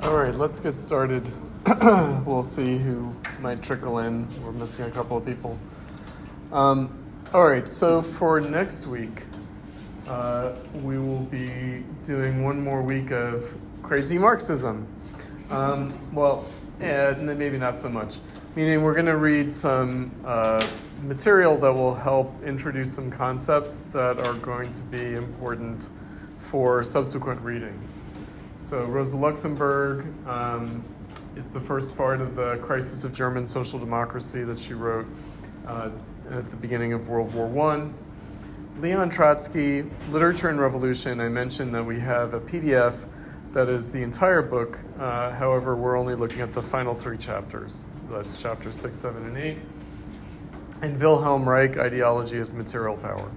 All right, let's get started. We'll see who might trickle in. We're missing a couple of people. All right, so for next week, we will be doing one more week of crazy Marxism. Maybe not so much. Meaning we're going to read some material that will help introduce some concepts that are going to be important for subsequent readings. So Rosa Luxemburg, it's the first part of the Crisis of German Social Democracy that she wrote at the beginning of World War I. Leon Trotsky, Literature and Revolution, I mentioned that we have a PDF that is the entire book. However, we're only looking at the final 3 chapters. That's chapters 6, 7, and 8. And Wilhelm Reich, Ideology as Material Power.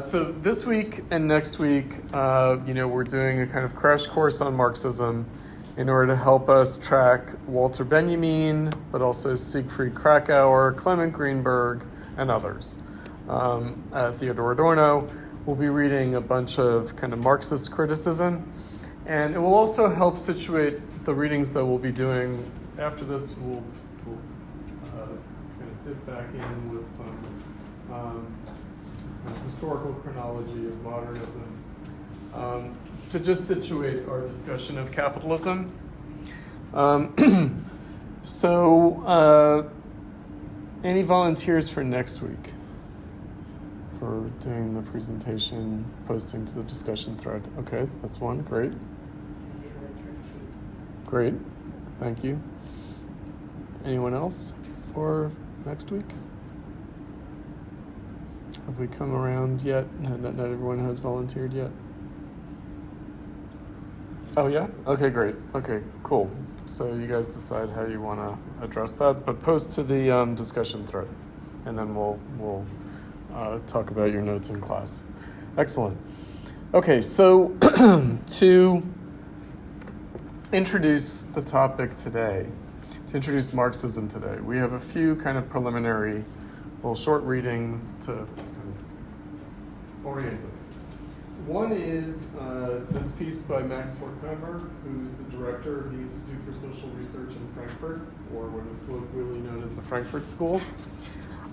So this week and next week, we're doing a kind of crash course on Marxism in order to help us track Walter Benjamin, but also Siegfried Kracauer, Clement Greenberg, and others. Theodor Adorno. We'll be reading a bunch of kind of Marxist criticism, and it will also help situate the readings that we'll be doing after this. We'll kind of dip back in with some historical chronology of modernism to just situate our discussion of capitalism. Any volunteers for next week for doing the presentation, posting to the discussion thread? Okay, that's one. Great. Great. Thank you. Anyone else for next week? Have we come around yet? Not everyone has volunteered yet. Oh, yeah? Okay, great. Okay, cool. So you guys decide how you want to address that, but post to the discussion thread, and then we'll talk about your notes in class. Excellent. Okay, so to introduce the topic today, to introduce Marxism today, we have a few kind of preliminary little short readings to kind of orient us. One is this piece by Max Horkheimer, who's the director of the Institute for Social Research in Frankfurt, or what is colloquially known as the Frankfurt School,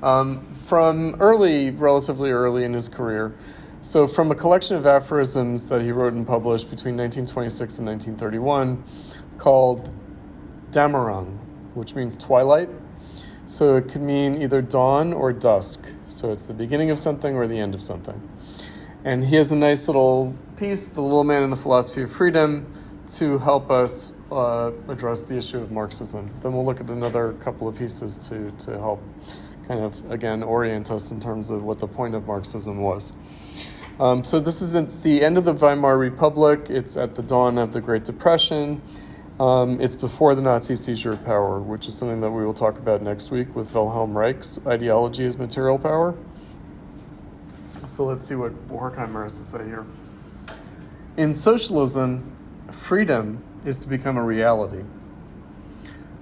from relatively early in his career. So from a collection of aphorisms that he wrote and published between 1926 and 1931 called Dämmerung, which means twilight. So it could mean either dawn or dusk. So it's the beginning of something or the end of something. And he has a nice little piece, The Little Man and the Philosophy of Freedom, to help us address the issue of Marxism. Then we'll look at another couple of pieces to help kind of, again, orient us in terms of what the point of Marxism was. So this is at the end of the Weimar Republic. It's at the dawn of the Great Depression. It's before the Nazi seizure of power, which is something that we will talk about next week with Wilhelm Reich's Ideology as Material Power. So let's see what Horkheimer has to say here. In socialism, freedom is to become a reality.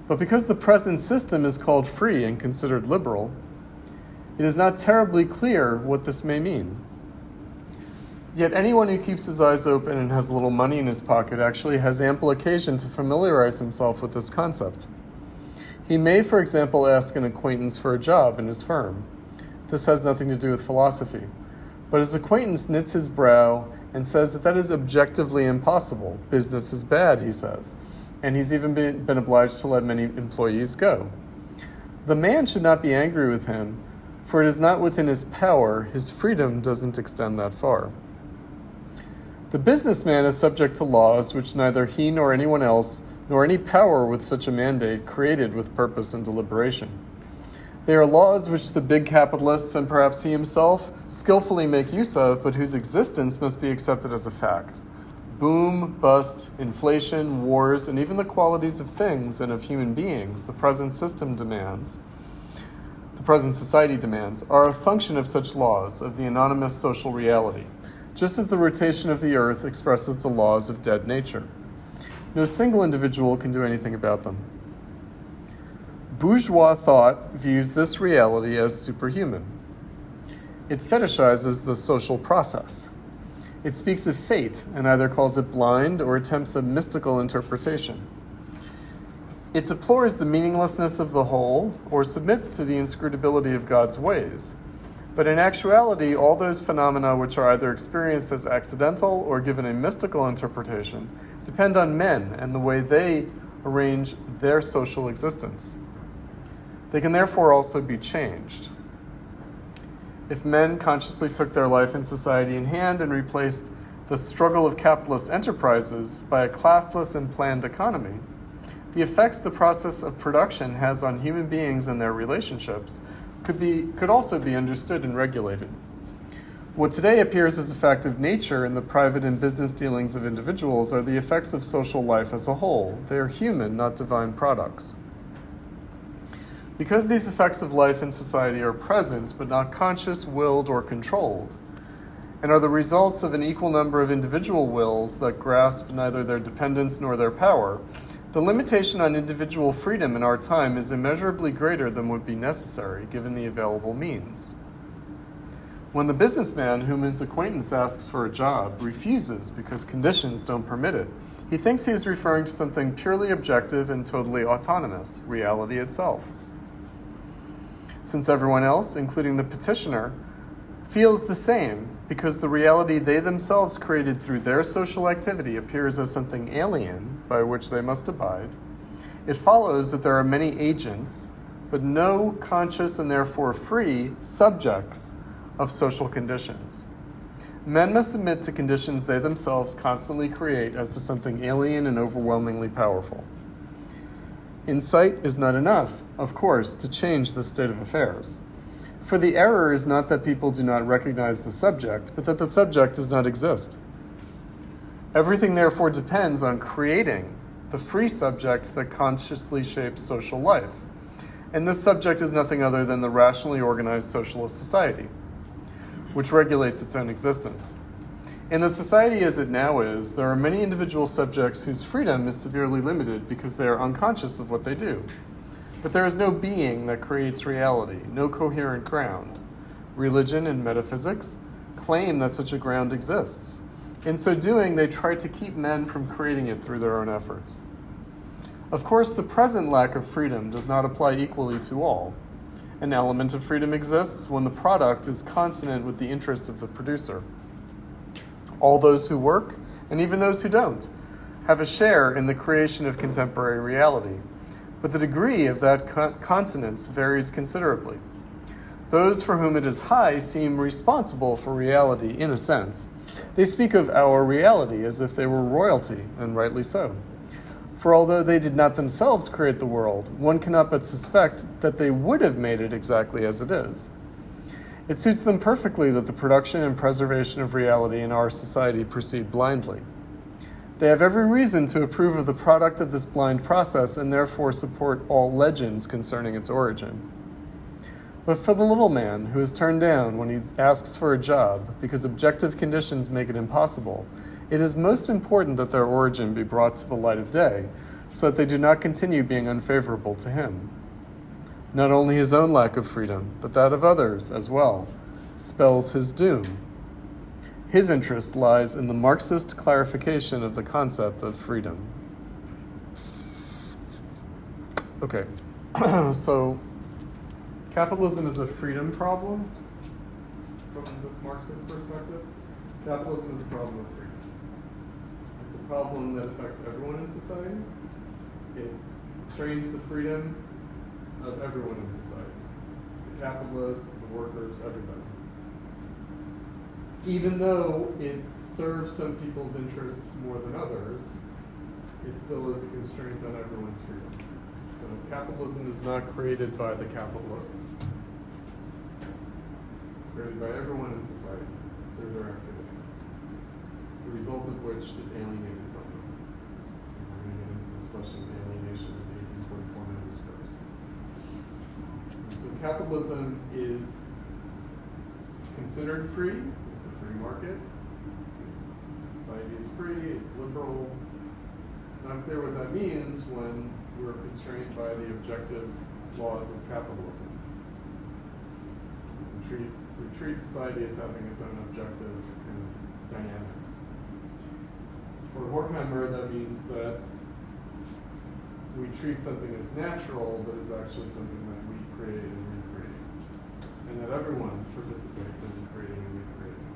But because the present system is called free and considered liberal, it is not terribly clear what this may mean. Yet anyone who keeps his eyes open and has a little money in his pocket actually has ample occasion to familiarize himself with this concept. He may, for example, ask an acquaintance for a job in his firm. This has nothing to do with philosophy. But his acquaintance knits his brow and says that is objectively impossible. Business is bad, he says. And he's even been obliged to let many employees go. The man should not be angry with him, for it is not within his power. His freedom doesn't extend that far. The businessman is subject to laws which neither he nor anyone else, nor any power with such a mandate, created with purpose and deliberation. They are laws which the big capitalists, and perhaps he himself, skillfully make use of, but whose existence must be accepted as a fact. Boom, bust, inflation, wars, and even the qualities of things and of human beings the present society demands, are a function of such laws, of the anonymous social reality, just as the rotation of the earth expresses the laws of dead nature. No single individual can do anything about them. Bourgeois thought views this reality as superhuman. It fetishizes the social process. It speaks of fate and either calls it blind or attempts a mystical interpretation. It deplores the meaninglessness of the whole or submits to the inscrutability of God's ways. But in actuality, all those phenomena which are either experienced as accidental or given a mystical interpretation depend on men and the way they arrange their social existence. They can therefore also be changed. If men consciously took their life in society in hand and replaced the struggle of capitalist enterprises by a classless and planned economy, the effects the process of production has on human beings and their relationships could also be understood and regulated. What today appears as a fact of nature in the private and business dealings of individuals are the effects of social life as a whole. They are human, not divine products. Because these effects of life in society are present, but not conscious, willed, or controlled, and are the results of an equal number of individual wills that grasp neither their dependence nor their power, the limitation on individual freedom in our time is immeasurably greater than would be necessary given the available means. When the businessman whom his acquaintance asks for a job refuses because conditions don't permit it, he thinks he is referring to something purely objective and totally autonomous, reality itself. Since everyone else, including the petitioner, feels the same because the reality they themselves created through their social activity appears as something alien by which they must abide, it follows that there are many agents, but no conscious and therefore free subjects of social conditions. Men must submit to conditions they themselves constantly create as to something alien and overwhelmingly powerful. Insight is not enough, of course, to change this state of affairs. For the error is not that people do not recognize the subject, but that the subject does not exist. Everything therefore depends on creating the free subject that consciously shapes social life. And this subject is nothing other than the rationally organized socialist society, which regulates its own existence. In the society as it now is, there are many individual subjects whose freedom is severely limited because they are unconscious of what they do. But there is no being that creates reality, no coherent ground. Religion and metaphysics claim that such a ground exists. In so doing, they try to keep men from creating it through their own efforts. Of course, the present lack of freedom does not apply equally to all. An element of freedom exists when the product is consonant with the interests of the producer. All those who work, and even those who don't, have a share in the creation of contemporary reality. But the degree of that consonance varies considerably. Those for whom it is high seem responsible for reality in a sense. They speak of our reality as if they were royalty, and rightly so. For although they did not themselves create the world, one cannot but suspect that they would have made it exactly as it is. It suits them perfectly that the production and preservation of reality in our society proceed blindly. They have every reason to approve of the product of this blind process and therefore support all legends concerning its origin. But for the little man who is turned down when he asks for a job because objective conditions make it impossible, it is most important that their origin be brought to the light of day so that they do not continue being unfavorable to him. Not only his own lack of freedom, but that of others as well, spells his doom. His interest lies in the Marxist clarification of the concept of freedom. Okay, so capitalism is a freedom problem from this Marxist perspective. Capitalism is a problem of freedom. It's a problem that affects everyone in society. It constrains the freedom of everyone in society. The capitalists, the workers, everybody. Even though it serves some people's interests more than others, it still is a constraint on everyone's freedom. So capitalism is not created by the capitalists. It's created by everyone in society through their activity, the result of which is alienated from them. We're going to get into this question of alienation of the 1844 manuscripts. And so capitalism is considered free. It's the free market. Society is free. It's liberal. Not clear what that means when we're constrained by the objective laws of capitalism. We treat society as having its own objective kind of dynamics. For Horkheimer, that means that we treat something as natural, but is actually something that we create and recreate, and that everyone participates in creating and recreating.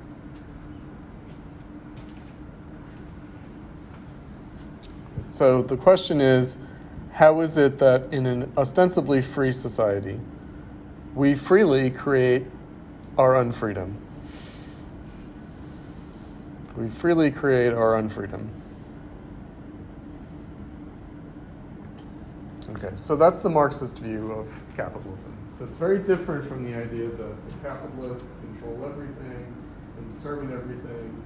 So the question is, how is it that in an ostensibly free society, we freely create our unfreedom? We freely create our unfreedom. Okay, so that's the Marxist view of capitalism. So it's very different from the idea that the capitalists control everything and determine everything,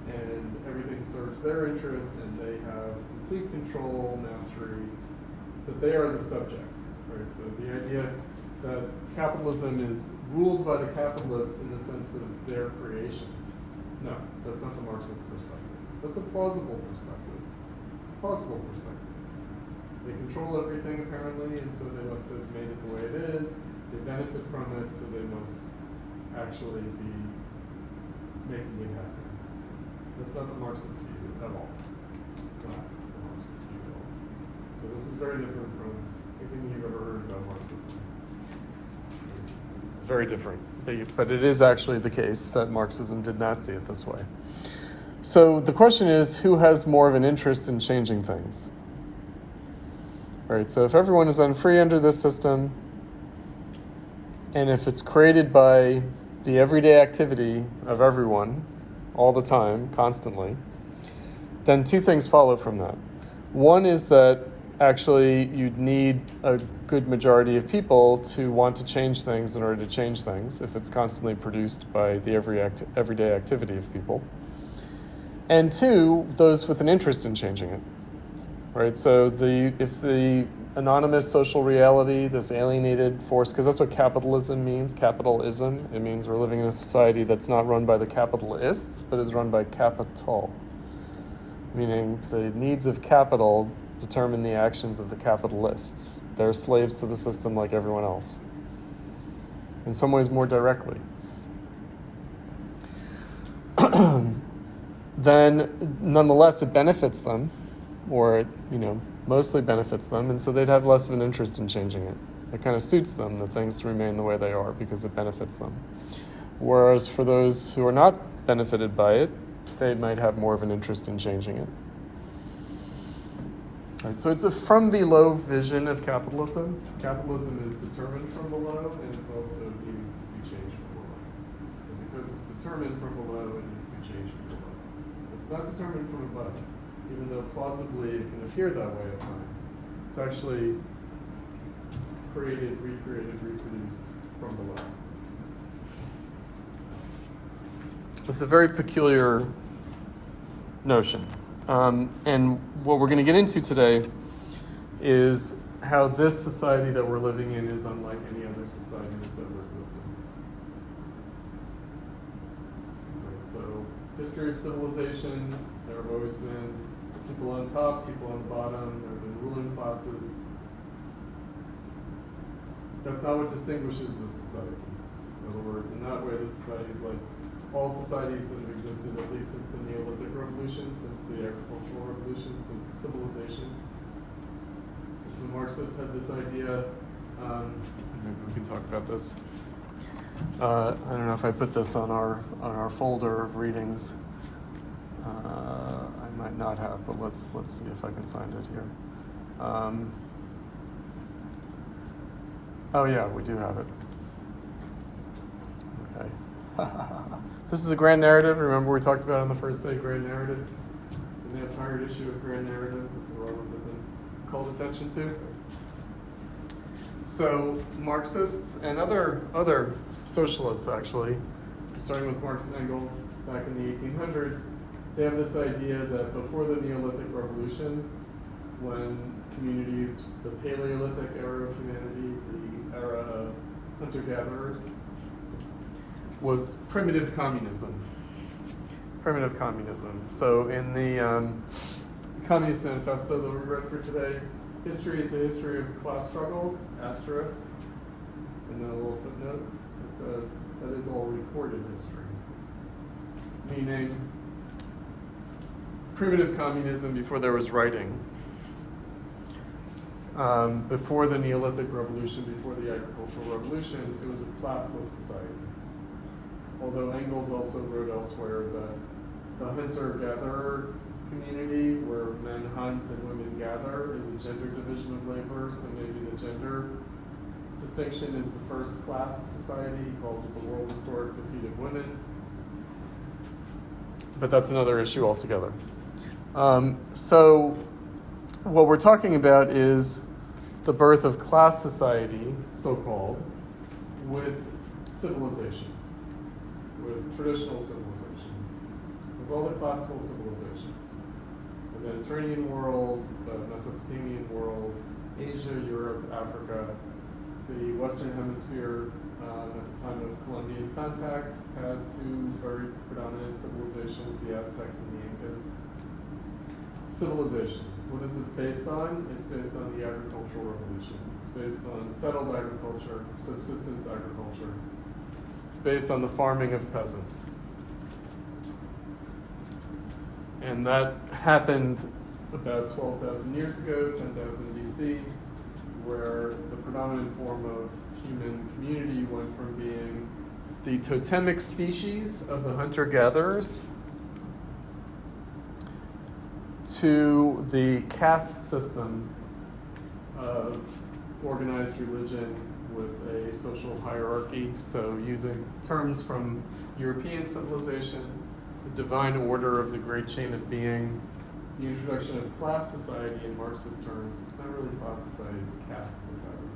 and everything serves their interest, and they have complete control, mastery, that they are the subject, right? So the idea that capitalism is ruled by the capitalists in the sense that it's their creation. No, that's not the Marxist perspective. That's a plausible perspective. It's a plausible perspective. They control everything apparently, and so they must have made it the way it is. They benefit from it, so they must actually be making it happen. That's not the Marxist view at all. Not the Marxist view at all. So this is very different from anything you've ever heard about Marxism. It's very different. But it is actually the case that Marxism did not see it this way. So the question is, who has more of an interest in changing things? Right, so if everyone is unfree under this system, and if it's created by the everyday activity of everyone, all the time, constantly, then two things follow from that. One is that actually you'd need a good majority of people to want to change things in order to change things if it's constantly produced by the everyday activity of people. And two, those with an interest in changing it. Right, so if the anonymous social reality, this alienated force, because that's what capitalism means, capitalism, it means we're living in a society that's not run by the capitalists, but is run by capital, meaning the needs of capital determine the actions of the capitalists. They're slaves to the system like everyone else, in some ways more directly. Then, nonetheless, it benefits them, or it, mostly benefits them, and so they'd have less of an interest in changing it. It kind of suits them that things remain the way they are because it benefits them. Whereas for those who are not benefited by it, they might have more of an interest in changing it. All right, so it's a from below vision of capitalism. Capitalism is determined from below, and it's also needing to be changed from below. And because it's determined from below, it needs to be changed from below. It's not determined from above, even though plausibly it can appear that way at times. It's actually created, recreated, reproduced from below. It's a very peculiar notion. And what we're going to get into today is how this society that we're living in is unlike any other society that's ever existed. Right, so, history of civilization, there have always been people on top, people on the bottom, there have been ruling classes. That's not what distinguishes this society. In other words, in that way, this society is like all societies that have existed at least since the Neolithic Revolution, since the Agricultural Revolution, since civilization. So Marxists had this idea, maybe we can talk about this. I don't know if I put this on our folder of readings. I might not have, but let's see if I can find it here. Oh yeah, we do have it. Okay. This is a grand narrative. Remember we talked about on the first day, grand narrative? And the entire issue of grand narratives, it's a relevant that been called attention to. So Marxists and other socialists actually, starting with Marx and Engels back in the 1800s, they have this idea that before the Neolithic Revolution, when communities, the Paleolithic era of humanity, the era of hunter-gatherers, was primitive communism. Primitive communism. So in the Communist Manifesto that we read for today, history is the history of class struggles, asterisk, and then a little footnote that says that is all recorded history. Meaning, primitive communism before there was writing. Before the Neolithic Revolution, before the Agricultural Revolution, it was a classless society. Although Engels also wrote elsewhere that the hunter-gatherer community, where men hunt and women gather, is a gender division of labor, so maybe the gender distinction is the first class society. He calls it the world historic defeat of women. But that's another issue altogether. So what we're talking about is the birth of class society, so-called, with civilization, with traditional civilization, with all the classical civilizations. The Mediterranean world, the Mesopotamian world, Asia, Europe, Africa, the Western Hemisphere, at the time of Columbian contact, had two very predominant civilizations, the Aztecs and the Incas. Civilization. What is it based on? It's based on the agricultural revolution. It's based on settled agriculture, subsistence agriculture. It's based on the farming of peasants. And that happened about 12,000 years ago, 10,000 BC, where the predominant form of human community went from being the totemic species of the hunter-gatherers to the caste system of organized religion with a social hierarchy. So using terms from European civilization, the divine order of the great chain of being, the introduction of class society in Marxist terms. It's not really class society, it's caste society.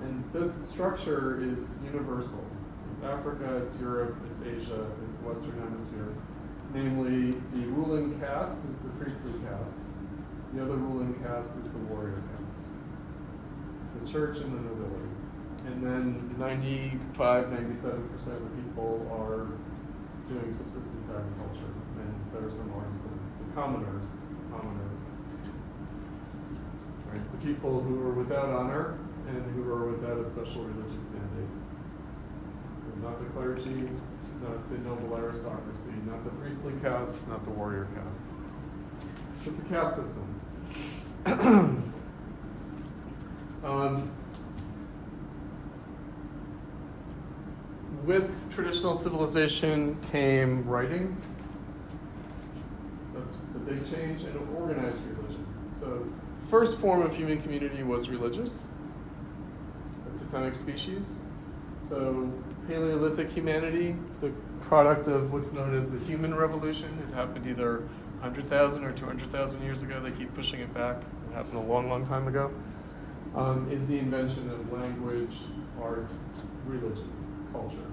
And this structure is universal. It's Africa, it's Europe, it's Asia, it's the Western Hemisphere. Namely, the ruling caste is the priestly caste. The other ruling caste is the warrior caste. The church and the nobility. And then 95, 97% of people are doing subsistence agriculture. And there are some artisans, the commoners. Right? The people who are without honor and who are without a special religious mandate. Not the clergy, not the noble aristocracy, not the priestly caste, not the warrior caste. It's a caste system. With traditional civilization came writing. That's the big change, and organized religion. So the first form of human community was religious, a totemic species. So Paleolithic humanity, the product of what's known as the human revolution. It happened either 100,000 or 200,000 years ago. They keep pushing it back. It happened a long, long time ago. Is the invention of language, art, religion, culture.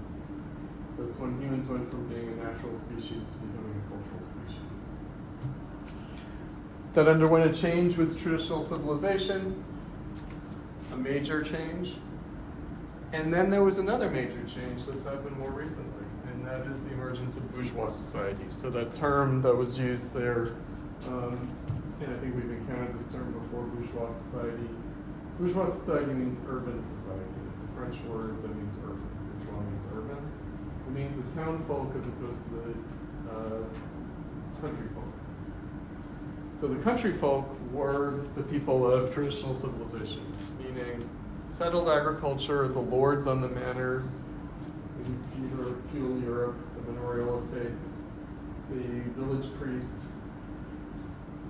So it's when humans went from being a natural species to becoming a cultural species. That underwent a change with traditional civilization, a major change. And then there was another major change that's happened more recently, and that is the emergence of bourgeois society. So that term that was used there, and I think we've encountered this term before, bourgeois society. Bourgeois society means urban society. It's a French word that means urban. Bourgeois means urban. It means the town folk as opposed to the country folk. So the country folk were the people of traditional civilization, meaning settled agriculture, the lords on the manors in feudal Europe, the manorial estates, the village priest,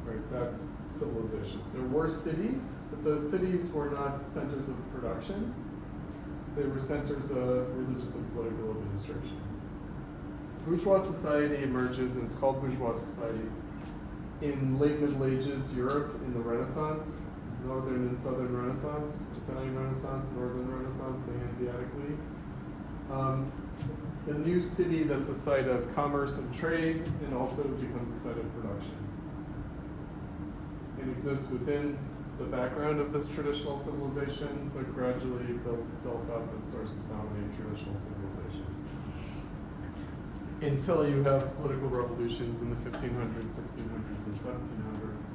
right, that's civilization. There were cities, but those cities were not centers of production. They were centers of religious and political administration. Bourgeois society emerges, and it's called bourgeois society, in late Middle Ages Europe in the Renaissance, Northern and Southern Renaissance, Italian Renaissance, Northern Renaissance, the Hanseatic League. The new city that's a site of commerce and trade, and also becomes a site of production. It exists within the background of this traditional civilization, but gradually builds itself up and starts to dominate traditional civilization. Until you have political revolutions in the 1500s, 1600s, and 1700s,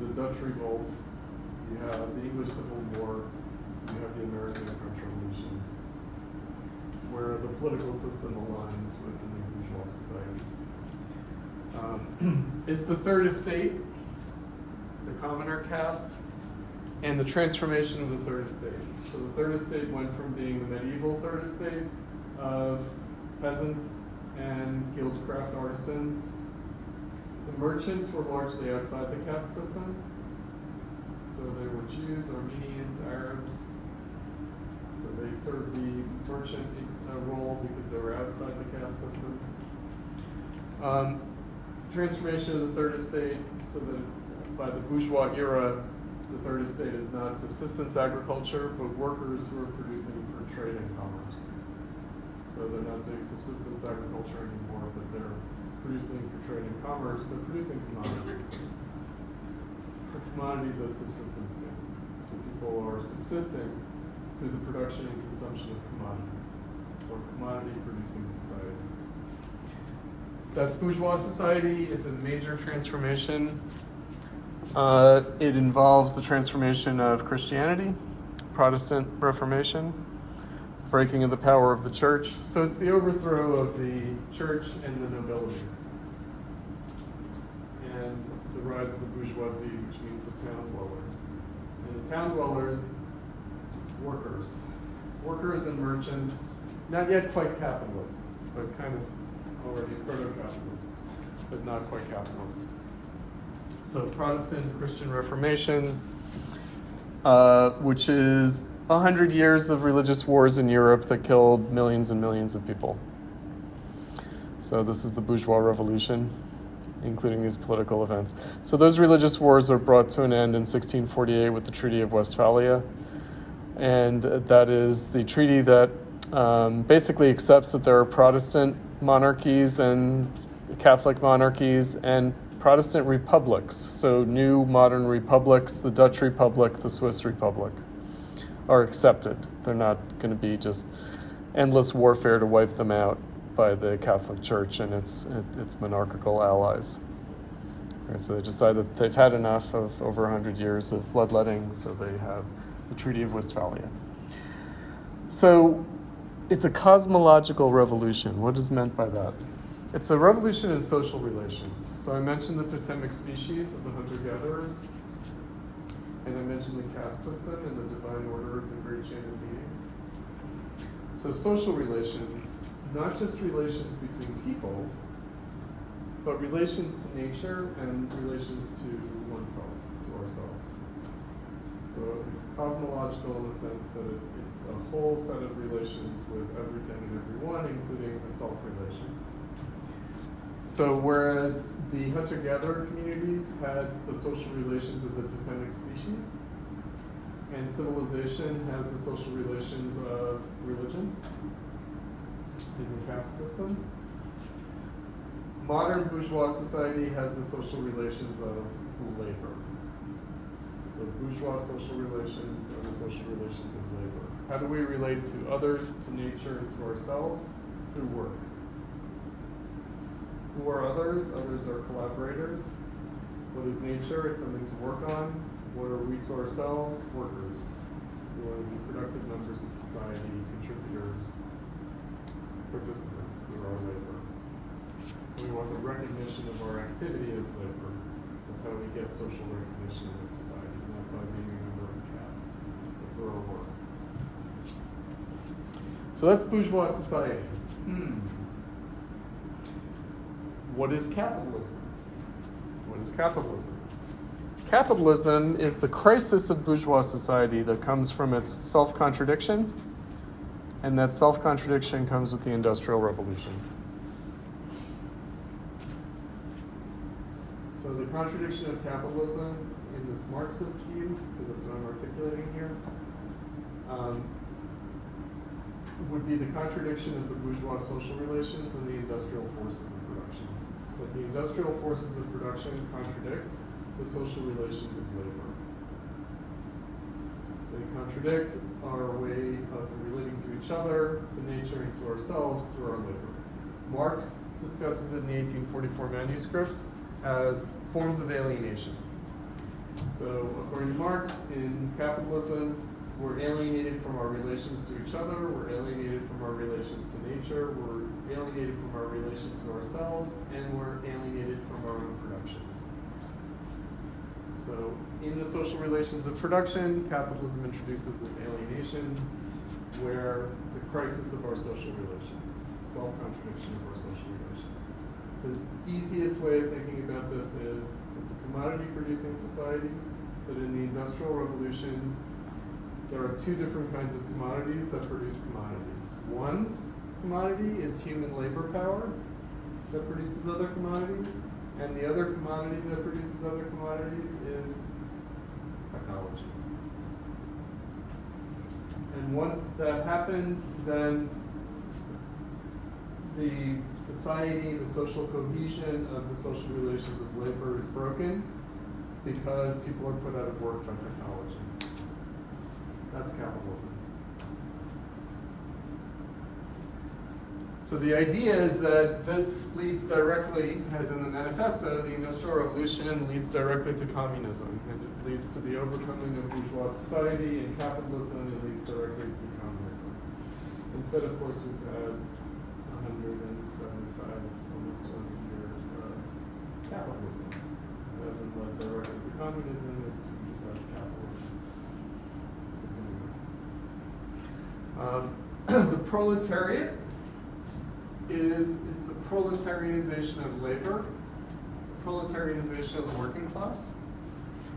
the Dutch Revolt, you have the English Civil War, you have the American and French Revolutions, where the political system aligns with the new bourgeois society. is the third estate, the commoner caste, and the transformation of the third estate. So the third estate went from being the medieval third estate of peasants and guildcraft artisans. The merchants were largely outside the caste system. So they were Jews, Armenians, Arabs. So they served the merchant role because they were outside the caste system. Transformation of the third estate, so that by the bourgeois era, the third estate is not subsistence agriculture, but workers who are producing for trade and commerce. So they're not doing subsistence agriculture anymore, but they're producing for trade and commerce. They're producing commodities. For commodities as subsistence goods. So people are subsisting through the production and consumption of commodities, or commodity-producing society. That's bourgeois society. It's a major transformation. It involves the transformation of Christianity, Protestant Reformation, breaking of the power of the church. So it's the overthrow of the church and the nobility, and the rise of the bourgeoisie, which means the town dwellers. And the town dwellers, workers and merchants, not yet quite capitalists, but kind of already proto-capitalists, but not quite capitalists. So Protestant Christian Reformation, which is 100 years of religious wars in Europe that killed millions and millions of people. So this is the bourgeois revolution, including these political events. So those religious wars are brought to an end in 1648 with the Treaty of Westphalia. And that is the treaty that basically accepts that there are Protestant monarchies and Catholic monarchies and Protestant republics. So new modern republics, the Dutch Republic, the Swiss Republic, are accepted. They're not going to be just endless warfare to wipe them out by the Catholic Church and its monarchical allies. Right, so they decide that they've had enough of over 100 years of bloodletting, so they have the Treaty of Westphalia. So it's a cosmological revolution. What is meant by that? It's a revolution in social relations. So I mentioned the totemic species of the hunter-gatherers, and I mentioned the caste system and the divine order of the great chain of being. So social relations, not just relations between people, but relations to nature and relations to oneself, to ourselves. So it's cosmological in the sense that it's a whole set of relations with everything and everyone, including a self-relation. So whereas the hunter-gatherer communities had the social relations of the totemic species, and civilization has the social relations of religion in the caste system, modern bourgeois society has the social relations of labor. So bourgeois social relations are the social relations of labor. How do we relate to others, to nature, and to ourselves? Through work. Who are others? Others are collaborators. What is nature? It's something to work on. What are we to ourselves? Workers. We want to be productive members of society, contributors, participants through our labor. We want the recognition of our activity as labor. That's how we get social recognition in a society, not by being a member of a caste, but through our work. So that's bourgeois society. What is capitalism? What is capitalism? Capitalism is the crisis of bourgeois society that comes from its self-contradiction, and that self-contradiction comes with the Industrial Revolution. So the contradiction of capitalism in this Marxist view, because that's what I'm articulating here, would be the contradiction of the bourgeois social relations and the industrial forces of production. That the industrial forces of production contradict the social relations of labor. They contradict our way of relating to each other, to nature, and to ourselves through our labor. Marx discusses it in the 1844 Manuscripts as forms of alienation. So according to Marx, in capitalism, we're alienated from our relations to each other, we're alienated from our relations to nature, we're alienated from our relation to ourselves, and we're alienated from our own production. So in the social relations of production, capitalism introduces this alienation where it's a crisis of our social relations. It's a self-contradiction of our social relations. The easiest way of thinking about this is it's a commodity-producing society, but in the Industrial Revolution, there are two different kinds of commodities that produce commodities. One commodity is human labor power that produces other commodities, and the other commodity that produces other commodities is technology. And once that happens, then the society, the social cohesion of the social relations of labor is broken because people are put out of work by technology. That's capitalism. So the idea is that this leads directly, as in the Manifesto, the Industrial Revolution leads directly to communism. And it leads to the overcoming of bourgeois society, and capitalism leads directly to communism. Instead, of course, we've had 175, almost 200 years of capitalism. It hasn't led directly to communism, it's just like capitalism. The proletariat it's the proletarianization of labor. It's the proletarianization of the working class.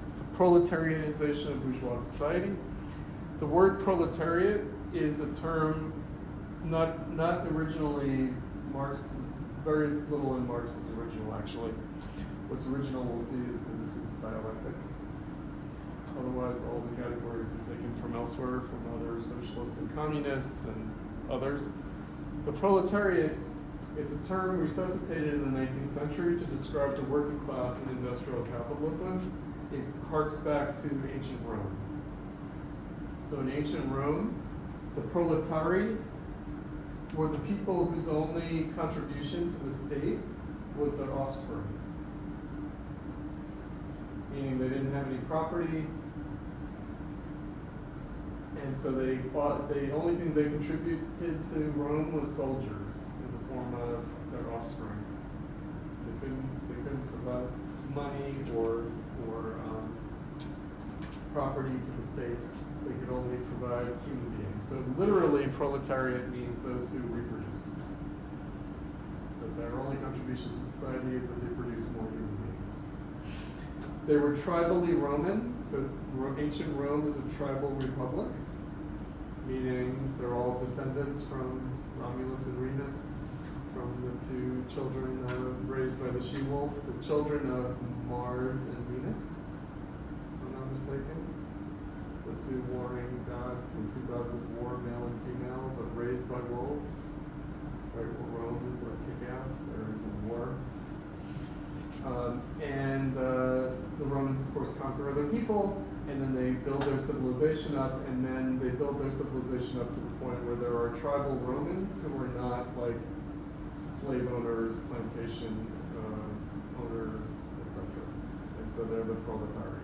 It's the proletarianization of bourgeois society. The word proletariat is a term not originally Marxist, very little in Marx is original actually. What's original we'll see is dialectic. Otherwise, all the categories are taken from elsewhere, from other socialists and communists and others. The proletariat, it's a term resuscitated in the 19th century to describe the working class in industrial capitalism. It harks back to ancient Rome. So in ancient Rome, the proletari were the people whose only contribution to the state was their offspring. Meaning they didn't have any property, and so the only thing they contributed to Rome was soldiers in the form of their offspring. They couldn't provide money or property to the state. They could only provide human beings. So literally, proletariat means those who reproduce. But their only contribution to society is that they produce more human beings. They were tribally Roman, so ancient Rome was a tribal republic, meaning they're all descendants from Romulus and Remus, from the two children raised by the she-wolf, the children of Mars and Venus, if I'm not mistaken. The two warring gods, the two gods of war, male and female, but raised by wolves. Right, well, Rome is like kick-ass, they're into war. And the Romans, of course, conquer other people, and then they build their civilization up, and then they build their civilization up to the point where there are tribal Romans who are not like slave owners, plantation owners, etc. And so they're the proletari.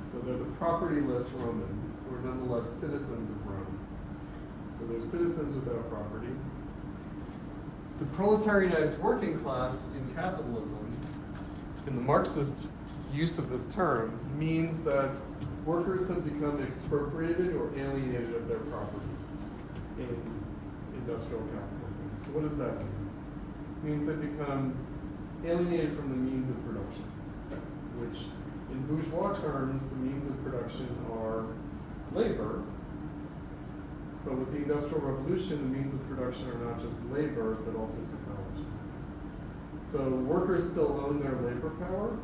So they're the propertyless Romans who are nonetheless citizens of Rome. So they're citizens without property. The proletarianized working class in capitalism, in the Marxist use of this term, means that workers have become expropriated or alienated of their property in industrial capitalism. So what does that mean? It means they become alienated from the means of production, which in bourgeois terms, the means of production are labor, but with the Industrial Revolution, the means of production are not just labor, but also technology. So workers still own their labor power.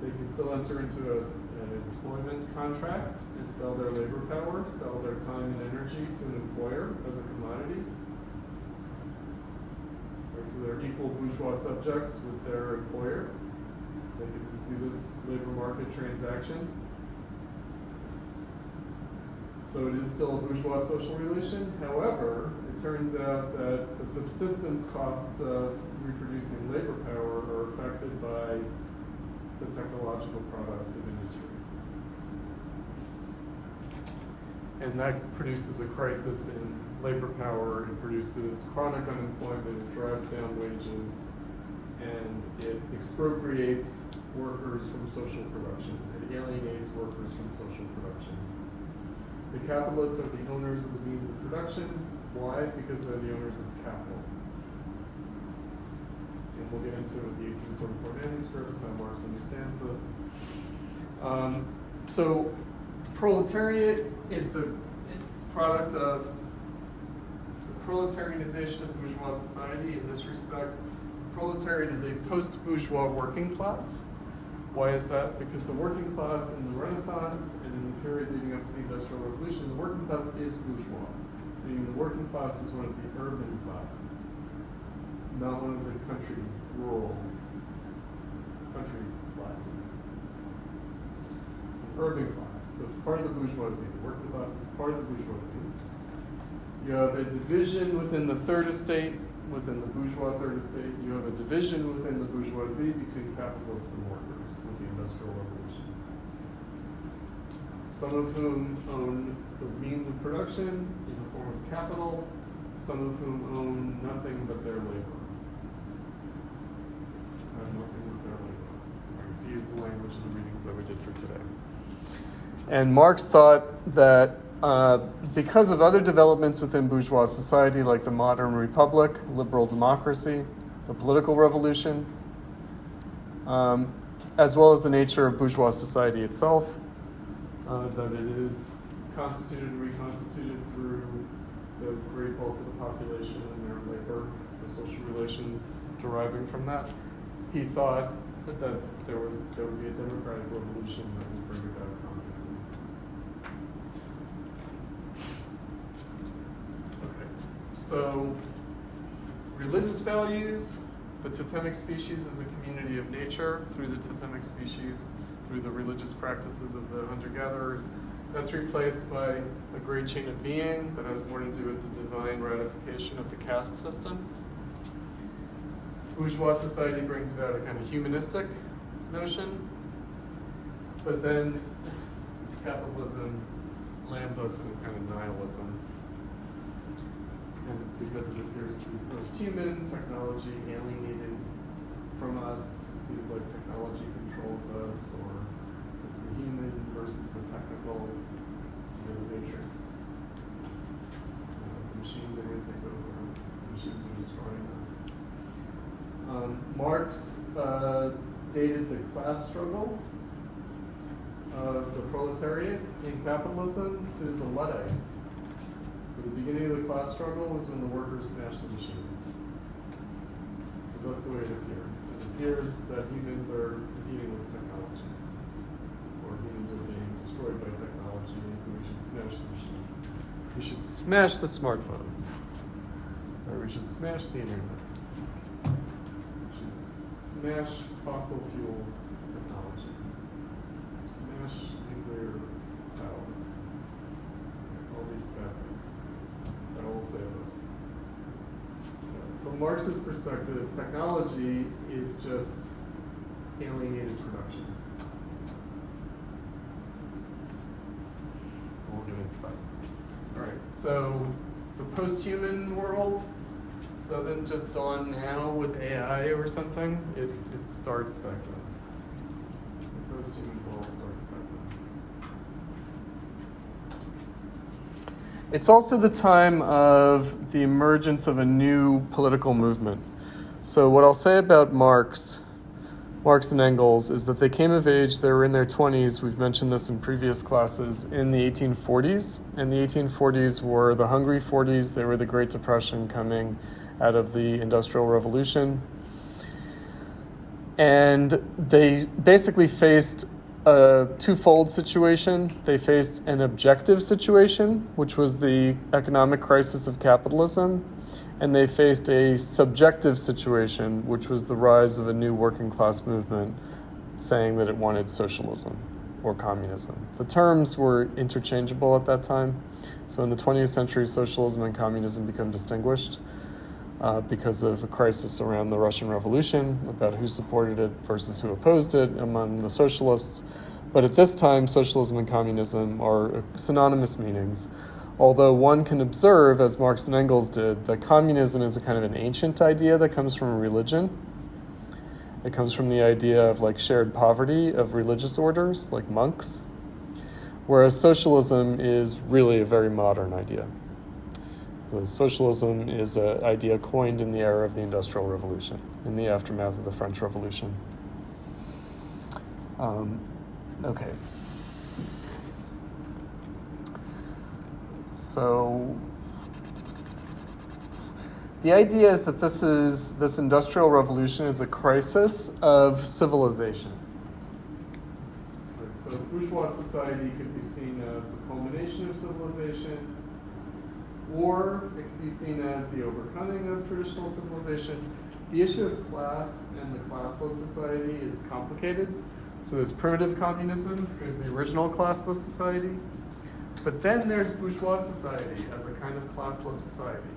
They can still enter into an employment contract and sell their labor power, sell their time and energy to an employer as a commodity. Right, so they're equal bourgeois subjects with their employer. They can do this labor market transaction. So it is still a bourgeois social relation. However, it turns out that the subsistence costs of reproducing labor power are affected by the technological products of industry. And that produces a crisis in labor power, it produces chronic unemployment, it drives down wages, and it expropriates workers from social production. It alienates workers from social production. The capitalists are the owners of the means of production. Why? Because they're the owners of capital. And we'll get into it with the 1844 manuscripts, how Marx understands this. So proletariat is the product of the proletarianization of bourgeois society. In this respect, proletariat is a post-bourgeois working class. Why is that? Because the working class in the Renaissance and in the period leading up to the Industrial Revolution, the working class is bourgeois. Meaning the working class is one of the urban classes, not one of the rural country classes. It's an urban class, so it's part of the bourgeoisie. The working class is part of the bourgeoisie. You have a division within the third estate, within the bourgeois third estate. You have a division within the bourgeoisie between capitalists and workers with the Industrial Revolution. Some of whom own the means of production in the form of capital, some of whom own nothing but their labor. Have nothing but their labor, right, to use the language of the readings that we did for today. And Marx thought that because of other developments within bourgeois society, like the modern republic, liberal democracy, the political revolution, as well as the nature of bourgeois society itself, that it is constituted and reconstituted through the great bulk of the population and their labor, the social relations deriving from that. He thought that there would be a democratic revolution that would bring about communism. Okay, so religious values, the totemic species is a community of nature through the totemic species, through the religious practices of the hunter-gatherers. That's replaced by a great chain of being that has more to do with the divine ratification of the caste system. Bourgeois society brings about a kind of humanistic notion, but then capitalism lands us in a kind of nihilism. And it's because it appears to be post-human, technology alienated from us. It seems like technology controls us, or it's the human versus the technical, the matrix. The machines are going to take over. The machines are destroying us. Marx dated the class struggle of the proletariat in capitalism to the Luddites. So the beginning of the class struggle was when the workers smashed the machines. Because that's the way it appears. It appears that humans are competing with technology. Or humans are being destroyed by technology, and so we should smash the machines. We should smash the smartphones. Or we should smash the internet. We should smash fossil fuel technology. Smash nuclear power. All these bad things. That will save us. From Marx's perspective, technology is just alienated production. We'll get into that. All right, so the post-human world doesn't just dawn now with AI or something. It starts back then. The post-human world starts back then. It's also the time of the emergence of a new political movement. So what I'll say about Marx and Engels is that they came of age, they were in their 20s, we've mentioned this in previous classes, in the 1840s. And the 1840s were the Hungry 40s, they were the Great Depression coming out of the Industrial Revolution. And they basically faced a twofold situation. They faced an objective situation, which was the economic crisis of capitalism, and they faced a subjective situation, which was the rise of a new working class movement saying that it wanted socialism or communism. The terms were interchangeable at that time. So in the 20th century, socialism and communism become distinguished because of a crisis around the Russian Revolution about who supported it versus who opposed it among the socialists. But at this time, socialism and communism are synonymous meanings, although one can observe, as Marx and Engels did, that communism is a kind of an ancient idea that comes from a religion. It comes from the idea of like shared poverty of religious orders, like monks, whereas socialism is really a very modern idea. So socialism is an idea coined in the era of the Industrial Revolution, in the aftermath of the French Revolution. Okay. So the idea is that this industrial revolution is a crisis of civilization. Right, so bourgeois society could be seen as the culmination of civilization, or it could be seen as the overcoming of traditional civilization. The issue of class and the classless society is complicated. So there's primitive communism, there's the original classless society, but then there's bourgeois society as a kind of classless society,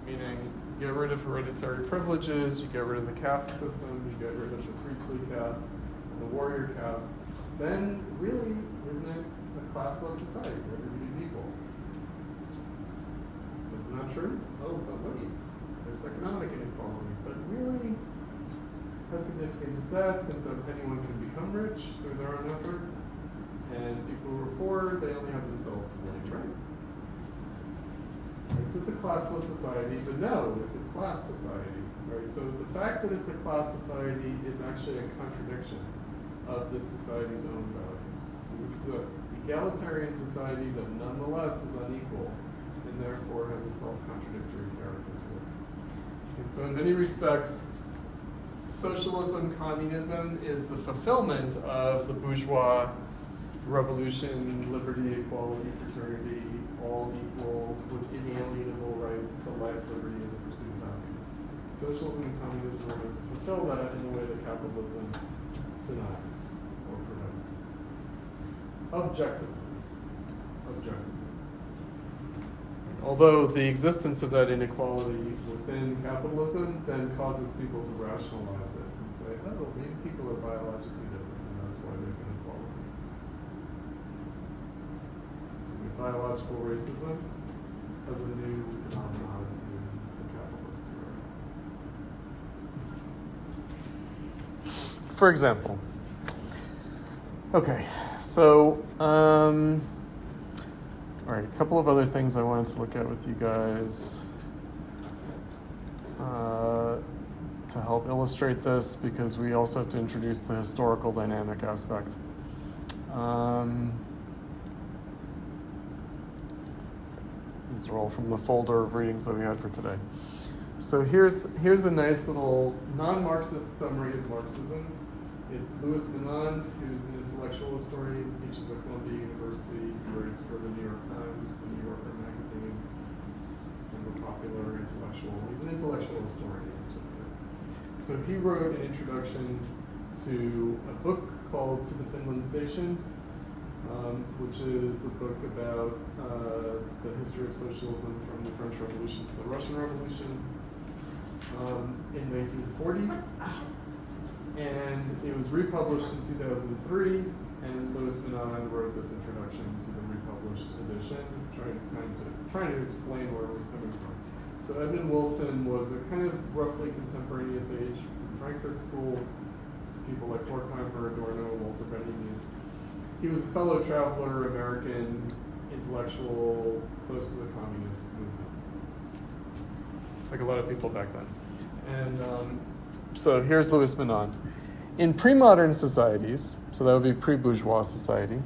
meaning you get rid of hereditary privileges, you get rid of the caste system, you get rid of the priestly caste, and the warrior caste. Then really, isn't it a classless society where everybody's equal? Isn't that true? Oh, but wait, there's economic inequality, but really, how significant is that, since anyone can become rich through their own effort? And people who are poor, they only have themselves to blame, right? So it's a classless society, but no, it's a class society, right? So the fact that it's a class society is actually a contradiction of this society's own values. So this is an egalitarian society that nonetheless is unequal and therefore has a self-contradictory character to it. And so in many respects, socialism, communism is the fulfillment of the bourgeois revolution, liberty, equality, fraternity, all equal with inalienable rights to life, liberty, and the pursuit of happiness. Socialism and communism are meant to fulfill that in a way that capitalism denies or prevents. Objectively. Although the existence of that inequality within capitalism then causes people to rationalize it and say, oh, maybe people are biologically different, and that's why there's inequality. Biological racism as a new phenomenon in the capitalist era. For example, okay, so, all right, a couple of other things I wanted to look at with you guys to help illustrate this, because we also have to introduce the historical dynamic aspect. These are all from the folder of readings that we had for today. So here's a nice little non-Marxist summary of Marxism. It's Louis Menand, who's an intellectual historian, teaches at Columbia University, he writes for the New York Times, the New Yorker magazine, and a popular intellectual. He's an intellectual historian, is what he is. So he wrote an introduction to a book called To the Finland Station, which is a book about the history of socialism from the French Revolution to the Russian Revolution in 1940. And it was republished in 2003, and Louis Menand wrote this introduction to the republished edition, trying to explain where it was coming from. So Edmund Wilson was a kind of roughly contemporaneous age to the Frankfurt School, people like Horkheimer, Adorno, Walter Benjamin. He was a fellow traveler, American, intellectual, close to the communist movement, like a lot of people back then. And so here's Louis Menand. In pre-modern societies, so that would be pre-bourgeois society,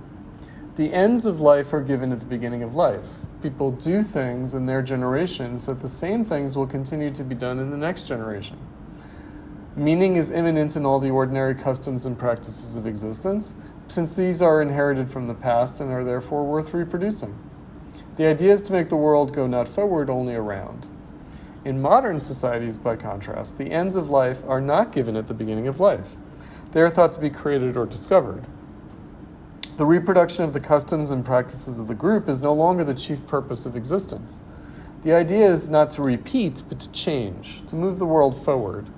the ends of life are given at the beginning of life. People do things in their generation so that the same things will continue to be done in the next generation. Meaning is immanent in all the ordinary customs and practices of existence, since these are inherited from the past and are therefore worth reproducing. The idea is to make the world go not forward, only around. In modern societies, by contrast, the ends of life are not given at the beginning of life. They are thought to be created or discovered. The reproduction of the customs and practices of the group is no longer the chief purpose of existence. The idea is not to repeat, but to change, to move the world forward.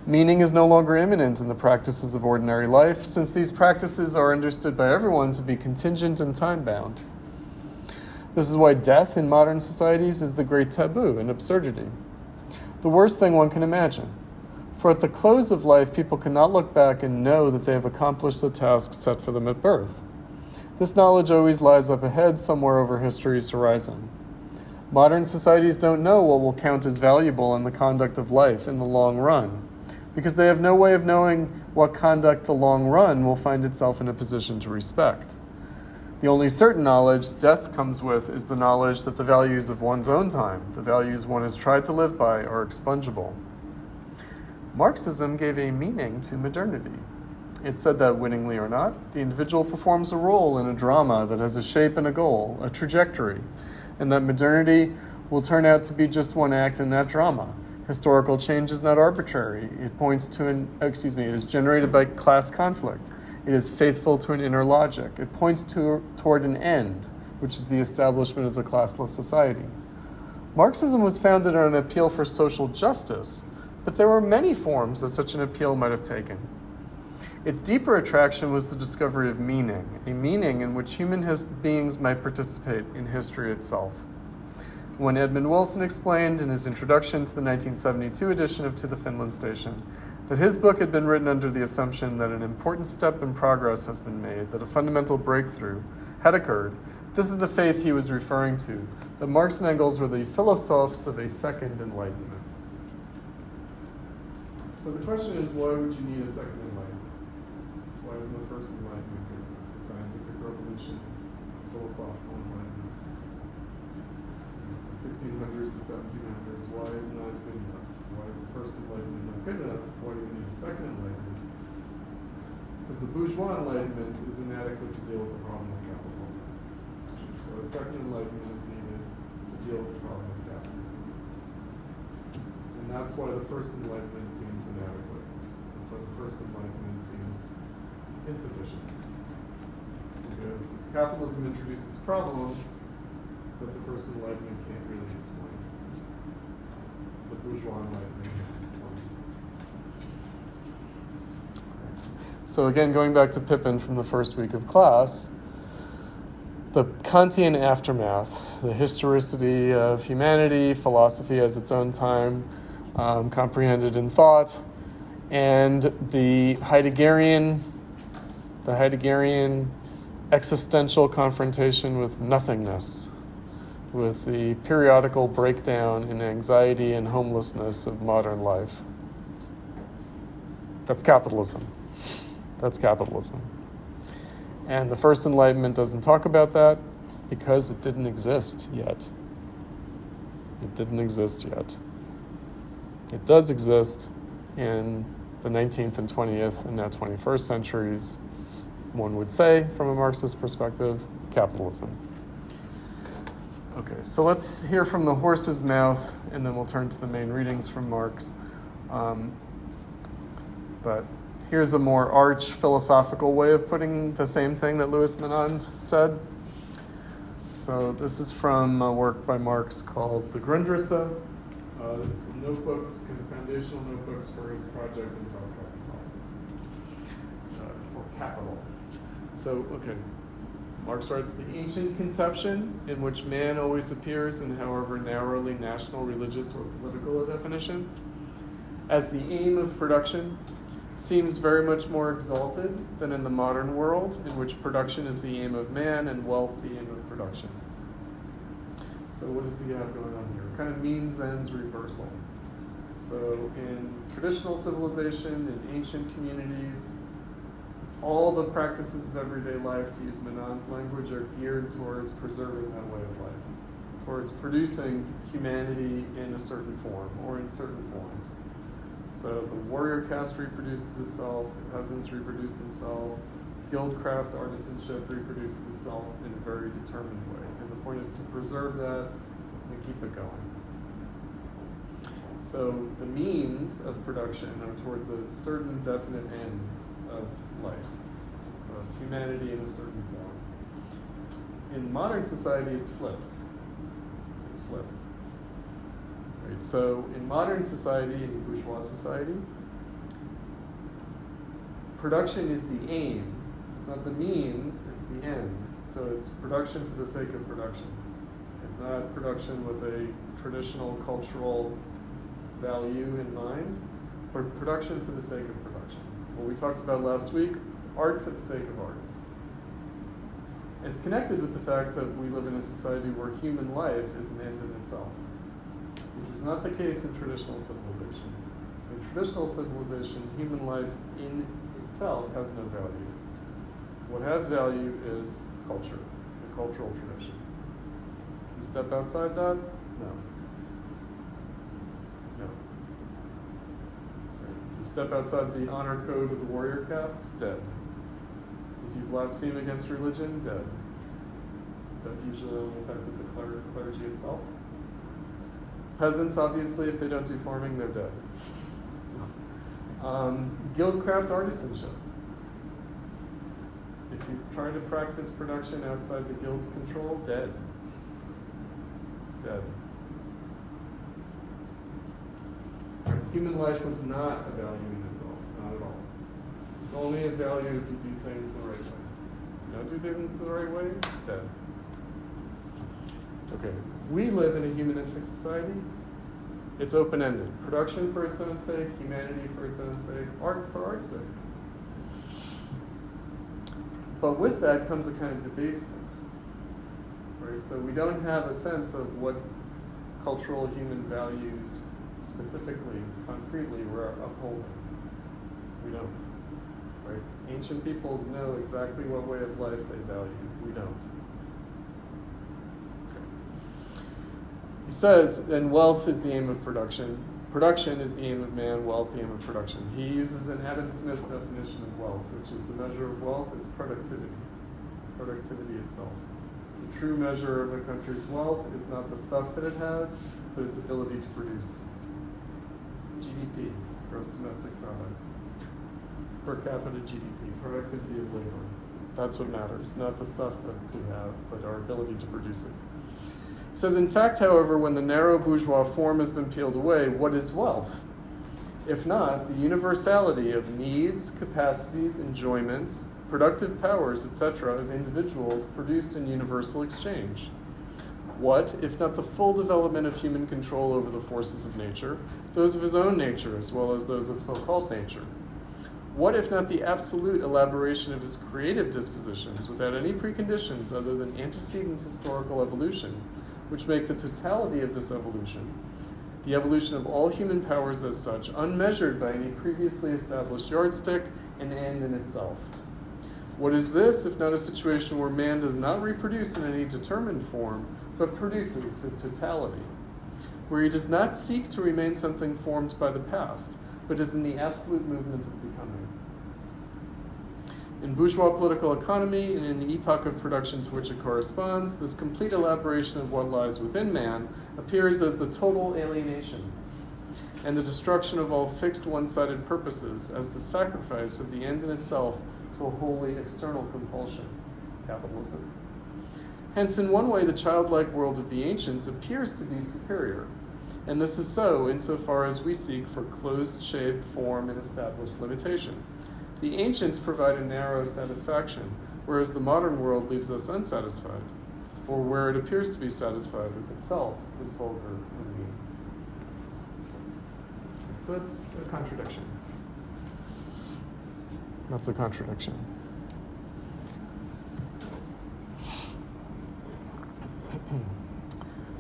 Meaning is no longer immanent in the practices of ordinary life, since these practices are understood by everyone to be contingent and time-bound. This is why death in modern societies is the great taboo and absurdity, the worst thing one can imagine. For at the close of life, people cannot look back and know that they have accomplished the task set for them at birth. This knowledge always lies up ahead somewhere over history's horizon. Modern societies don't know what will count as valuable in the conduct of life in the long run, because they have no way of knowing what conduct the long run will find itself in a position to respect. The only certain knowledge death comes with is the knowledge that the values of one's own time, the values one has tried to live by, are expungible. Marxism gave a meaning to modernity. It said that, wittingly or not, the individual performs a role in a drama that has a shape and a goal, a trajectory, and that modernity will turn out to be just one act in that drama. Historical change is not arbitrary. It points to it is generated by class conflict. It is faithful to an inner logic. It points toward an end, which is the establishment of the classless society. Marxism was founded on an appeal for social justice, but there were many forms that such an appeal might have taken. Its deeper attraction was the discovery of meaning, a meaning in which human beings might participate in history itself. When Edmund Wilson explained in his introduction to the 1972 edition of To the Finland Station that his book had been written under the assumption that an important step in progress has been made, that a fundamental breakthrough had occurred, this is the faith he was referring to, that Marx and Engels were the philosophers of a second enlightenment. So the question is, why would you need a second enlightenment? Why isn't the first enlightenment good enough? The scientific revolution, the philosophical enlightenment, the 1600s, the 1700s, why isn't that good enough? Why is the first enlightenment not good enough? Why do we need a second enlightenment? Because the bourgeois enlightenment is inadequate to deal with the problem of capitalism. So a second enlightenment is needed to deal with the problem of capitalism. And that's why the first enlightenment seems inadequate. That's why the first enlightenment seems insufficient. Because capitalism introduces problems that the first enlightenment can't really explain. The bourgeois enlightenment can't explain. So again, going back to Pippin from the first week of class, the Kantian aftermath, the historicity of humanity, philosophy has its own time, comprehended in thought, and the Heideggerian existential confrontation with nothingness, with the periodical breakdown in anxiety and homelessness of modern life. That's capitalism. That's capitalism. And the First Enlightenment doesn't talk about that because it didn't exist yet. It didn't exist yet. It does exist in the 19th and 20th and now 21st centuries, one would say, from a Marxist perspective, capitalism. Okay, so let's hear from the horse's mouth, and then we'll turn to the main readings from Marx. But here's a more arch philosophical way of putting the same thing that Louis Menand said. So this is from a work by Marx called The Grundrisse. It's notebooks, kind of foundational notebooks for his project in Das Kapital, or Capital. So, okay, Marx writes, the ancient conception in which man always appears in however narrowly national, religious, or political a definition, as the aim of production, seems very much more exalted than in the modern world, in which production is the aim of man and wealth the aim of production. So what does he have going on here? Kind of means ends reversal. So in traditional civilization, in ancient communities, all the practices of everyday life, to use Menand's language, are geared towards preserving that way of life, towards producing humanity in a certain form or in certain forms. So the warrior caste reproduces itself, the peasants reproduce themselves, guildcraft artisanship reproduces itself in a very determined way. And the point is to preserve that and keep it going. So the means of production are towards a certain definite end of life, of humanity in a certain form. In modern society, it's flipped. It's flipped. Right? So in modern society, in bourgeois society, production is the aim. It's not the means, it's the end. So it's production for the sake of production. It's not production with a traditional cultural value in mind, but production for the sake of production. What we talked about last week, art for the sake of art. It's connected with the fact that we live in a society where human life is an end in itself, which is not the case in traditional civilization. In traditional civilization, human life in itself has no value. What has value is culture, the cultural tradition. You step outside that? No. No. Right. If you step outside the honor code of the warrior caste, dead. If you blaspheme against religion, dead. That usually only affected the clergy itself. Peasants, obviously, if they don't do farming, they're dead. Guildcraft artisanship. If you try to practice production outside the guild's control, dead. Dead. Human life was not a value in itself, not at all. It's only a value if you do things the right way. You don't do things the right way, dead. Okay, we live in a humanistic society. It's open-ended. Production for its own sake, humanity for its own sake, art for art's sake. But with that comes a kind of debasement, right? So we don't have a sense of what cultural human values specifically, concretely, we're upholding. We don't, right? Ancient peoples know exactly what way of life they value. We don't. Okay. He says, and wealth is the aim of production. Production is the aim of man, wealth the aim of production. He uses an Adam Smith definition of wealth, which is the measure of wealth is productivity itself. The true measure of a country's wealth is not the stuff that it has, but its ability to produce. GDP, gross domestic product, per capita GDP, productivity of labor. That's what matters, not the stuff that we have, but our ability to produce it. He says, in fact, however, when the narrow bourgeois form has been peeled away, what is wealth? If not, the universality of needs, capacities, enjoyments, productive powers, etc., of individuals produced in universal exchange. What, if not the full development of human control over the forces of nature, those of his own nature as well as those of so-called nature? What, if not the absolute elaboration of his creative dispositions without any preconditions other than antecedent historical evolution, which make the totality of this evolution, the evolution of all human powers as such, unmeasured by any previously established yardstick, an end in itself? What is this, if not a situation where man does not reproduce in any determined form, but produces his totality, where he does not seek to remain something formed by the past, but is in the absolute movement of becoming? In bourgeois political economy and in the epoch of production to which it corresponds, this complete elaboration of what lies within man appears as the total alienation and the destruction of all fixed one-sided purposes, as the sacrifice of the end in itself to a wholly external compulsion, capitalism. Hence, in one way, the childlike world of the ancients appears to be superior, and this is so insofar as we seek for closed-shaped form and established limitation. The ancients provide a narrow satisfaction, whereas the modern world leaves us unsatisfied, or where it appears to be satisfied with itself is vulgar and mean. So that's a contradiction. That's a contradiction.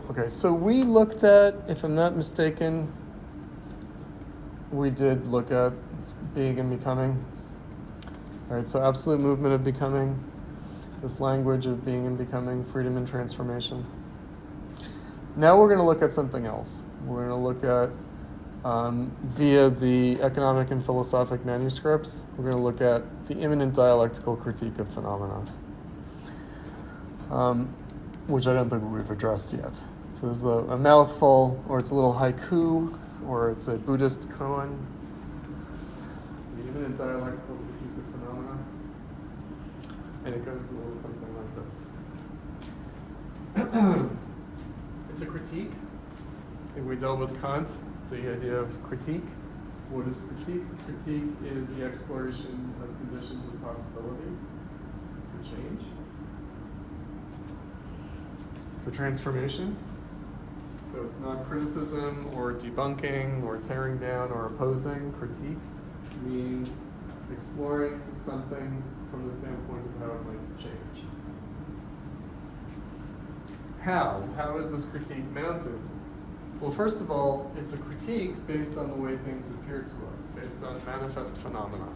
Okay, so we looked at, if I'm not mistaken, we did look at being and becoming. All right, so absolute movement of becoming, this language of being and becoming, freedom and transformation. Now we're going to look at something else. We're going to look at, via the economic and philosophic manuscripts, we're going to look at the immanent dialectical critique of phenomena, which I don't think we've addressed yet. So this is a mouthful, or it's a little haiku, or it's a Buddhist koan. The immanent dialectical critique of phenomena. And it goes a little something like this. It's a critique. I think we dealt with Kant, the idea of critique. What is critique? Critique is the exploration of conditions of possibility for change, for transformation. So it's not criticism or debunking or tearing down or opposing. Critique means exploring something from the standpoint of how it might change. How? How is this critique mounted? Well, first of all, it's a critique based on the way things appear to us, based on manifest phenomena,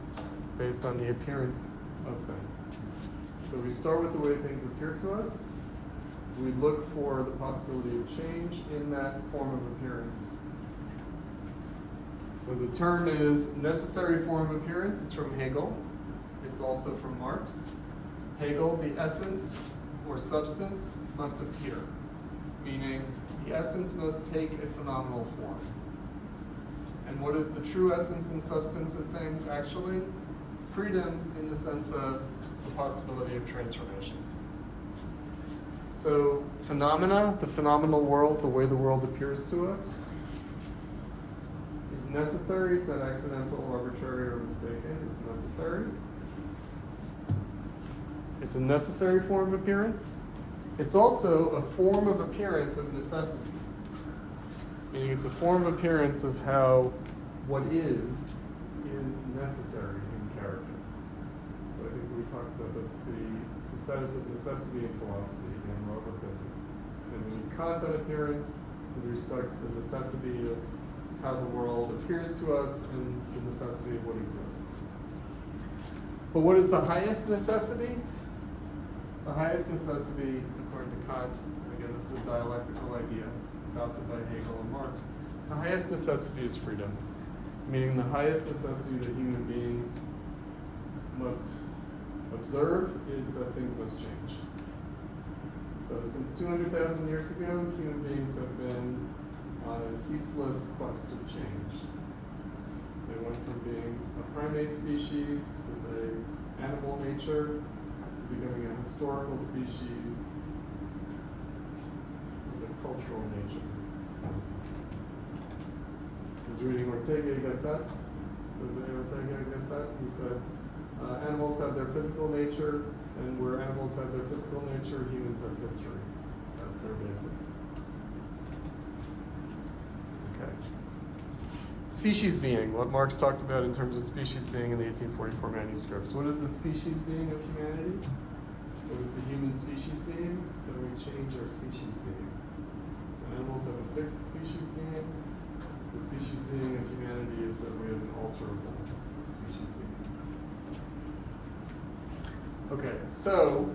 based on the appearance of things. So we start with the way things appear to us. We look for the possibility of change in that form of appearance. So the term is necessary form of appearance. It's from Hegel. It's also from Marx. Hegel, the essence or substance must appear, meaning the essence must take a phenomenal form. And what is the true essence and substance of things actually? Freedom in the sense of the possibility of transformation. So phenomena, the phenomenal world, the way the world appears to us, is necessary. It's not accidental, arbitrary, or mistaken. It's necessary. It's a necessary form of appearance. It's also a form of appearance of necessity. Meaning it's a form of appearance of how what is necessary in character. So I think we talked about this, the status of necessity in philosophy and Robert Bittner. And we need Kant on appearance with respect to the necessity of how the world appears to us and the necessity of what exists. But what is the highest necessity? The highest necessity, according to Kant, and again this is a dialectical idea adopted by Hegel and Marx, the highest necessity is freedom, meaning the highest necessity that human beings must observe is that things must change. So since 200,000 years ago, human beings have been on a ceaseless quest of change. They went from being a primate species with an animal nature to becoming a historical species with a cultural nature. I was reading Ortega y Gasset. Was it Ortega y Gasset? He said, animals have their physical nature, and where animals have their physical nature, humans have history. That's their basis. Okay. Species being, what Marx talked about in terms of species being in the 1844 manuscripts. What is the species being of humanity? What is the human species being? That we change our species being. So animals have a fixed species being. The species being of humanity is that we have an alterable species being. Okay, so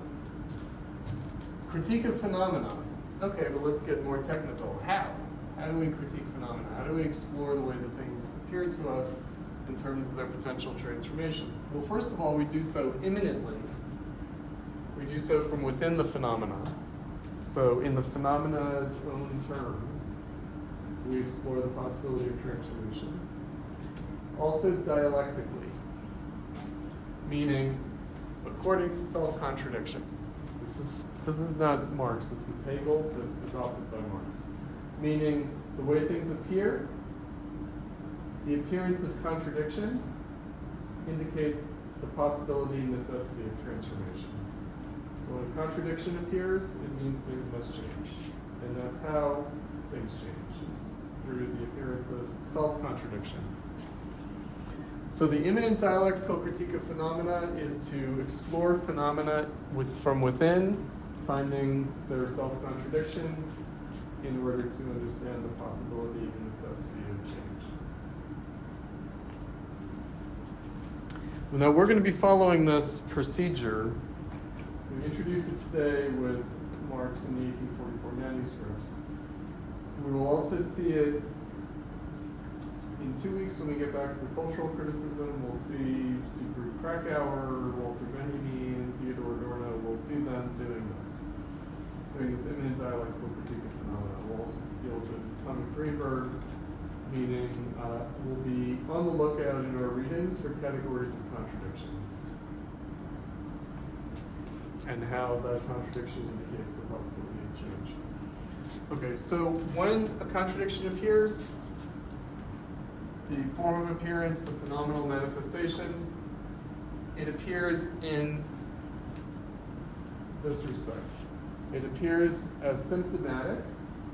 critique of phenomena. Okay, but let's get more technical. How? How do we critique phenomena? How do we explore the way that things appear to us in terms of their potential transformation? Well, first of all, we do so immanently. We do so from within the phenomena. So in the phenomena's own terms, we explore the possibility of transformation. Also dialectically, meaning according to self-contradiction. This is not Marx, this is Hegel, but adopted by Marx. Meaning the way things appear, the appearance of contradiction indicates the possibility and necessity of transformation. So when contradiction appears, it means things must change. And that's how things change, is through the appearance of self-contradiction. So the immanent dialectical critique of phenomena is to explore phenomena from within, finding their self-contradictions in order to understand the possibility and necessity of change. Now we're going to be following this procedure. We introduce it today with Marx in the 1844 manuscripts. We will also see it in 2 weeks when we get back to the cultural criticism. We'll see Siegfried Krakauer, Walter Benjamin, Theodor Adorno. We'll see them doing this immanent dialectical critique of phenomena. We'll also deal with Atomic Greenberg, meaning we'll be on the lookout in our readings for categories of contradiction and how that contradiction indicates the possibility of change. Okay, so when a contradiction appears, the form of appearance, the phenomenal manifestation, it appears in this respect. It appears as symptomatic,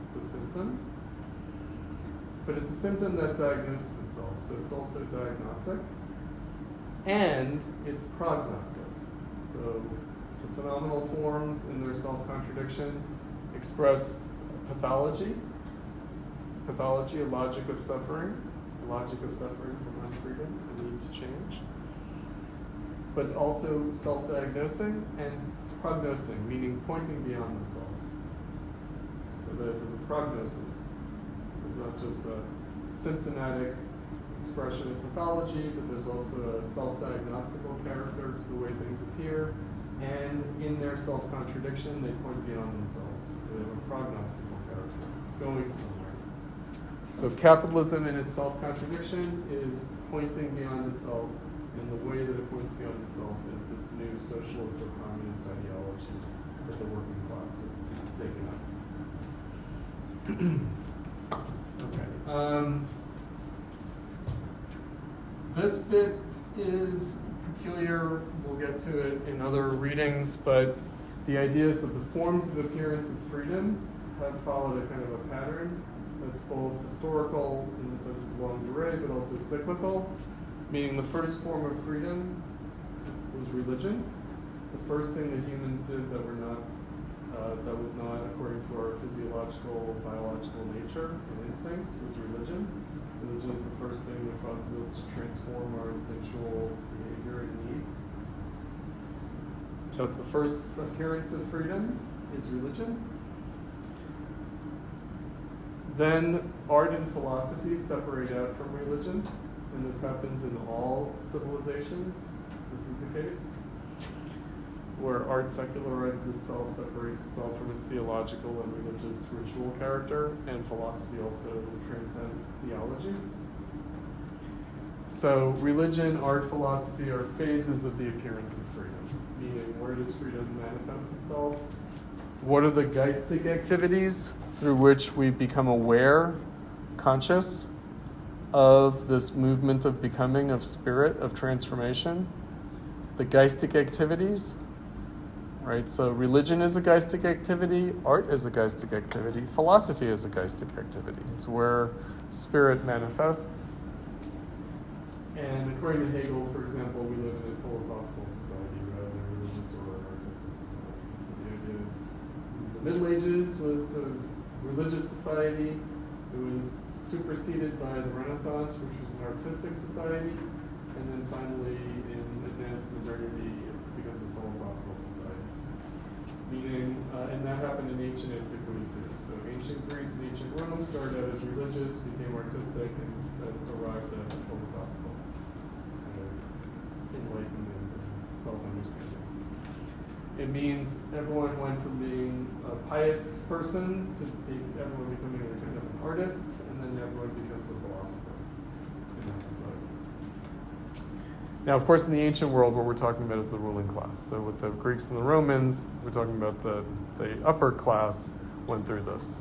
it's a symptom, but it's a symptom that diagnoses itself, so it's also diagnostic, and it's prognostic. So the phenomenal forms in their self-contradiction express pathology, a logic of suffering from unfreedom, a need to change, but also self-diagnosing and prognosing, meaning pointing beyond themselves. So that there's a prognosis. It's not just a symptomatic expression of pathology, but there's also a self-diagnostical character to the way things appear, and in their self-contradiction, they point beyond themselves. So they have a prognostical character. It's going somewhere. So capitalism in its self-contradiction is pointing beyond itself, and the way that it points beyond itself is this new socialist or communist ideology that the working class has taken up. Okay. This bit is peculiar. We'll get to it in other readings, but the idea is that the forms of appearance of freedom have followed a kind of a pattern that's both historical in the sense of longue durée, but also cyclical, meaning the first form of freedom was religion. The first thing that humans did that was not according to our physiological, biological nature and instincts was religion. Religion is the first thing that causes us to transform our instinctual behavior and needs. That's the first appearance of freedom, is religion. Then art and philosophy separate out from religion, and this happens in all civilizations. This is the case, where art secularizes itself, separates itself from its theological and religious ritual character, and philosophy also transcends theology. So religion, art, philosophy are phases of the appearance of freedom, meaning where does freedom manifest itself? What are the geistig activities through which we become aware, conscious of this movement of becoming, of spirit, of transformation? The geistig activities, right? So religion is a geistig activity, art is a geistig activity, philosophy is a geistig activity. It's where spirit manifests. And according to Hegel, for example, we live in a philosophical society rather than a religious or an artistic society. So the idea is the Middle Ages was a religious society. It was superseded by the Renaissance, which was an artistic society. And then finally, in advanced modernity, it becomes a philosophical society. Meaning, and that happened in ancient antiquity too. So ancient Greece and ancient Rome started out as religious, became artistic, and arrived at philosophical kind of enlightenment and self-understanding. It means everyone went from being a pious person to everyone becoming a kind of an artist, and then everyone becomes a philosopher in that society. Now, of course, in the ancient world, what we're talking about is the ruling class. So with the Greeks and the Romans, we're talking about the upper class went through this,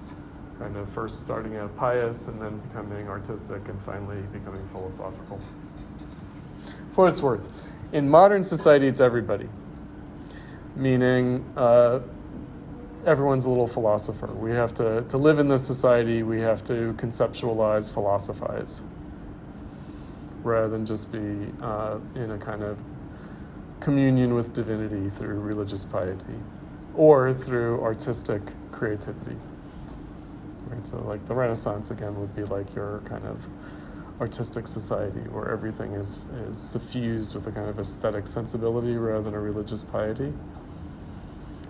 kind of first starting out pious and then becoming artistic and finally becoming philosophical. For what it's worth, in modern society, it's everybody, meaning everyone's a little philosopher. We have to live in this society, we have to conceptualize, philosophize, rather than just be in a kind of communion with divinity through religious piety or through artistic creativity. Right? So like the Renaissance, again, would be like your kind of artistic society where everything is suffused with a kind of aesthetic sensibility rather than a religious piety.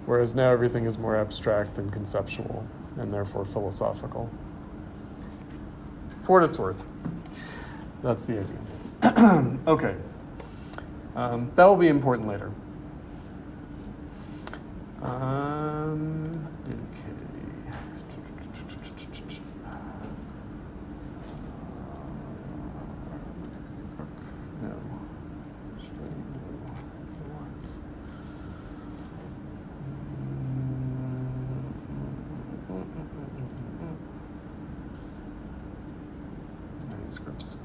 Whereas now everything is more abstract and conceptual and therefore philosophical. For what it's worth. That's the idea. Okay. That will be important later. Okay. No. Manuscripts.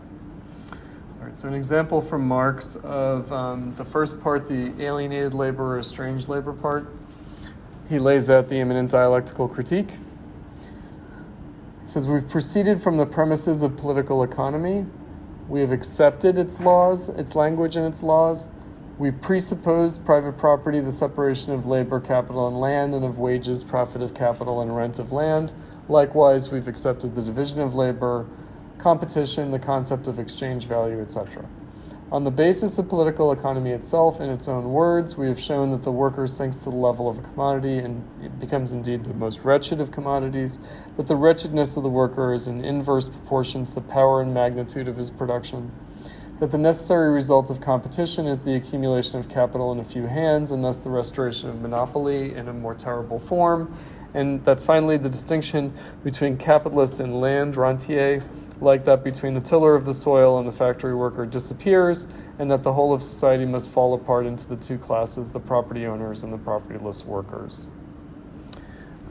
So an example from Marx of the first part, the alienated labor or estranged labor part. He lays out the immanent dialectical critique. He says, we've proceeded from the premises of political economy. We have accepted its laws, its language and its laws. We presupposed private property, the separation of labor, capital, and land, and of wages, profit of capital, and rent of land. Likewise, we've accepted the division of labor, competition, the concept of exchange value, etc. On the basis of political economy itself, in its own words, we have shown that the worker sinks to the level of a commodity and it becomes indeed the most wretched of commodities, that the wretchedness of the worker is in inverse proportion to the power and magnitude of his production, that the necessary result of competition is the accumulation of capital in a few hands, and thus the restoration of monopoly in a more terrible form, and that finally the distinction between capitalist and land rentier, like that between the tiller of the soil and the factory worker, disappears, and that the whole of society must fall apart into the two classes, the property owners and the propertyless workers.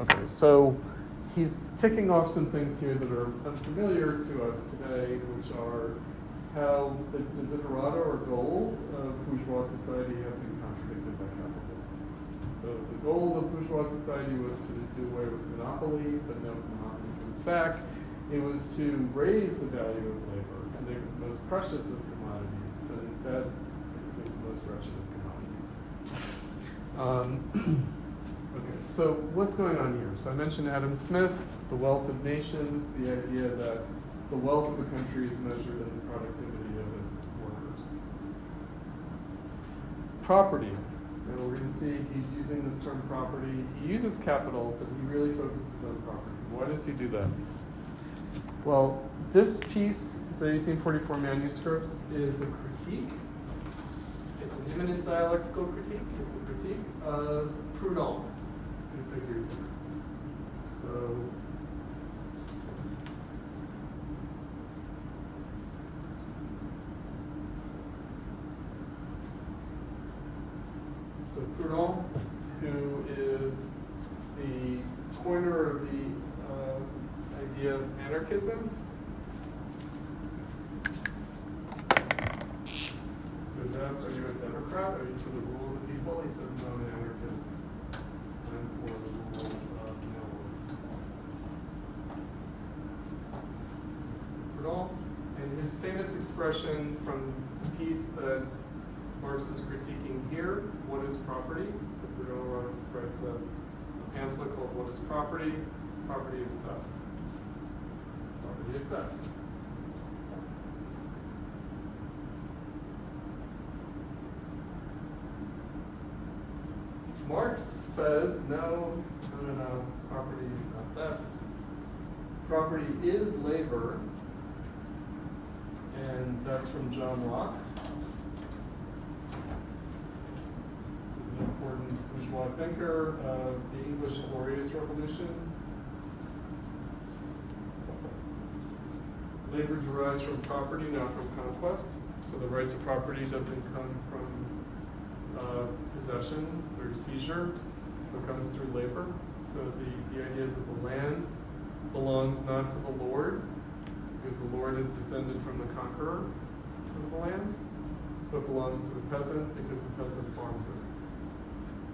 Okay, so he's ticking off some things here that are unfamiliar to us today, which are how the desiderata or goals of bourgeois society have been contradicted by capitalism. So the goal of bourgeois society was to do away with monopoly, but no, monopoly comes back. It was to raise the value of labor, to make it the most precious of commodities, but instead it becomes the most wretched of commodities. Okay, so what's going on here? So I mentioned Adam Smith, the wealth of nations, the idea that the wealth of a country is measured in the productivity of its workers. Property. And we're going to see he's using this term property. He uses capital, but he really focuses on property. Why does he do that? Well, this piece, the 1844 Manuscripts, is a critique. It's an immanent dialectical critique. It's a critique of Proudhon, who figures here. So Proudhon, who is the coiner of the idea of anarchism. So he's asked, are you a Democrat? Are you for the rule of the people? He says, no, I'm an anarchist. I'm for the rule of no one. So Proudhon, and his famous expression from the piece that Marx is critiquing here, what is property? So Proudhon writes a pamphlet called What is Property? Property is theft. Property is theft. Marx says, no, property is not theft. Property is labor, and that's from John Locke. He's an important bourgeois thinker of the English Glorious Revolution. Labor derives from property, not from conquest. So the right to property doesn't come from possession through seizure, but comes through labor. So the idea is that the land belongs not to the Lord, because the Lord is descended from the conqueror of the land, but belongs to the peasant because the peasant farms it.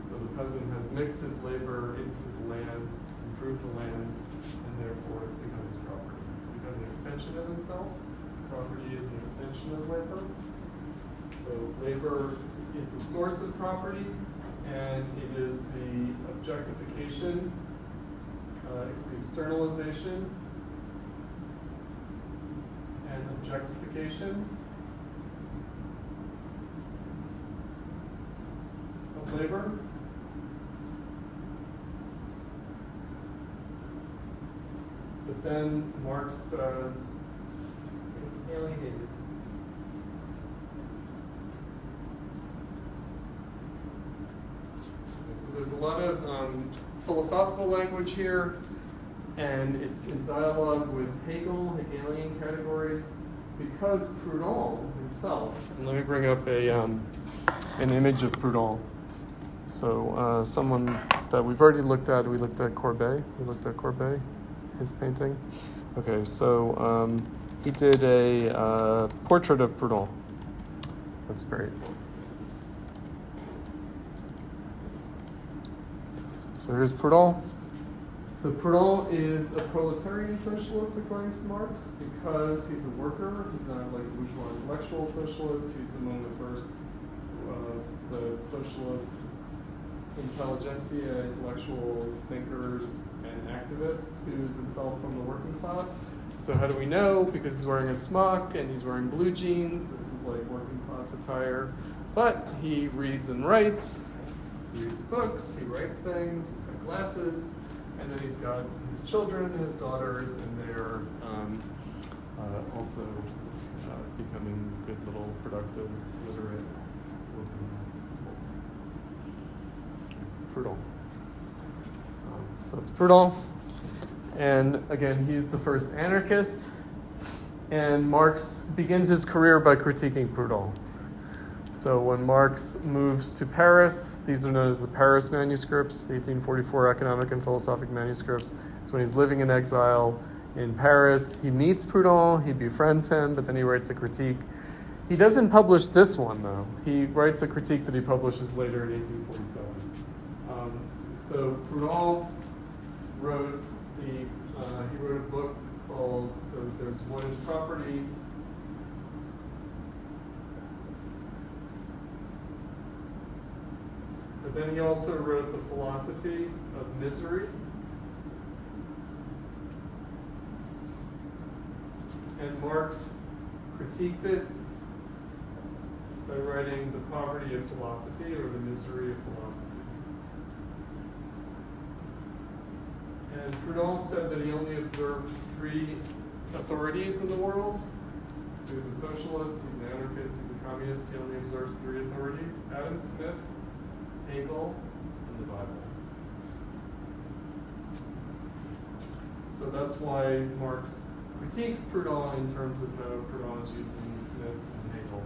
So the peasant has mixed his labor into the land, improved the land, and therefore it's become his property. It's become an extension of himself. Property is an extension of labor. So labor is the source of property, and it is the objectification, it's the externalization and objectification of labor. But then Marx says it's alienated. So there's a lot of philosophical language here, and it's in dialogue with Hegel, Hegelian categories, because Proudhon himself, and let me bring up an image of Proudhon. So someone that we've already looked at, we looked at Courbet, his painting. Okay, so he did a portrait of Proudhon. That's great. So here's Proudhon. So Proudhon is a proletarian socialist according to Marx because he's a worker. He's not like a bourgeois intellectual socialist. He's among the first of the socialist intelligentsia, intellectuals, thinkers, and activists who's himself from the working class. So how do we know? Because he's wearing a smock and he's wearing blue jeans. This is like working class attire. But he reads and writes. He reads books. He writes things. He's got glasses. And then he's got his children, his daughters, and they're also becoming good little productive, literate Proudhon. So it's Proudhon. And again, he's the first anarchist. And Marx begins his career by critiquing Proudhon. So when Marx moves to Paris, these are known as the Paris Manuscripts, the 1844 economic and philosophic manuscripts. It's when he's living in exile in Paris. He meets Proudhon, he befriends him, but then he writes a critique. He doesn't publish this one, though. He writes a critique that he publishes later in 1847. So Proudhon wrote he wrote a book called, so there's What is Property? But then he also wrote The Philosophy of Misery. And Marx critiqued it by writing The Poverty of Philosophy or The Misery of Philosophy. And Proudhon said that he only observed 3 authorities in the world. So he's a socialist, he's an anarchist, he's a communist. He only observes 3 authorities: Adam Smith, Hegel, and the Bible. So that's why Marx critiques Proudhon in terms of how Proudhon is using Smith and Hegel.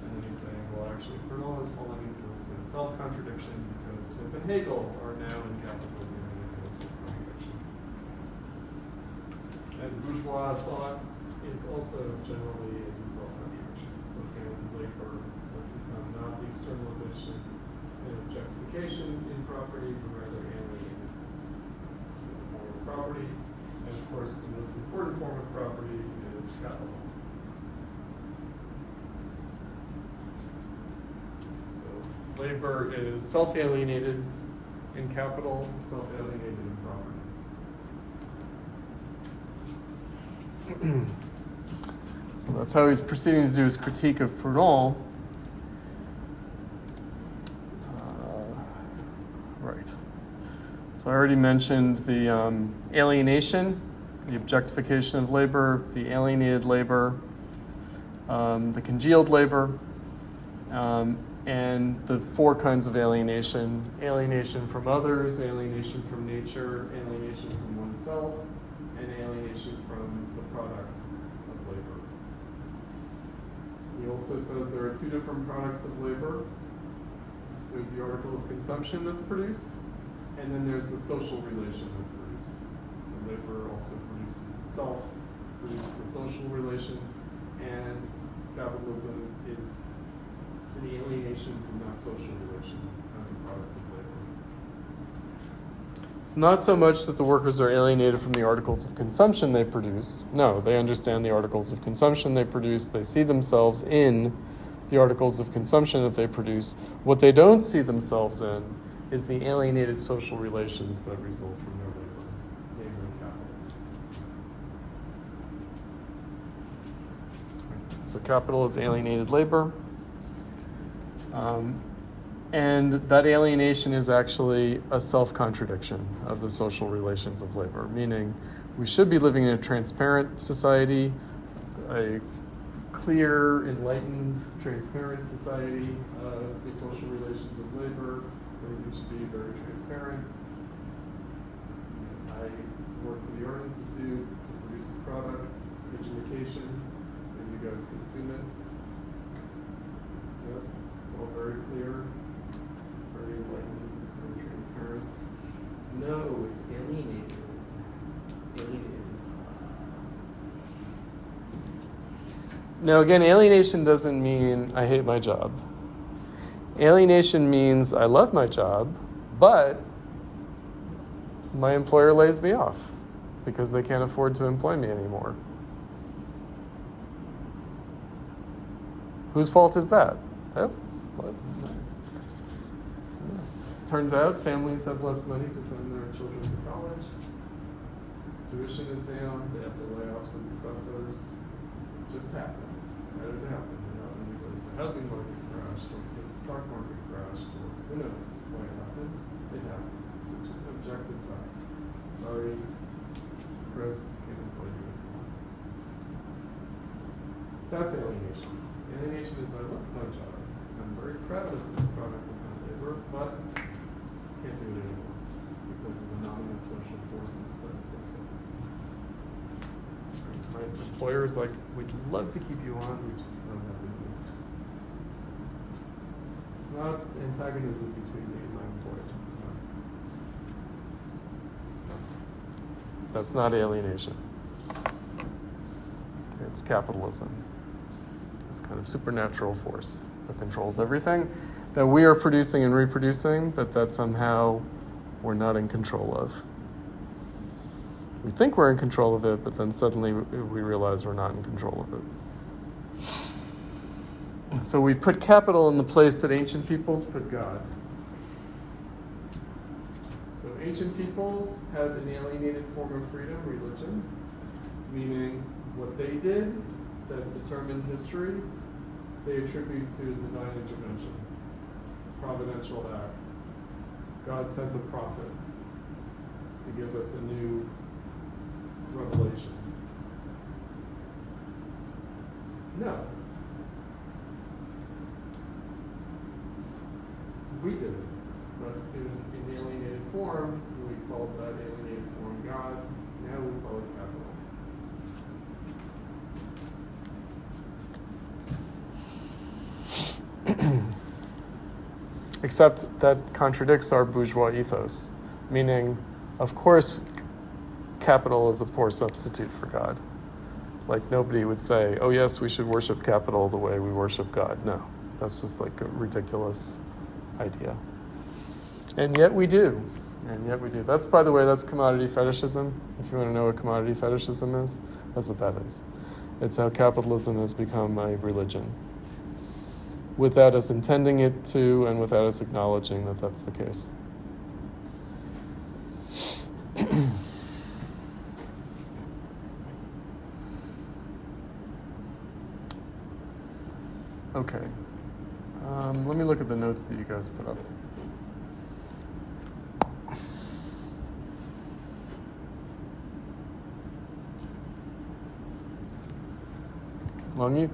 And then he's saying, well, actually, Proudhon is falling into this self-contradiction because Smith and Hegel are now in capitalism and in a self-contradiction. And bourgeois thought is also generally in self-contradiction. So again, labor has become not the externalization and objectification in property, but rather alienated form of property. And of course, the most important form of property is capital. So labor is self-alienated in capital, self-alienated in property. So that's how he's proceeding to do his critique of Proudhon. Right. So I already mentioned the alienation, the objectification of labor, the alienated labor, the congealed labor, and the 4 kinds of alienation: alienation from others, alienation from nature, alienation from oneself, and alienation from the product of labor. He also says there are 2 different products of labor. There's the article of consumption that's produced, and then there's the social relation that's produced. So labor also produces itself, produces the social relation, and capitalism is an alienation from that social relation as a product of labor. It's not so much that the workers are alienated from the articles of consumption they produce. No, they understand the articles of consumption they produce. They see themselves in the articles of consumption that they produce. What they don't see themselves in is the alienated social relations that result from their labor, namely capital. So capital is alienated labor. And that alienation is actually a self-contradiction of the social relations of labor, meaning we should be living in a transparent society, a clear, enlightened, transparent society of the social relations of labor. Everything should be very transparent. I work for the Art Institute to produce a product, education, and you guys consume it. Yes, it's all very clear, very enlightened, it's very transparent. No, it's alienated. It's alienated. Now again, alienation doesn't mean I hate my job. Alienation means I love my job, but my employer lays me off because they can't afford to employ me anymore. Whose fault is that? Oh, what? Yes. Turns out families have less money to send their children to college. Tuition is down. They have to lay off some professors. It just happened. How did it happen? It happened because the housing market crashed, or because the stock market crashed, or who knows why it happened. It happened. It's just an objective fact. Sorry, Chris, can't employ you anymore. That's alienation. Alienation is I love my job. I'm very proud of the product of my labor, but can't do it anymore because of anonymous social forces that say so. My employer is like, we'd love to keep you on, we just don't have the money. It's not antagonism between me and my employer. No. That's not alienation. It's capitalism. This kind of supernatural force that controls everything that we are producing and reproducing, but that somehow we're not in control of. We think we're in control of it, but then suddenly we realize we're not in control of it. So we put capital in the place that ancient peoples put God. So ancient peoples had an alienated form of freedom, religion, meaning what they did that determined history, they attribute to divine intervention, providential act. God sent a prophet to give us a new revelation. No. We did it, but in alienated form, we called that alienated form God. Now we call it capital. Except that contradicts our bourgeois ethos, meaning, of course, capital is a poor substitute for God. Like, nobody would say, oh yes, we should worship capital the way we worship God. No, that's just like a ridiculous idea. And yet we do. And yet we do. That's, by the way, that's commodity fetishism. If you want to know what commodity fetishism is, that's what that is. It's how capitalism has become a religion, without us intending it to and without us acknowledging that that's the case. Okay. Let me look at the notes that you guys put up. Longy?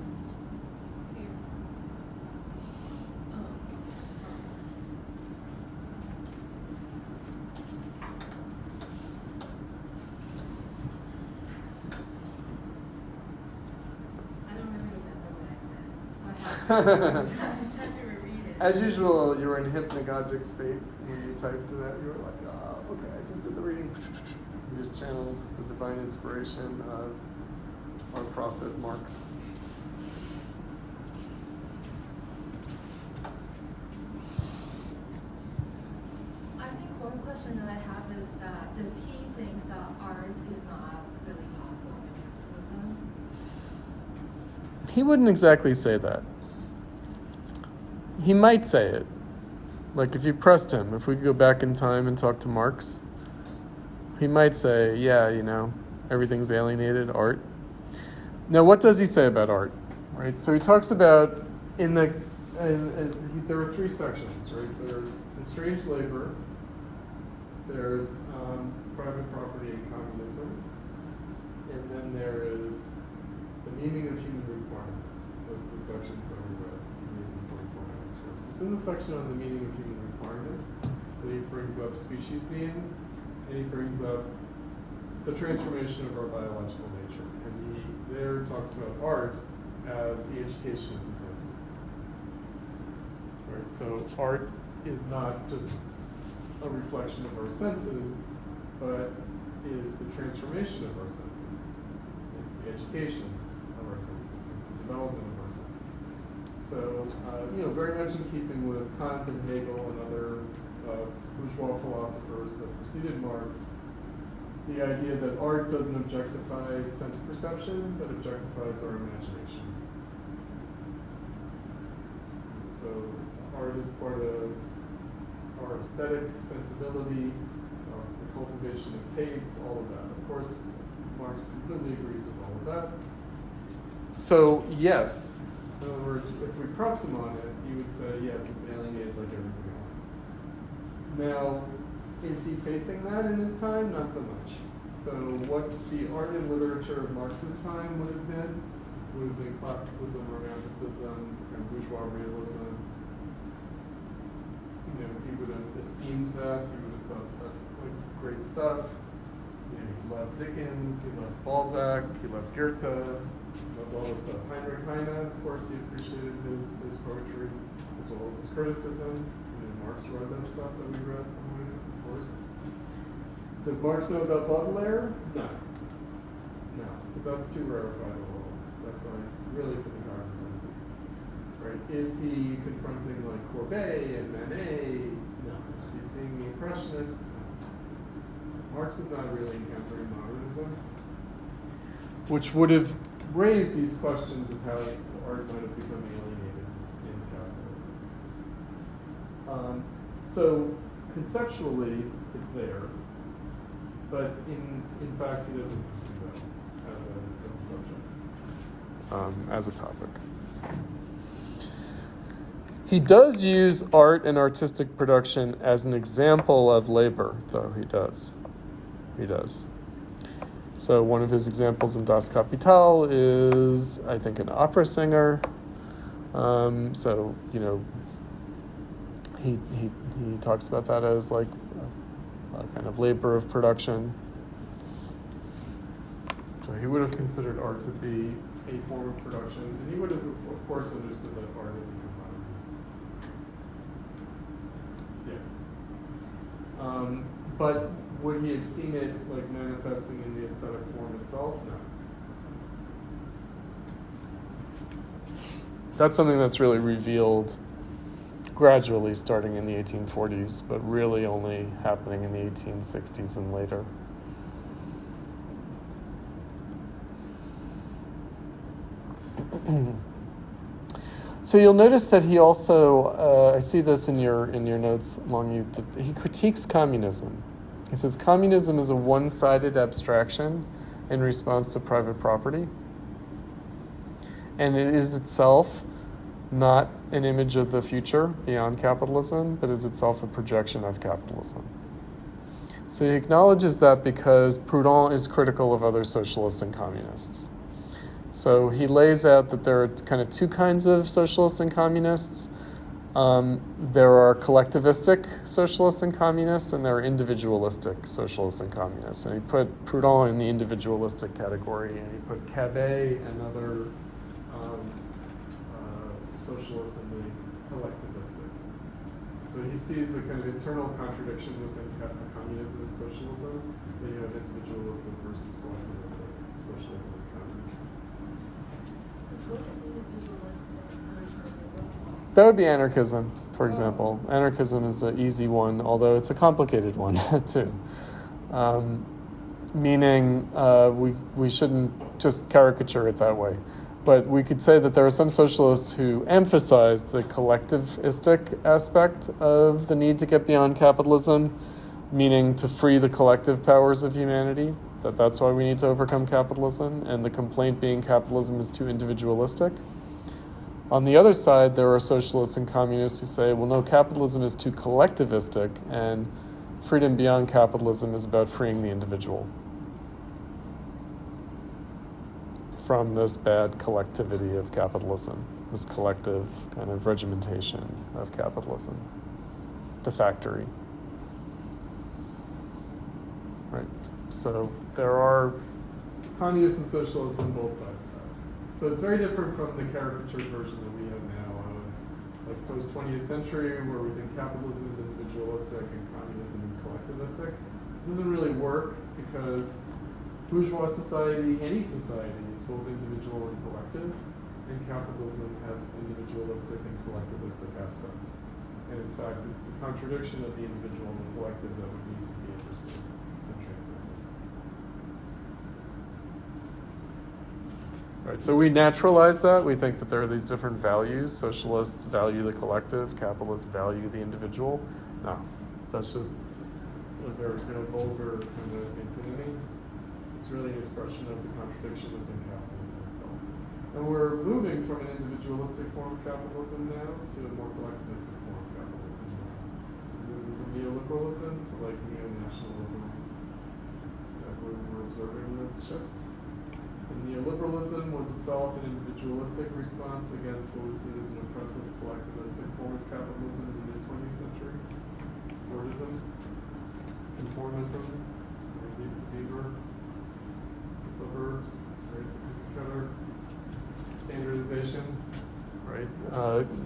As usual, you were in hypnagogic state when you typed that. You were like, oh, okay, I just did the reading. You just channeled the divine inspiration of our prophet Marx. I think one question that I have is that does he think that art is not really possible in capitalism? He wouldn't exactly say that. He might say it. Like if you pressed him, if we could go back in time and talk to Marx, he might say, yeah, you know, everything's alienated, art. Now, what does he say about art? Right. So he talks about there are three sections, right? There's estranged labor, there's private property and communism, and then there is the meaning of human requirements. Those are the sections that we read. It's in the section on the meaning of human requirements that he brings up species being, and he brings up the transformation of our biological nature. And he there talks about art as the education of the senses. Right? So art is not just a reflection of our senses, but is the transformation of our senses. It's the education of our senses. It's the development of our senses. So, very much in keeping with Kant and Hegel and other bourgeois philosophers that preceded Marx, the idea that art doesn't objectify sense perception, but objectifies our imagination. So art is part of our aesthetic sensibility, the cultivation of taste, all of that. Of course, Marx completely agrees with all of that. So yes, in other words, if we pressed him on it, he would say, yes, it's alienated like everything else. Now, is he facing that in his time? Not so much. So what the art and literature of Marx's time would have been classicism, romanticism, and bourgeois realism. He would have esteemed that. He would have thought that's great stuff. He loved Dickens. He loved Balzac. He loved Goethe. He loved all this stuff. Heinrich Heine, of course, he appreciated his poetry as well as his criticism. Marx wrote that stuff that we read from him, of course. Does Marx know about Baudelaire? No, because that's too rarefied a world. That's really for the cognizant. Right? Is he confronting Courbet and Manet? No. Is he seeing the Impressionists? No. Marx is not really encountering modernism, which would have raised these questions of how art might have become alienated in capitalism. So conceptually, it's there. But in fact, he doesn't pursue that as a subject, as a topic. He does use art and artistic production as an example of labor, though he does. So one of his examples in Das Kapital is, I think, an opera singer. He talks about that as a kind of labor of production. So he would have considered art to be a form of production, and he would have, of course, understood that art is a commodity. But would he have seen it manifesting in the aesthetic form itself? No. That's something that's really revealed gradually starting in the 1840s, but really only happening in the 1860s and later. So you'll notice that he also, I see this in your notes along you, that he critiques communism. He says communism is a one-sided abstraction in response to private property, and it is itself not an image of the future beyond capitalism, but is itself a projection of capitalism. So he acknowledges that because Proudhon is critical of other socialists and communists. So he lays out that there are kind of two kinds of socialists and communists. There are collectivistic socialists and communists, and there are individualistic socialists and communists. And he put Proudhon in the individualistic category, and he put Cabet and other socialists in the collectivistic. So he sees a kind of internal contradiction within communism and socialism, that you have individualistic versus collectivistic socialism and communism. What is individualistic? That would be anarchism, for example. Anarchism is an easy one, although it's a complicated one, too. Meaning we shouldn't just caricature it that way. But we could say that there are some socialists who emphasize the collectivistic aspect of the need to get beyond capitalism, meaning to free the collective powers of humanity, that's why we need to overcome capitalism, and the complaint being capitalism is too individualistic. On the other side, there are socialists and communists who say, well, no, capitalism is too collectivistic, and freedom beyond capitalism is about freeing the individual from this bad collectivity of capitalism, this collective kind of regimentation of capitalism, the factory. Right. So there are communists and socialists on both sides of that. So it's very different from the caricatured version that we have now of post-20th century, where we think capitalism is individualistic and communism is collectivistic. It doesn't really work because bourgeois society, any society, is both individual and collective. and capitalism has its individualistic and collectivistic aspects. And in fact, it's the contradiction of the individual and the collective that we need to be interested and transcend. Right, so we naturalize that. We think that there are these different values. Socialists value the collective. Capitalists value the individual. No, that's just a very kind of vulgar kind of antinomy. It's really an expression of the contradiction within capitalism itself. And we're moving from an individualistic form of capitalism now to a more collectivistic form of capitalism now. We're moving from neoliberalism to like neo-nationalism. We're observing this shift. And neoliberalism was itself an individualistic response against what was seen as an oppressive collectivistic form of capitalism in the mid-20th century. Fordism, conformism, Leave It to Beaver, the suburbs, right? Cutter, standardization, right?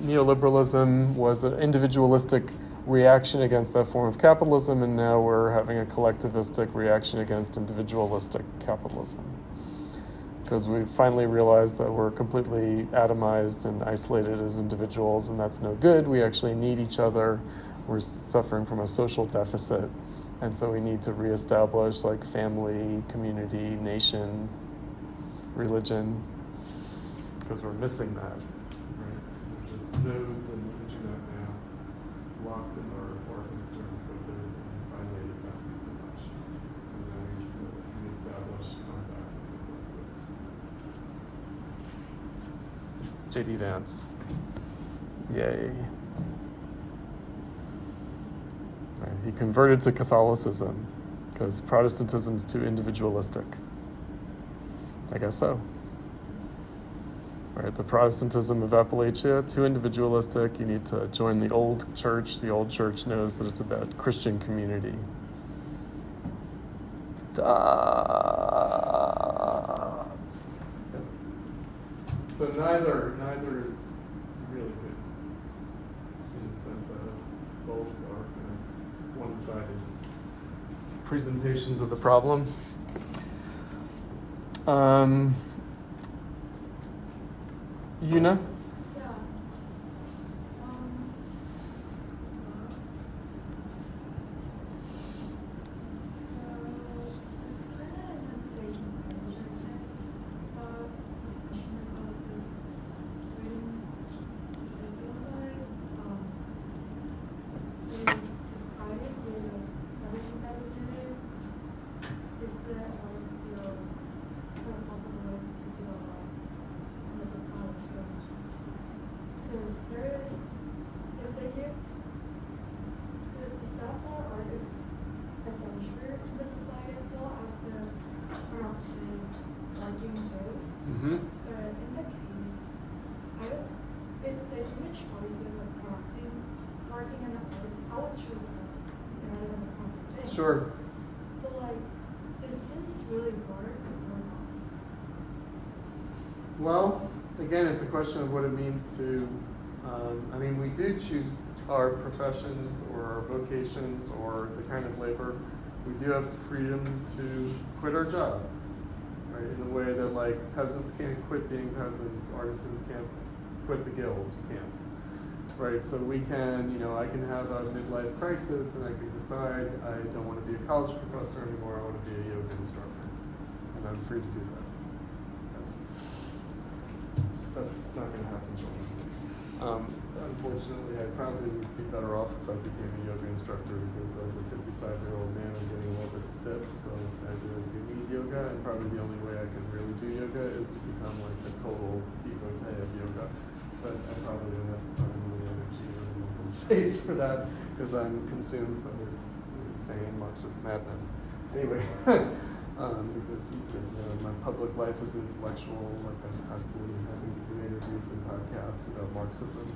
Neoliberalism was an individualistic reaction against that form of capitalism, and now we're having a collectivistic reaction against individualistic capitalism. Because we finally realized that we're completely atomized and isolated as individuals, and that's no good. We actually need each other. We're suffering from a social deficit, and so we need to reestablish like family, community, nation, religion, because we're missing that. Right? We're just nodes and the internet now, locked in our apartments during COVID, and finally it got to be too much. So now we need to reestablish contact with the collective. J.D. Vance. Yay. Right. He converted to Catholicism because Protestantism is too individualistic. I guess so. Right. The Protestantism of Appalachia, too individualistic. You need to join the old church. The old church knows that it's about Christian community. So neither is really good in the sense that both are kind of one-sided presentations of the problem. Una? Sure. So, like, is this really work or not? Well, again, it's a question of what it means to, we do choose our professions or our vocations or the kind of labor. We do have freedom to quit our job, right? In the way that, like, peasants can't quit being peasants, artisans can't quit the guild, can't. Right, so we can, I can have a midlife crisis and I can decide I don't want to be a college professor anymore, I want to be a yoga instructor. And I'm free to do that. That's not going to happen, children. Unfortunately, I probably would be better off if I became a yoga instructor because as a 55-year-old man, I'm getting a little bit stiff, so I really do need yoga, and probably the only way I can really do yoga is to become like a total devotee of yoga. But I probably don't have the time or the energy or the mental space for that because I'm consumed by this insane Marxist madness. Anyway, because my public life is intellectual, like I'm constantly having to do interviews and podcasts about Marxism,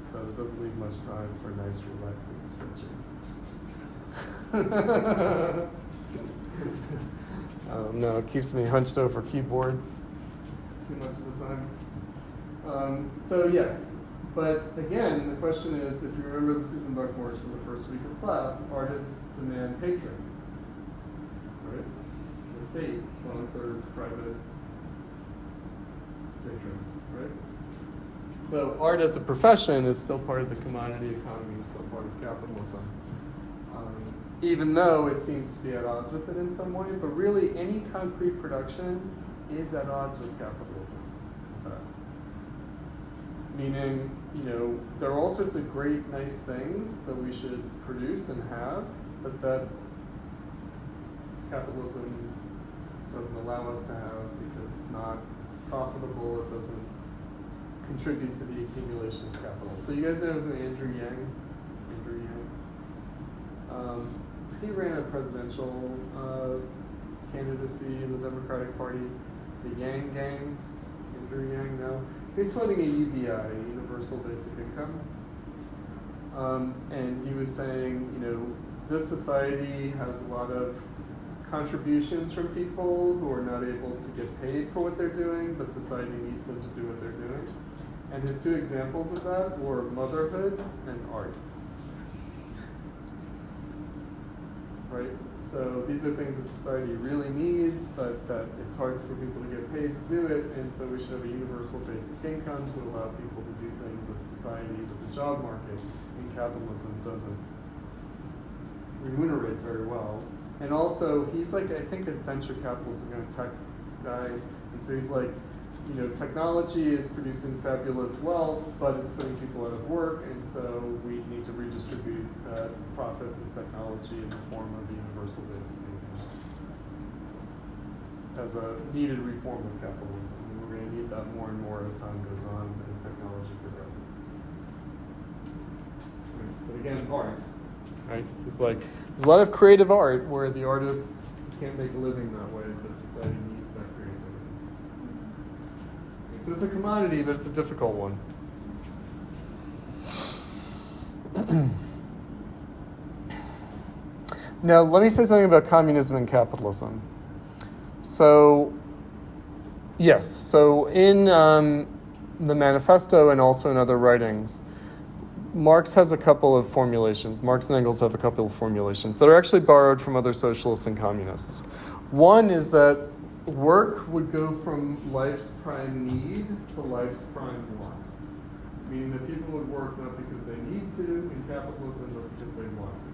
so it doesn't leave much time for nice, relaxing stretching. No, it keeps me hunched over keyboards too much of the time. So yes, but again, the question is, if you remember the Susan Buckmores from the first week of class, artists demand patrons, right? The state sponsors private patrons, right? So art as a profession is still part of the commodity economy, still part of capitalism. Even though it seems to be at odds with it in some way, but really any concrete production is at odds with capitalism, in fact. Meaning, there are all sorts of great, nice things that we should produce and have, but that capitalism doesn't allow us to have because it's not profitable, it doesn't contribute to the accumulation of capital. So you guys know who Andrew Yang? He ran a presidential candidacy in the Democratic Party, the Yang Gang. Andrew Yang, no. He's funding a UBI, Universal Basic Income. And he was saying, this society has a lot of contributions from people who are not able to get paid for what they're doing, but society needs them to do what they're doing. And his two examples of that were motherhood and art. Right? So these are things that society really needs, but that it's hard for people to get paid to do it, and so we should have a universal basic income to allow people to do things that society, that the job market in capitalism doesn't remunerate very well. And also, he's like, I think, a venture capitalist and kind of tech guy, and so he's like, technology is producing fabulous wealth, but it's putting people out of work, and so we need to redistribute profits of technology in the form of universal basic income as a needed reform of capitalism. And we're going to need that more and more as time goes on, as technology progresses. Right. But again, art, right? It's like, there's a lot of creative art where the artists can't make a living that way, but society needs that creativity. So it's a commodity, but it's a difficult one. Now, let me say something about communism and capitalism. So, yes, so in the Manifesto and also in other writings, Marx has a couple of formulations. Marx and Engels have a couple of formulations that are actually borrowed from other socialists and communists. One is that work would go from life's prime need to life's prime want, meaning that people would work not because they need to in capitalism, but because they want to.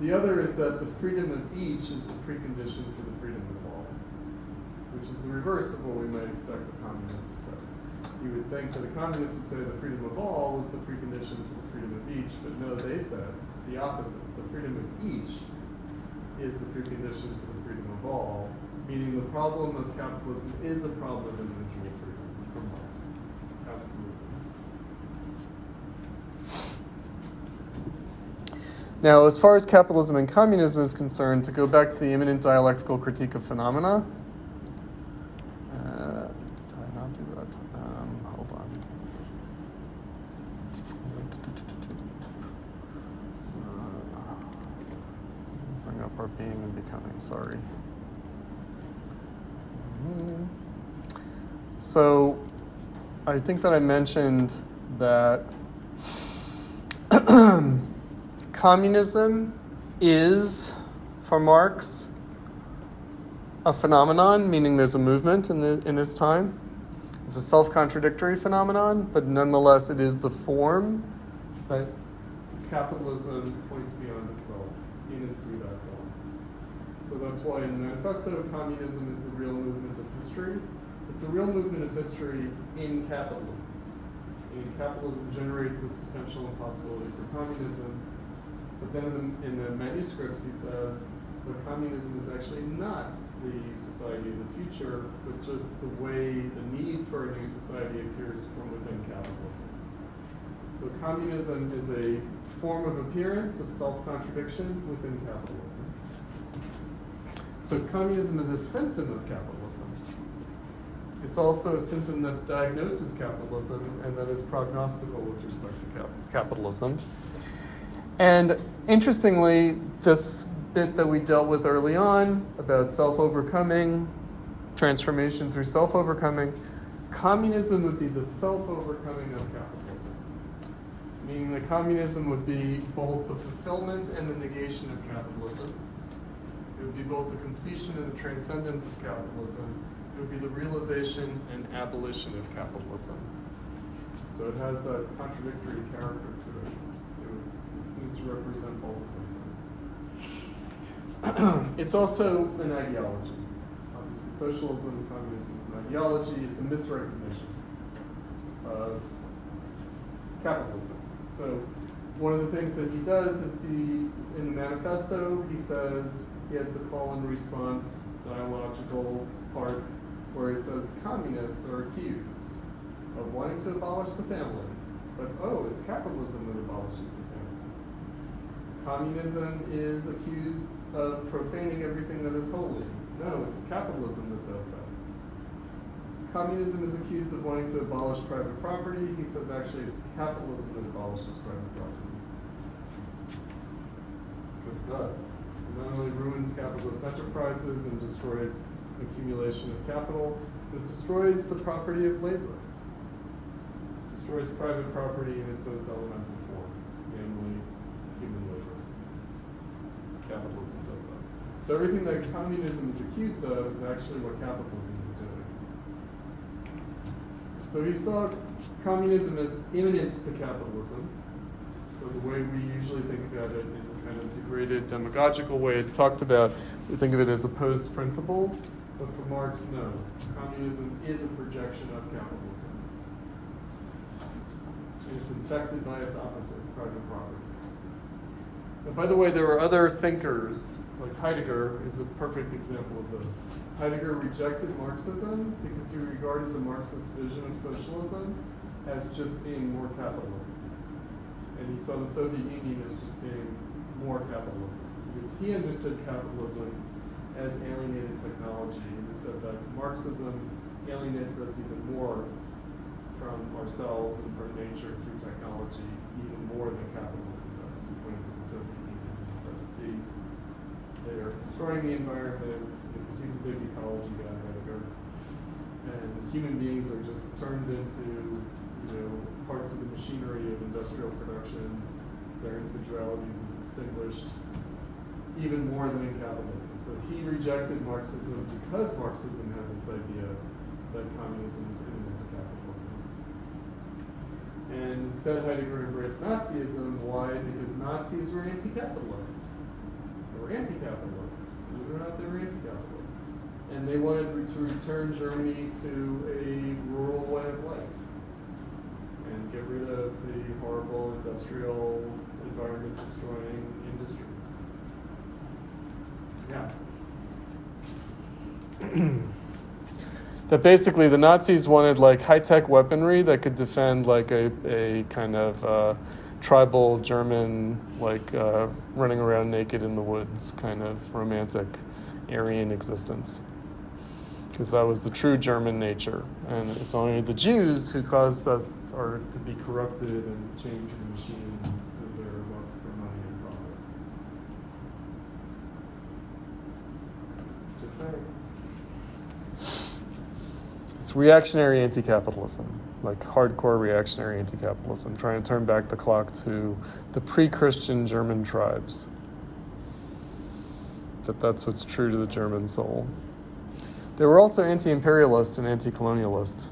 The other is that the freedom of each is the precondition for the freedom of all, which is the reverse of what we might expect a communist to say. You would think that a communist would say the freedom of all is the precondition for the freedom of each, but no, they said the opposite. The freedom of each is the precondition for the freedom of all, meaning the problem of capitalism is a problem of individual freedom for Marx. Absolutely. Now, as far as capitalism and communism is concerned, to go back to the immanent dialectical critique of phenomena, did I not do that? Hold on. Bring up our being and becoming, sorry. So, I think that I mentioned that communism is, for Marx, a phenomenon, meaning there's a movement in his time. It's a self-contradictory phenomenon, but nonetheless it is the form that capitalism points beyond itself in and through that form. So that's why in the Manifesto, communism is the real movement of history. It's the real movement of history in capitalism. And capitalism generates this potential and possibility for communism. But then in the manuscripts, he says, that communism is actually not the society of the future, but just the way the need for a new society appears from within capitalism. So communism is a form of appearance of self-contradiction within capitalism. So communism is a symptom of capitalism. It's also a symptom that diagnoses capitalism and that is prognostical with respect to capitalism. And interestingly, this bit that we dealt with early on about self-overcoming, transformation through self-overcoming, communism would be the self-overcoming of capitalism. Meaning that communism would be both the fulfillment and the negation of capitalism. It would be both the completion and the transcendence of capitalism, It would be the realization and abolition of capitalism. So it has that contradictory character to it. It seems to represent both of those things. It's also an ideology. Obviously, socialism, communism is an ideology. It's a misrecognition of capitalism. So one of the things that he does is in the Manifesto, he says, he has the call and response dialectical part where he says communists are accused of wanting to abolish the family, but it's capitalism that abolishes the family. Communism is accused of profaning everything that is holy. No, it's capitalism that does that. Communism is accused of wanting to abolish private property. He says actually it's capitalism that abolishes private property. Because it does. It not only ruins capitalist enterprises and destroys accumulation of capital, but it destroys the property of labor. It destroys private property in its most elemental form, namely human labor. Capitalism does that. So everything that communism is accused of is actually what capitalism is doing. So he saw communism as immanent to capitalism. So the way we usually think about it in a kind of degraded demagogical way, it's talked about, we think of it as opposed principles, but for Marx, no. Communism is a projection of capitalism. And it's infected by its opposite, private property. And by the way, there are other thinkers, like Heidegger is a perfect example of this. Heidegger rejected Marxism because he regarded the Marxist vision of socialism as just being more capitalism. And he saw the Soviet Union as just being more capitalism. Because he understood capitalism as alienated technology. And he said that Marxism alienates us even more from ourselves and from nature through technology, even more than capitalism does. He pointed to the Soviet Union and said, see, they are destroying the environment, because he's a big ecology guy, Heidegger. And human beings are just turned into, parts of the machinery of industrial production. Their individuality is extinguished, even more than in capitalism. So he rejected Marxism because Marxism had this idea that communism is immanent to capitalism. And instead, Heidegger embraced Nazism. Why? Because Nazis were anti-capitalist. They were anti-capitalist. Believe it or not, they were anti-capitalist. And they wanted to return Germany to a rural way of life and get rid of the horrible industrial environment destroying industries. Yeah. That basically the Nazis wanted like high-tech weaponry that could defend like a kind of tribal German, like running around naked in the woods kind of romantic Aryan existence. Because that was the true German nature. And it's only the Jews who caused us to be corrupted and chained to the machines and their lust for money and profit. Just saying. It's reactionary anti-capitalism, like hardcore reactionary anti-capitalism, trying to turn back the clock to the pre-Christian German tribes. That's what's true to the German soul. They were also anti-imperialist and anti-colonialist.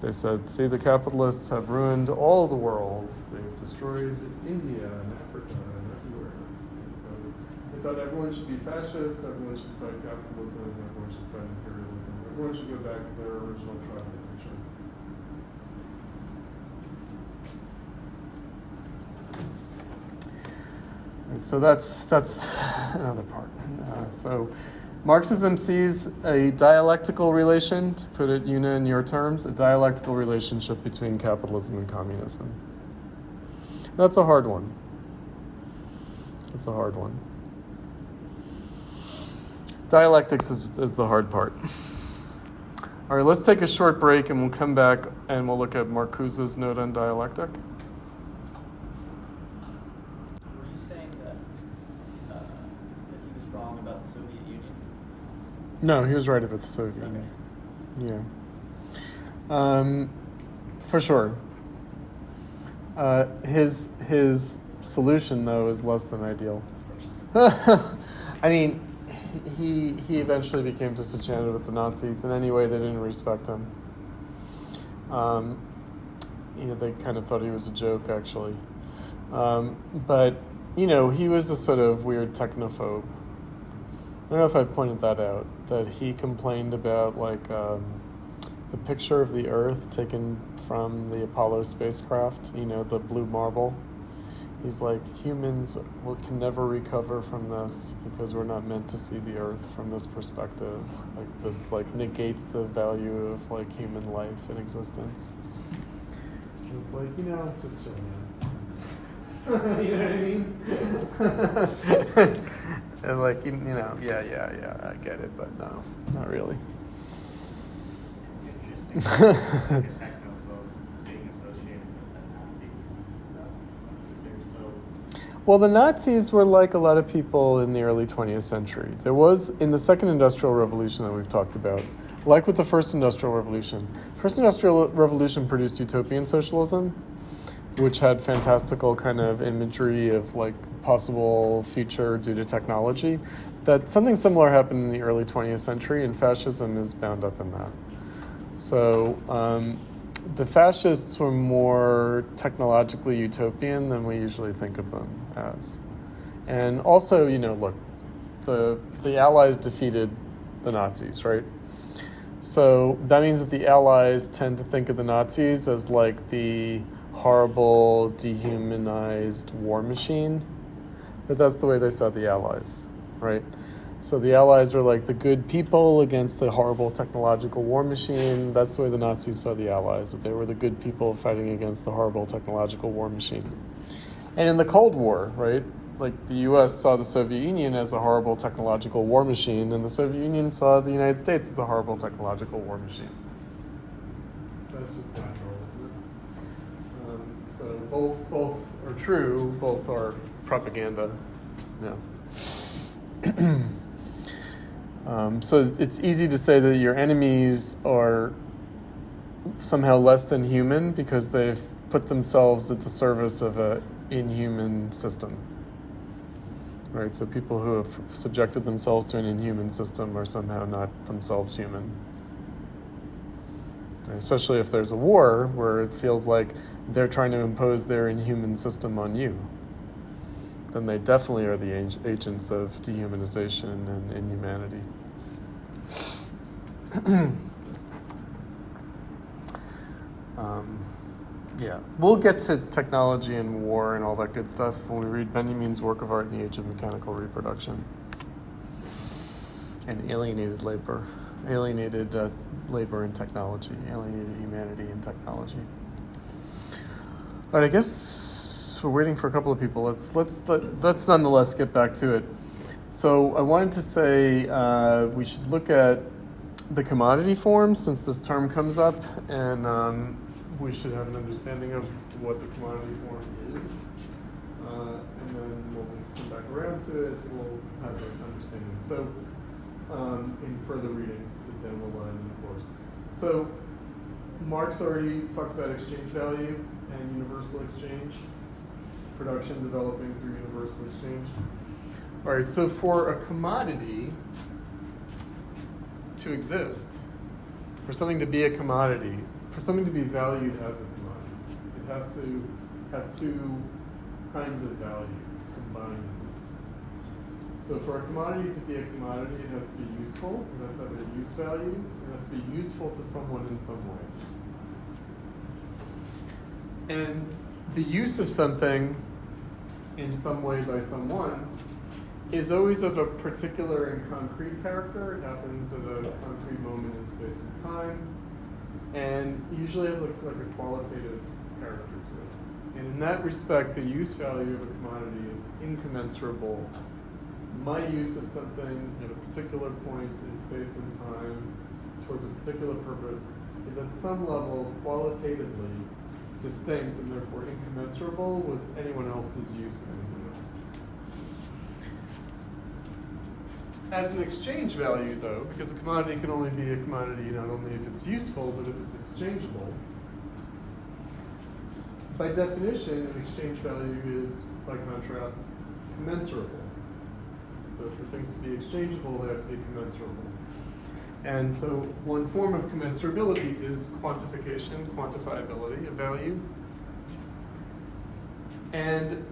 They said, see, the capitalists have ruined all the world. They've destroyed India and Africa and everywhere. And so they thought everyone should be fascist, everyone should fight capitalism, everyone should fight imperialism. Everyone should go back to their original tribal nature. Right, so that's another part. So Marxism sees a dialectical relation, to put it, Una, in your terms, a dialectical relationship between capitalism and communism. That's a hard one. It's a hard one. Dialectics is the hard part. All right, let's take a short break and we'll come back and we'll look at Marcuse's note on dialectic. Were you saying that he was wrong about the Soviet Union? No, he was right about the Soviet Union. Yeah. For sure. His solution, though, is less than ideal. I mean, he eventually became disenchanted with the Nazis, and anyway, they didn't respect him. They kind of thought he was a joke, actually. But he was a sort of weird technophobe. I don't know if I pointed that out, that he complained about the picture of the Earth taken from the Apollo spacecraft, the blue marble. He's like, humans can never recover from this because we're not meant to see the Earth from this perspective. Like this negates the value of human life and existence. And it's like, just chill, man. You know what I mean? And yeah, I get it, but no, not really. It's interesting. Being associated with the Nazis. They're so. Well, the Nazis were like a lot of people in the early 20th century. There was, in the Second Industrial Revolution that we've talked about, like with the First Industrial Revolution, First Industrial Revolution produced utopian socialism, which had fantastical kind of imagery of possible future due to technology. That something similar happened in the early 20th century, and fascism is bound up in that. So the fascists were more technologically utopian than we usually think of them as. And also, look, the Allies defeated the Nazis, right? So that means that the Allies tend to think of the Nazis as the horrible, dehumanized war machine. But that's the way they saw the Allies, right? So the Allies were the good people against the horrible technological war machine. That's the way the Nazis saw the Allies, that they were the good people fighting against the horrible technological war machine. And in the Cold War, right, the U.S. saw the Soviet Union as a horrible technological war machine, and the Soviet Union saw the United States as a horrible technological war machine. That's just natural, isn't it? So both are true, both are propaganda. Yeah. So it's easy to say that your enemies are somehow less than human because they've put themselves at the service of an inhuman system. Right? So people who have subjected themselves to an inhuman system are somehow not themselves human. Right? Especially if there's a war where it feels like they're trying to impose their inhuman system on you. Then they definitely are the agents of dehumanization and inhumanity. Yeah, we'll get to technology and war and all that good stuff when we read Benjamin's work of art in the Age of Mechanical Reproduction and alienated labor and technology, alienated humanity and technology. All right, I guess we're waiting for a couple of people. Let's nonetheless get back to it. So I wanted to say we should look at the commodity form since this term comes up, and we should have an understanding of what the commodity form is. And then when we come back around to it, we'll have an understanding. So in further readings down the line in the course. So Marx already talked about exchange value and universal exchange, production developing through universal exchange. All right, so for a commodity to exist, for something to be a commodity, for something to be valued as a commodity, it has to have two kinds of values combined. So for a commodity to be a commodity, it has to be useful, it has to have a use value, it has to be useful to someone in some way. And the use of something in some way by someone is always of a particular and concrete character. It happens at a concrete moment in space and time, and usually has like a qualitative character to it. And in that respect, the use value of a commodity is incommensurable. My use of something at a particular point in space and time towards a particular purpose is at some level qualitatively distinct and therefore incommensurable with anyone else's use of anything else. As an exchange value, though, because a commodity can only be a commodity not only if it's useful, but if it's exchangeable, by definition, an exchange value is, by contrast, commensurable. So for things to be exchangeable, they have to be commensurable. And so one form of commensurability is quantification, quantifiability of value. And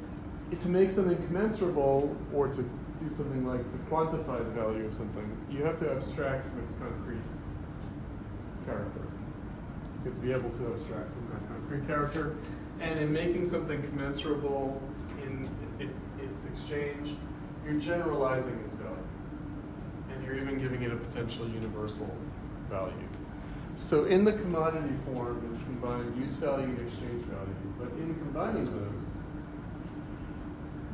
to make something commensurable, or to do something like to quantify the value of something, you have to abstract from its concrete character. You have to be able to abstract from that concrete character. And in making something commensurable in its exchange, you're generalizing its value. And you're even giving it a potential universal value. So in the commodity form is combined use value and exchange value. But in combining those,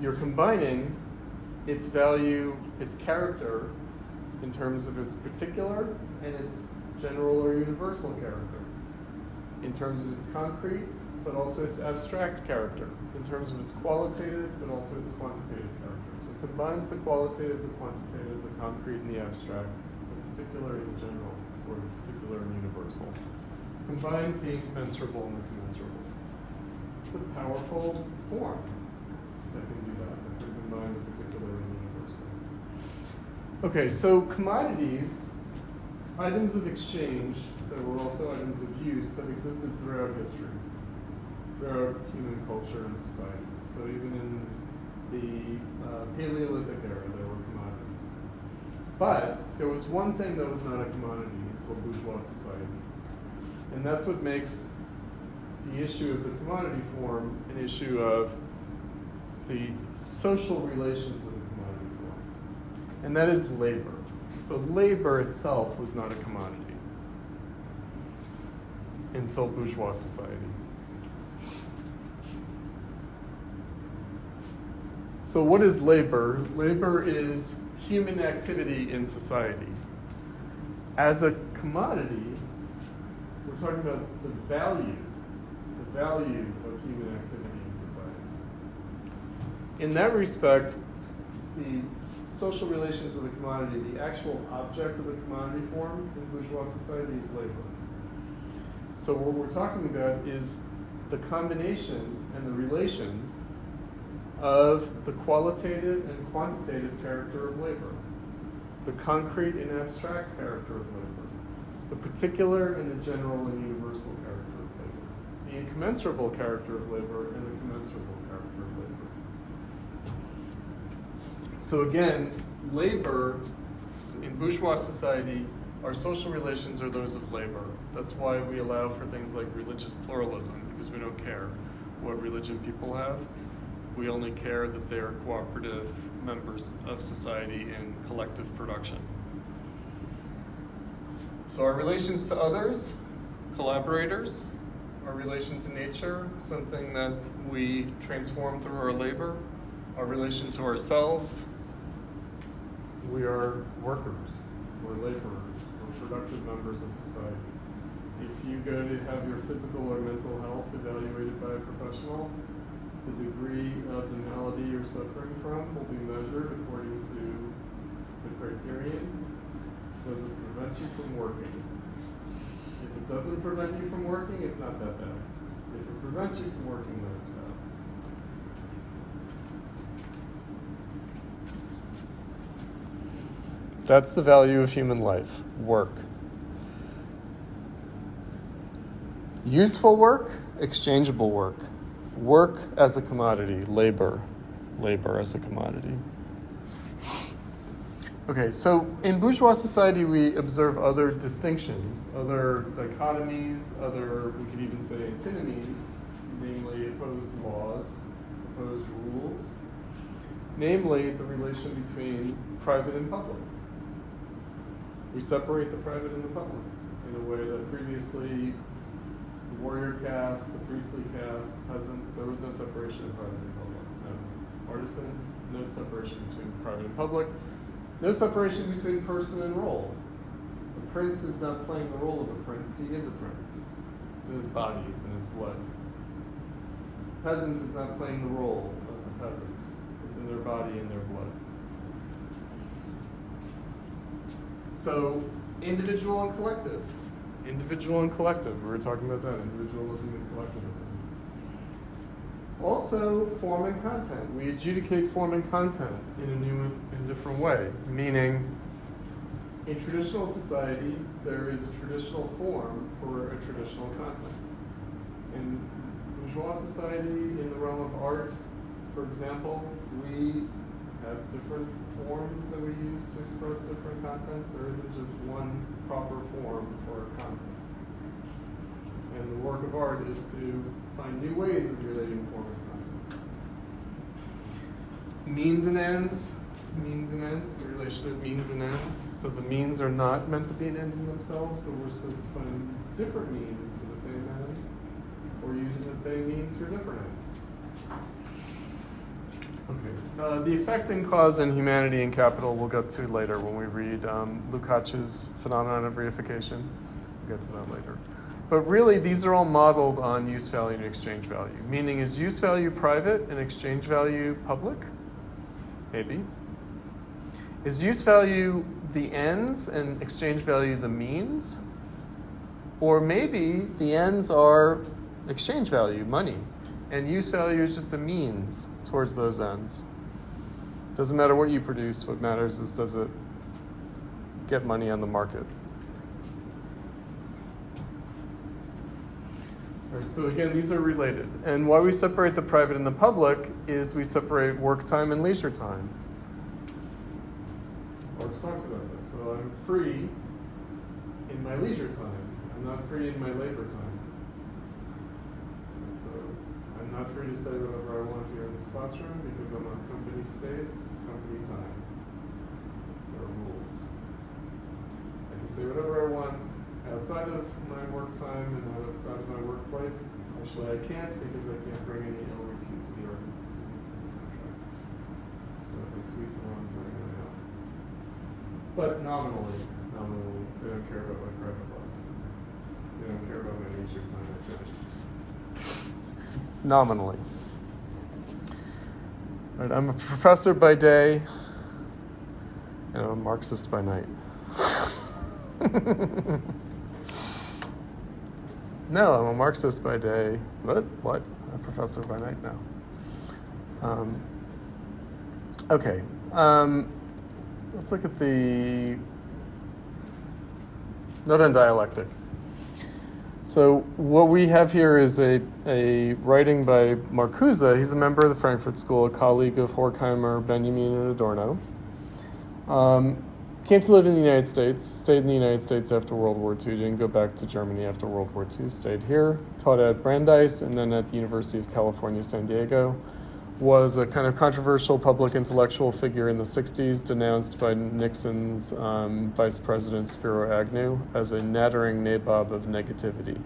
you're combining its value, its character, in terms of its particular and its general or universal character. In terms of its concrete, but also its abstract character. In terms of its qualitative, but also its quantitative character. So it combines the qualitative, the quantitative, the concrete, and the abstract, the particular and the general, or the particular and universal. Combines the incommensurable and the commensurable. It's a powerful form that can do that can combine the particular and the universal. Okay, so commodities, items of exchange that were also items of use, have existed throughout history, throughout human culture and society. So even in the Paleolithic era, there were commodities. But there was one thing that was not a commodity until bourgeois society. And that's what makes the issue of the commodity form an issue of the social relations of the commodity form. And that is labor. So labor itself was not a commodity until bourgeois society. So what is labor? Labor is human activity in society. As a commodity, we're talking about the value of human activity in society. In that respect, the social relations of the commodity, the actual object of the commodity form in bourgeois society is labor. So what we're talking about is the combination and the relation of the qualitative and quantitative character of labor, the concrete and abstract character of labor, the particular and the general and universal character of labor, the incommensurable character of labor and the commensurable character of labor. So again, labor in bourgeois society, our social relations are those of labor. That's why we allow for things like religious pluralism, because we don't care what religion people have. We only care that they are cooperative members of society in collective production. So our relations to others, collaborators, our relation to nature, something that we transform through our labor, our relation to ourselves, we are workers, we're laborers, we're productive members of society. If you go to have your physical or mental health evaluated by a professional, the degree of the malady you're suffering from will be measured according to the criterion. Does it prevent you from working? If it doesn't prevent you from working, it's not that bad. If it prevents you from working, then it's bad. That's the value of human life, work. Useful work, exchangeable work. Work as a commodity, labor as a commodity. Okay, so in bourgeois society, we observe other distinctions, other dichotomies, we could even say antinomies, namely opposed laws, opposed rules, namely the relation between private and public. We separate the private and the public in a way that previously the warrior caste, the priestly caste, peasants, there was no separation of private and public. No. Artisans, no separation between private and public. No separation between person and role. The prince is not playing the role of a prince, he is a prince. It's in his body, it's in his blood. The peasant is not playing the role of the peasant. It's in their body and their blood. So, individual and collective. Individual and collective, we were talking about that, individualism and collectivism. Also, form and content. We adjudicate form and content in a new and different way, meaning in traditional society, there is a traditional form for a traditional content. In bourgeois society, in the realm of art, for example, we have different forms that we use to express different contents. There isn't just one proper form for content. And the work of art is to find new ways of relating form and content. Means and ends, the relation of means and ends. So the means are not meant to be an end in themselves, but we're supposed to find different means for the same ends, or using the same means for different ends. Okay. The effect and cause in humanity and capital we'll get to later when we read Lukacs' phenomenon of reification. We'll get to that later. But really, these are all modeled on use value and exchange value. Meaning, is use value private and exchange value public? Maybe. Is use value the ends and exchange value the means? Or maybe the ends are exchange value, money, and use value is just a means towards those ends. Doesn't matter what you produce, what matters is does it get money on the market. All right, so again, these are related. And why we separate the private and the public is we separate work time and leisure time. Marx talks about this. So I'm free in my leisure time. I'm not free in my labor time. And so I'm not free to say whatever I want here in this classroom because I'm on company space, company time. There are rules. I can say whatever I want outside of my work time and outside of my workplace. Actually, I can't because I can't bring any ill repute to the organization. It's in the contract. So if I tweet the wrong thing, I know. But nominally, they don't care about my private life. They don't care about my leisure time activities. Nominally. All right, I'm a professor by day, and I'm a Marxist by night. No, I'm a Marxist by day. What? A professor by night now. Okay. Let's look at the note on dialectic. So what we have here is a writing by Marcuse. He's a member of the Frankfurt School, a colleague of Horkheimer, Benjamin, and Adorno. Came to live in the United States, stayed in the United States after World War II, didn't go back to Germany after World War II, stayed here, taught at Brandeis and then at the University of California, San Diego. Was a kind of controversial public intellectual figure in the 60s, denounced by Nixon's Vice President Spiro Agnew as a nattering nabob of negativity.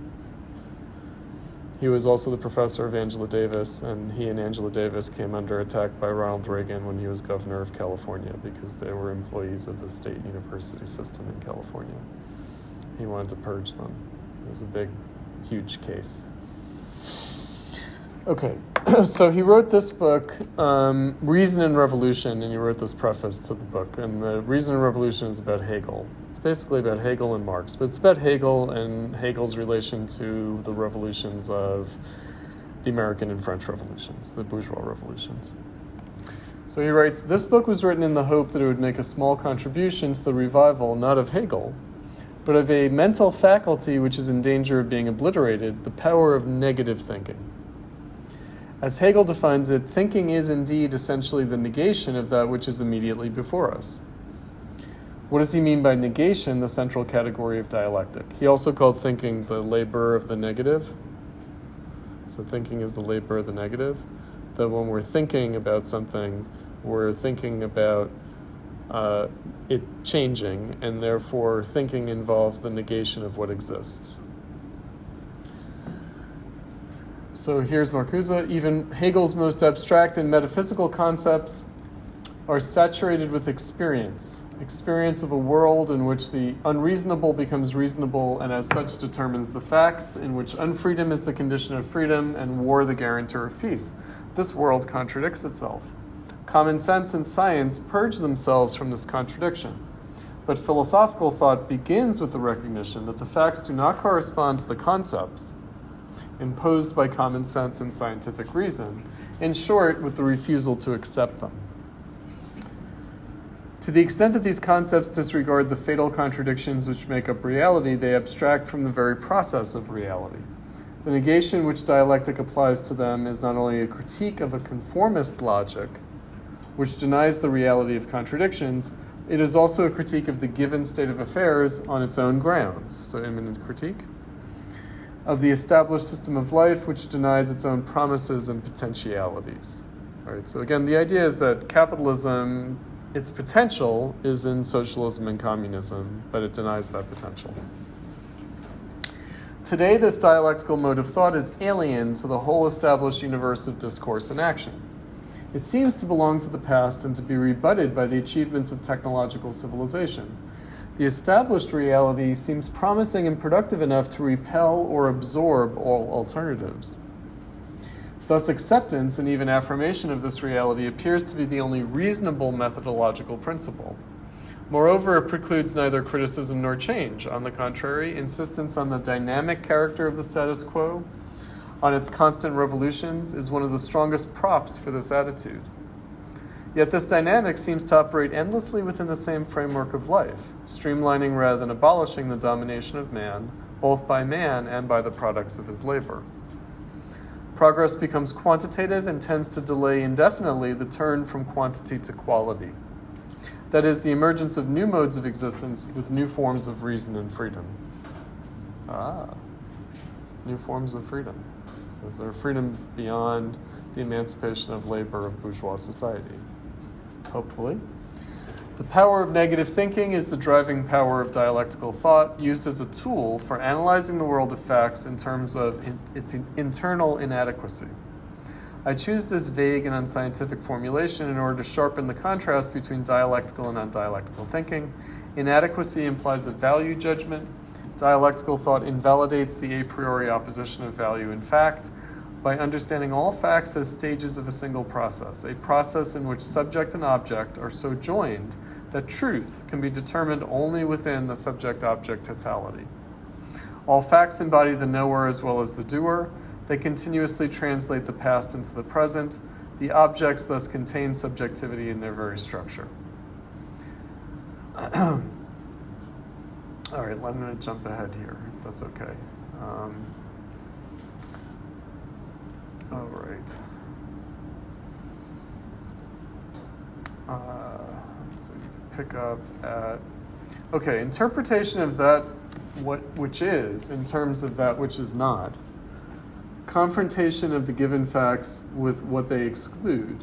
He was also the professor of Angela Davis, and he and Angela Davis came under attack by Ronald Reagan when he was governor of California because they were employees of the state university system in California. He wanted to purge them. It was a big, huge case. Okay, so he wrote this book, Reason and Revolution, and he wrote this preface to the book. And the Reason and Revolution is about Hegel. It's basically about Hegel and Marx, but it's about Hegel and Hegel's relation to the revolutions of the American and French revolutions, the bourgeois revolutions. So he writes, this book was written in the hope that it would make a small contribution to the revival, not of Hegel, but of a mental faculty which is in danger of being obliterated, the power of negative thinking. As Hegel defines it, thinking is indeed essentially the negation of that which is immediately before us. What does he mean by negation, the central category of dialectic? He also called thinking the labor of the negative. So thinking is the labor of the negative. That when we're thinking about something, we're thinking about it changing, and therefore thinking involves the negation of what exists. So here's Marcuse. Even Hegel's most abstract and metaphysical concepts are saturated with experience of a world in which the unreasonable becomes reasonable and as such determines the facts, in which unfreedom is the condition of freedom and war the guarantor of peace. This world contradicts itself. Common sense and science purge themselves from this contradiction. But philosophical thought begins with the recognition that the facts do not correspond to the concepts, imposed by common sense and scientific reason, in short, with the refusal to accept them. To the extent that these concepts disregard the fatal contradictions which make up reality, they abstract from the very process of reality. The negation which dialectic applies to them is not only a critique of a conformist logic, which denies the reality of contradictions, it is also a critique of the given state of affairs on its own grounds, so immanent critique, of the established system of life which denies its own promises and potentialities. All right, so again, the idea is that capitalism, its potential is in socialism and communism, but it denies that potential. Today, this dialectical mode of thought is alien to the whole established universe of discourse and action. It seems to belong to the past and to be rebutted by the achievements of technological civilization. The established reality seems promising and productive enough to repel or absorb all alternatives. Thus, acceptance and even affirmation of this reality appears to be the only reasonable methodological principle. Moreover, it precludes neither criticism nor change. On the contrary, insistence on the dynamic character of the status quo, on its constant revolutions, is one of the strongest props for this attitude. Yet this dynamic seems to operate endlessly within the same framework of life, streamlining rather than abolishing the domination of man, both by man and by the products of his labor. Progress becomes quantitative and tends to delay indefinitely the turn from quantity to quality. That is, the emergence of new modes of existence with new forms of reason and freedom. New forms of freedom. So is there freedom beyond the emancipation of labor of bourgeois society? Hopefully. The power of negative thinking is the driving power of dialectical thought, used as a tool for analyzing the world of facts in terms of its internal inadequacy. I choose this vague and unscientific formulation in order to sharpen the contrast between dialectical and undialectical thinking. Inadequacy implies a value judgment. Dialectical thought invalidates the a priori opposition of value and fact by understanding all facts as stages of a single process, a process in which subject and object are so joined that truth can be determined only within the subject-object totality. All facts embody the knower as well as the doer. They continuously translate the past into the present. The objects thus contain subjectivity in their very structure. All right, I'm going to jump ahead here, if that's okay. All right. Let's see, pick up at, okay, interpretation of that which is in terms of that which is not. Confrontation of the given facts with what they exclude.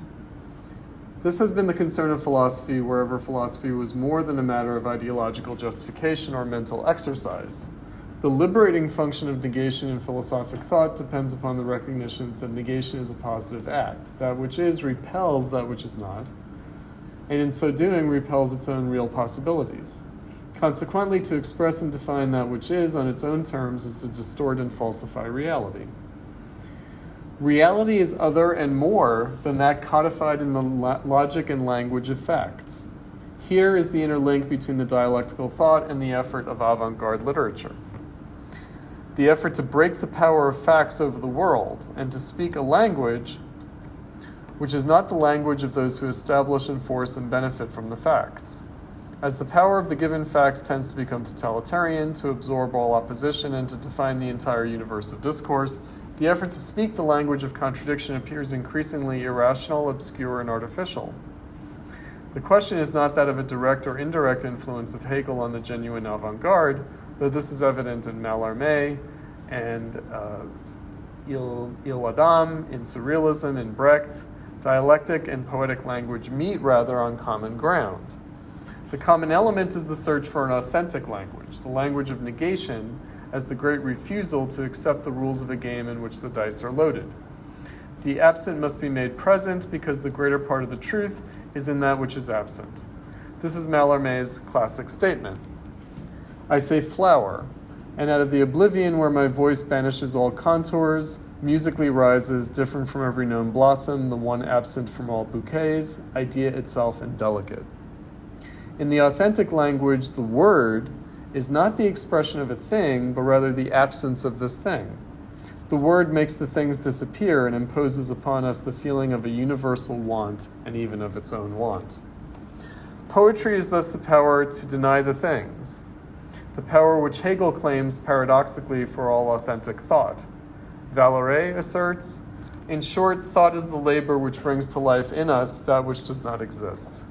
This has been the concern of philosophy wherever philosophy was more than a matter of ideological justification or mental exercise. The liberating function of negation in philosophic thought depends upon the recognition that negation is a positive act. That which is repels that which is not, and in so doing repels its own real possibilities. Consequently, to express and define that which is on its own terms is to distort and falsify reality. Reality is other and more than that codified in the logic and language of facts. Here is the interlink between the dialectical thought and the effort of avant-garde literature. The effort to break the power of facts over the world and to speak a language which is not the language of those who establish, enforce, and benefit from the facts. As the power of the given facts tends to become totalitarian, to absorb all opposition, and to define the entire universe of discourse, the effort to speak the language of contradiction appears increasingly irrational, obscure, and artificial. The question is not that of a direct or indirect influence of Hegel on the genuine avant-garde, though this is evident in Mallarmé and Il Adam, in Surrealism, in Brecht. Dialectic and poetic language meet rather on common ground. The common element is the search for an authentic language, the language of negation, as the great refusal to accept the rules of a game in which the dice are loaded. The absent must be made present because the greater part of the truth is in that which is absent. This is Mallarmé's classic statement. I say flower, and out of the oblivion where my voice banishes all contours, musically rises, different from every known blossom, the one absent from all bouquets, idea itself indelicate. In the authentic language, the word is not the expression of a thing, but rather the absence of this thing. The word makes the things disappear and imposes upon us the feeling of a universal want and even of its own want. Poetry is thus the power to deny the things, the power which Hegel claims paradoxically for all authentic thought. Valery asserts, in short, thought is the labor which brings to life in us that which does not exist.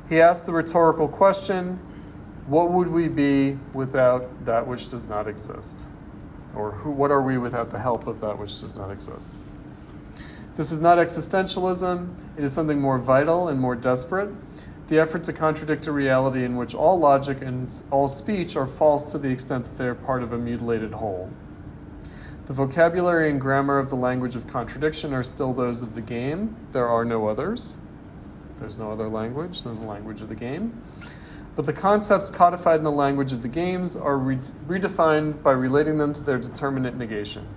He asks the rhetorical question, what would we be without that which does not exist? Or what are we without the help of that which does not exist? This is not existentialism. It is something more vital and more desperate, the effort to contradict a reality in which all logic and all speech are false to the extent that they are part of a mutilated whole. The vocabulary and grammar of the language of contradiction are still those of the game. There are no others. There's no other language than the language of the game. But the concepts codified in the language of the games are redefined by relating them to their determinate negation.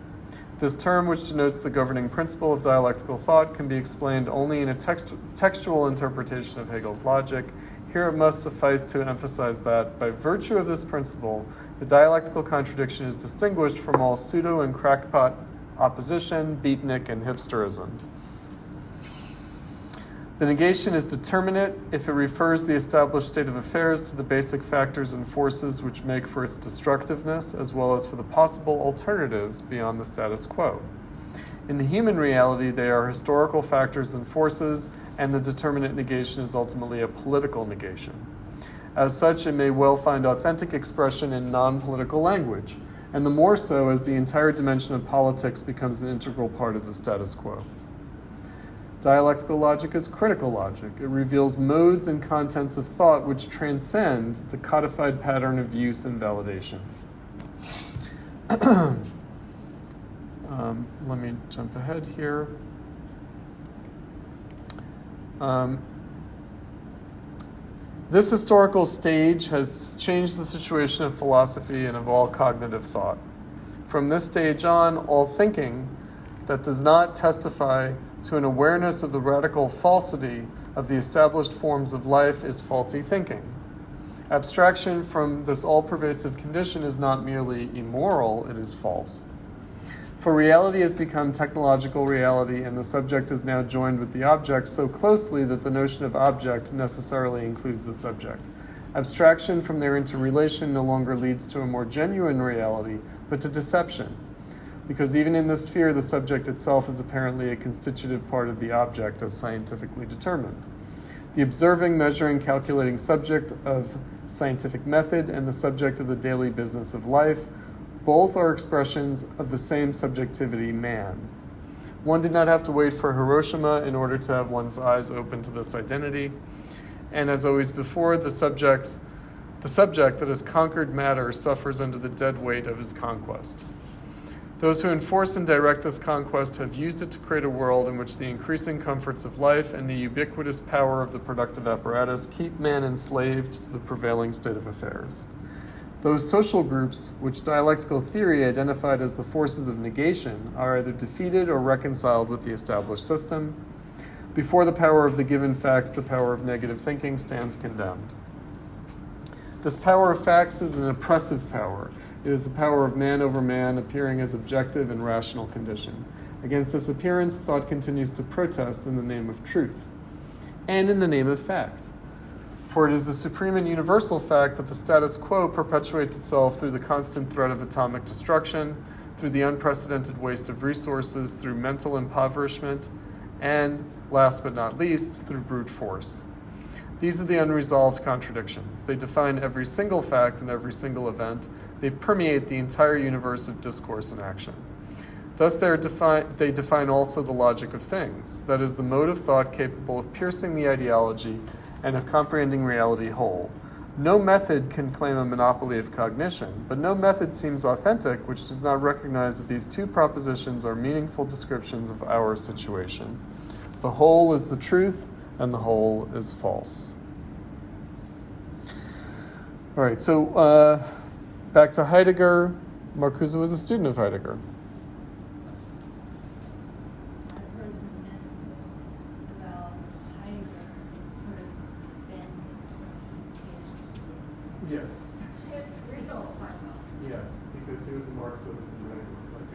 This term, which denotes the governing principle of dialectical thought, can be explained only in a textual interpretation of Hegel's logic. Here it must suffice to emphasize that, by virtue of this principle, the dialectical contradiction is distinguished from all pseudo and crackpot opposition, beatnik, and hipsterism. The negation is determinate if it refers the established state of affairs to the basic factors and forces which make for its destructiveness, as well as for the possible alternatives beyond the status quo. In the human reality, they are historical factors and forces, and the determinate negation is ultimately a political negation. As such, it may well find authentic expression in non-political language, and the more so as the entire dimension of politics becomes an integral part of the status quo. Dialectical logic is critical logic. It reveals modes and contents of thought which transcend the codified pattern of use and validation. Let me jump ahead here. This historical stage has changed the situation of philosophy and of all cognitive thought. From this stage on, all thinking that does not testify to an awareness of the radical falsity of the established forms of life is faulty thinking. Abstraction from this all-pervasive condition is not merely immoral, it is false. For reality has become technological reality, and the subject is now joined with the object so closely that the notion of object necessarily includes the subject. Abstraction from their interrelation no longer leads to a more genuine reality, but to deception. Because even in this sphere, the subject itself is apparently a constitutive part of the object as scientifically determined. The observing, measuring, calculating subject of scientific method and the subject of the daily business of life, both are expressions of the same subjectivity, man. One did not have to wait for Hiroshima in order to have one's eyes open to this identity. And as always before, the subject that has conquered matter suffers under the dead weight of his conquest. Those who enforce and direct this conquest have used it to create a world in which the increasing comforts of life and the ubiquitous power of the productive apparatus keep man enslaved to the prevailing state of affairs. Those social groups, which dialectical theory identified as the forces of negation, are either defeated or reconciled with the established system. Before the power of the given facts, the power of negative thinking stands condemned. This power of facts is an oppressive power. It is the power of man over man appearing as objective and rational condition. Against this appearance, thought continues to protest in the name of truth and in the name of fact. For it is the supreme and universal fact that the status quo perpetuates itself through the constant threat of atomic destruction, through the unprecedented waste of resources, through mental impoverishment, and, last but not least, through brute force. These are the unresolved contradictions. They define every single fact and every single event. They permeate the entire universe of discourse and action. Thus, they define also the logic of things, that is, the mode of thought capable of piercing the ideology and of comprehending reality whole. No method can claim a monopoly of cognition, but no method seems authentic which does not recognize that these two propositions are meaningful descriptions of our situation. The whole is the truth, and the whole is false. All right, so back to Heidegger. Marcuse was a student of Heidegger. I've heard some anecdote about Heidegger sort of bending from his PhD. Yes. It's real, Marco. Yeah, because because he was a Marxist, and Heidegger was like,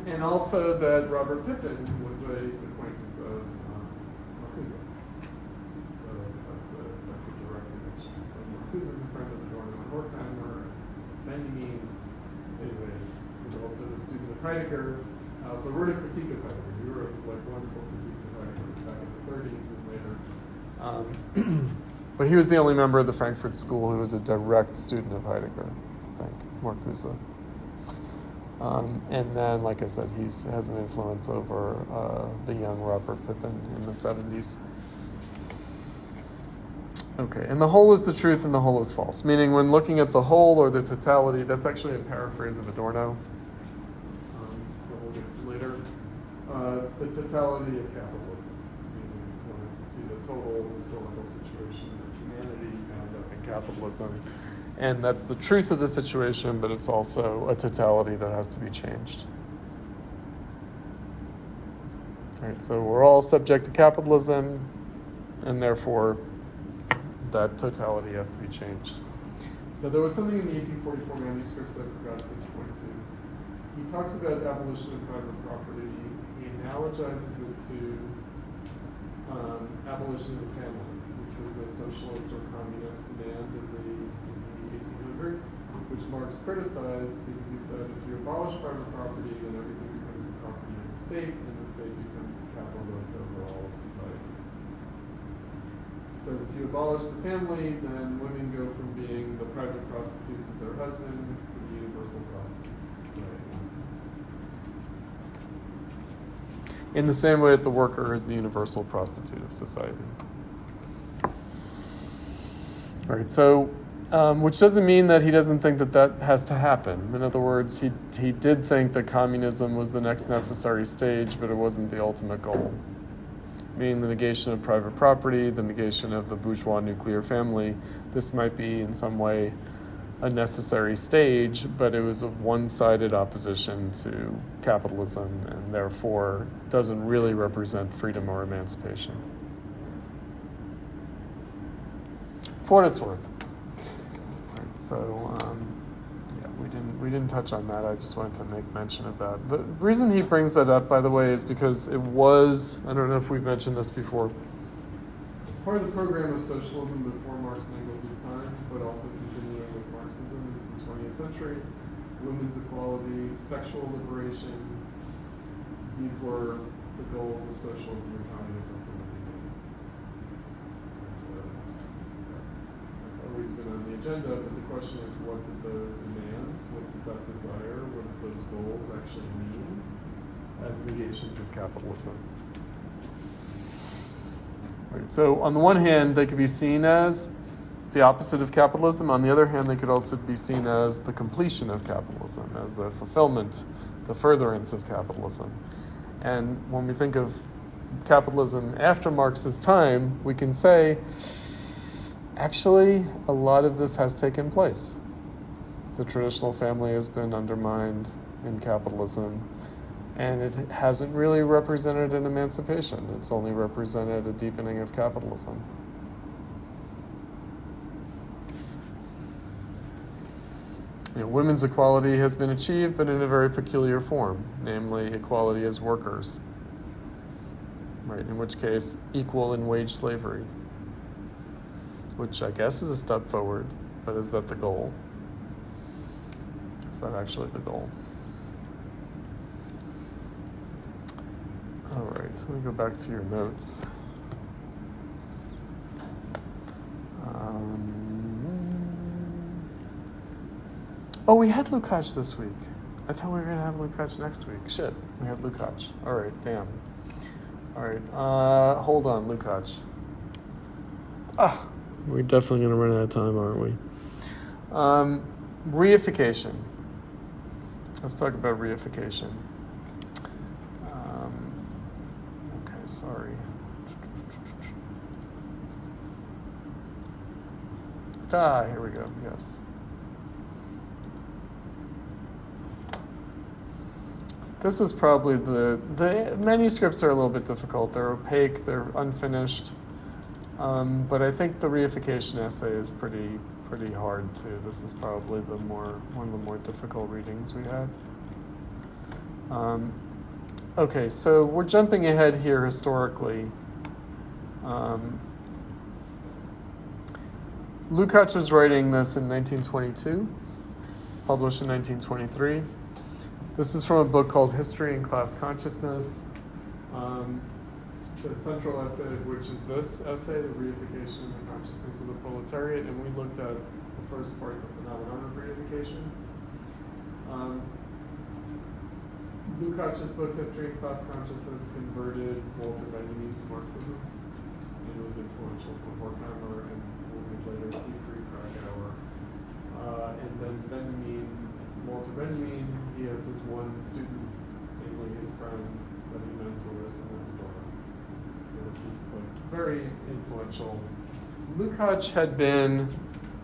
and also that Robert Pippin was an acquaintance of Marcuse. So that's the direct connection. So Marcuse is a friend of Adorno and Horkheimer, Benjamin. Anyway, he's also a student of Heidegger, but wrote a critique of Heidegger. He wrote like wonderful critiques of Heidegger back in the 30s and later. But he was the only member of the Frankfurt School who was a direct student of Heidegger, I think, Marcuse. And then, like I said, he has an influence over the young Robert Pippin in the 70s. Okay, and the whole is the truth and the whole is false. Meaning when looking at the whole or the totality, that's actually a paraphrase of Adorno, that we'll get to later. The totality of capitalism. Meaning one is to see the total historical situation of humanity bound up in capitalism. And that's the truth of the situation, but it's also a totality that has to be changed. All right, so we're all subject to capitalism, and therefore that totality has to be changed. Now, there was something in the 1844 manuscripts I forgot to point to. He talks about abolition of private property. He analogizes it to abolition of the family, which was a socialist or communist demand in the 1800s, which Marx criticized because he said if you abolish private property, then everything becomes the property of the state, and the state becomes the capitalist over all of society. He says if you abolish the family, then women go from being the private prostitutes of their husbands to the universal prostitutes of society. In the same way that the worker is the universal prostitute of society. All right, so which doesn't mean that he doesn't think that that has to happen. In other words, he did think that communism was the next necessary stage, but it wasn't the ultimate goal. Meaning the negation of private property, the negation of the bourgeois nuclear family. This might be in some way a necessary stage, but it was a one-sided opposition to capitalism and therefore doesn't really represent freedom or emancipation. For what it's worth. So, yeah, we didn't touch on that. I just wanted to make mention of that. The reason he brings that up, by the way, is because it was, I don't know if we've mentioned this before, it's part of the program of socialism before Marx and Engels' time, but also continuing with Marxism into the 20th century. Women's equality, sexual liberation, these were the goals of socialism and communism from the beginning. So, always been on the agenda, but the question is what did those demands, what did that desire, what did those goals actually mean as negations of capitalism? Right, so on the one hand, they could be seen as the opposite of capitalism. On the other hand, they could also be seen as the completion of capitalism, as the fulfillment, the furtherance of capitalism. And when we think of capitalism after Marx's time, we can say, actually, a lot of this has taken place. The traditional family has been undermined in capitalism, and it hasn't really represented an emancipation. It's only represented a deepening of capitalism. Women's equality has been achieved, but in a very peculiar form, namely equality as workers, right? In which case, equal in wage slavery, which I guess is a step forward, but is that the goal? Is that actually the goal? All right, let me go back to your notes. Oh, we had Lukacs this week. I thought we were going to have Lukacs next week. Shit, we had Lukacs. All right, damn. All right, hold on, Lukacs. We're definitely going to run out of time, aren't we? Reification. Let's talk about reification. Okay, sorry. Here we go, yes. This is probably the manuscripts are a little bit difficult. They're opaque, they're unfinished. But I think the reification essay is pretty pretty hard too. This is probably one of the more difficult readings we had. Okay, so we're jumping ahead here historically. Lukacs was writing this in 1922, published in 1923. This is from a book called History and Class Consciousness. The central essay of which is this essay, The Reification and the Consciousness of the Proletariat, and we looked at the first part, the phenomenon of reification. Lukacs' book, History and Class Consciousness, converted Walter Benjamin to Marxism, and was influential for Horkheimer and later Siegfried Krakauer. And then Walter Benjamin, he has his one student, namely his friend that he mentors, and that's Karl. So this is like very influential. Lukacs had been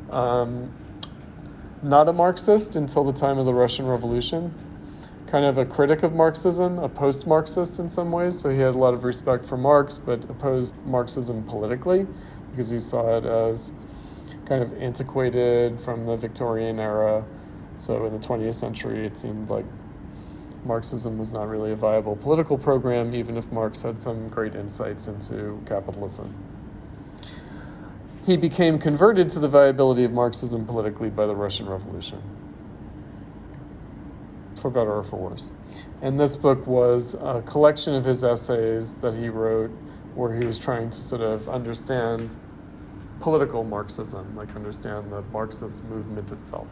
not a Marxist until the time of the Russian Revolution, kind of a critic of Marxism, a post-Marxist in some ways. So he had a lot of respect for Marx, but opposed Marxism politically because he saw it as kind of antiquated from the Victorian era. So in the 20th century, it seemed like Marxism was not really a viable political program, even if Marx had some great insights into capitalism. He became converted to the viability of Marxism politically by the Russian Revolution, for better or for worse. And this book was a collection of his essays that he wrote where he was trying to sort of understand political Marxism, like understand the Marxist movement itself.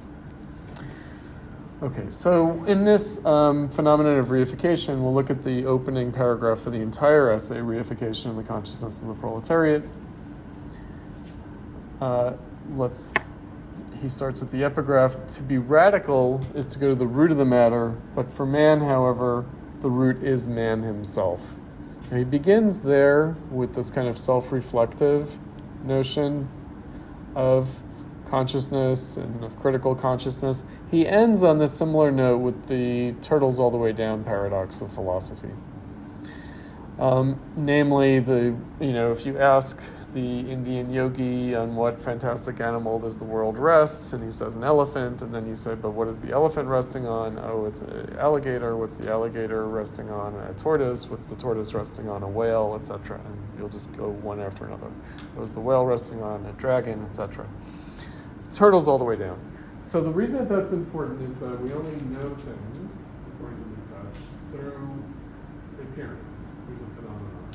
Okay, so in this phenomenon of reification, we'll look at the opening paragraph for the entire essay, Reification and the Consciousness of the Proletariat. He starts with the epigraph, to be radical is to go to the root of the matter, but for man, however, the root is man himself. And he begins there with this kind of self-reflective notion of consciousness and of critical consciousness. He ends on this similar note with the turtles all the way down paradox of philosophy. Namely, if you ask the Indian yogi on what fantastic animal does the world rest, and he says an elephant, and then you say, but what is the elephant resting on? Oh, it's an alligator. What's the alligator resting on? A tortoise. What's the tortoise resting on? A whale, etc. And you'll just go one after another. What is the whale resting on? A dragon, etc. Turtles all the way down. So the reason that's important is that we only know things, according to Lukacs, through the appearance, through the phenomenon.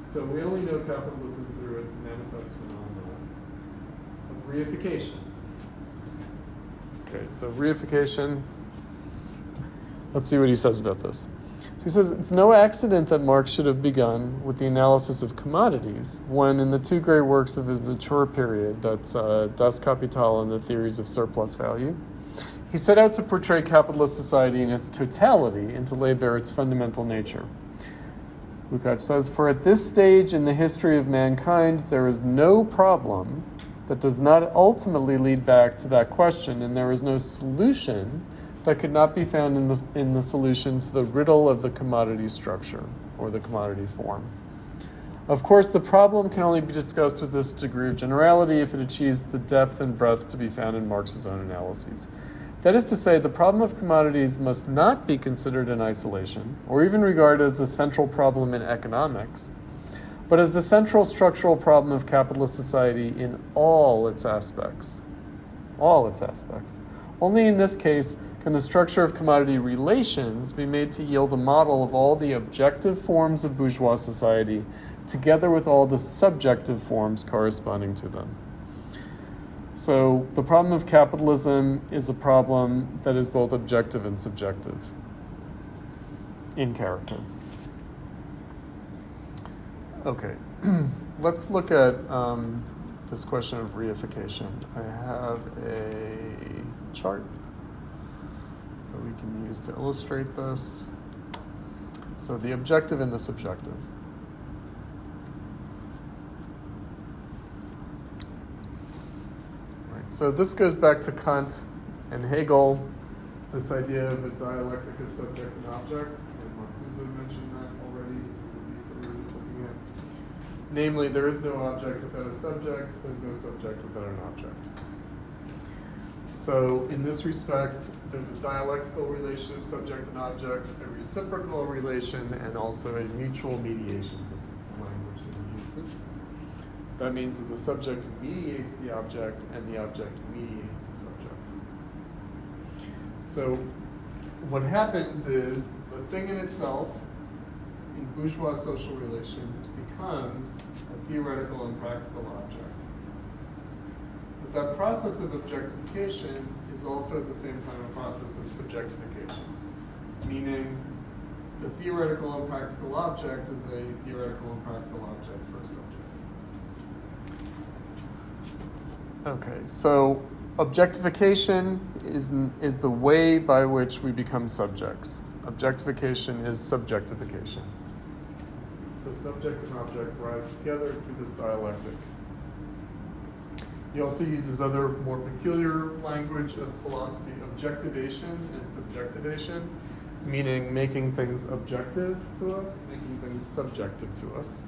So we only know capitalism through its manifest phenomenon of reification. Okay, so reification. Let's see what he says about this. So he says, it's no accident that Marx should have begun with the analysis of commodities when in the two great works of his mature period, that's Das Kapital and the Theories of Surplus Value, he set out to portray capitalist society in its totality and to lay bare its fundamental nature. Lukacs says, for at this stage in the history of mankind, there is no problem that does not ultimately lead back to that question, and there is no solution that could not be found in the solution to the riddle of the commodity structure or the commodity form. Of course, the problem can only be discussed with this degree of generality if it achieves the depth and breadth to be found in Marx's own analyses. That is to say, the problem of commodities must not be considered in isolation, or even regarded as the central problem in economics, but as the central structural problem of capitalist society in all its aspects. All its aspects. Only in this case can the structure of commodity relations be made to yield a model of all the objective forms of bourgeois society, together with all the subjective forms corresponding to them. So the problem of capitalism is a problem that is both objective and subjective in character. Okay, let's look at this question of reification. I have a chart that we can use to illustrate this. So the objective and the subjective. So this goes back to Kant and Hegel, this idea of a dialectic of subject and object, and Marcuse mentioned that already in the piece that we were just looking at. Namely, there is no object without a subject, there's no subject without an object. So in this respect, there's a dialectical relation of subject and object, a reciprocal relation, and also a mutual mediation. This is the language that he uses. That means that the subject mediates the object, and the object mediates the subject. So what happens is the thing in itself, in bourgeois social relations, becomes a theoretical and practical object. But that process of objectification is also at the same time a process of subjectification, meaning the theoretical and practical object is a theoretical and practical object for a subject. Okay, so objectification is the way by which we become subjects. Objectification is subjectification. So subject and object rise together through this dialectic. He also uses other more peculiar language of philosophy, objectivation and subjectivation, meaning making things objective to us, making things subjective to us.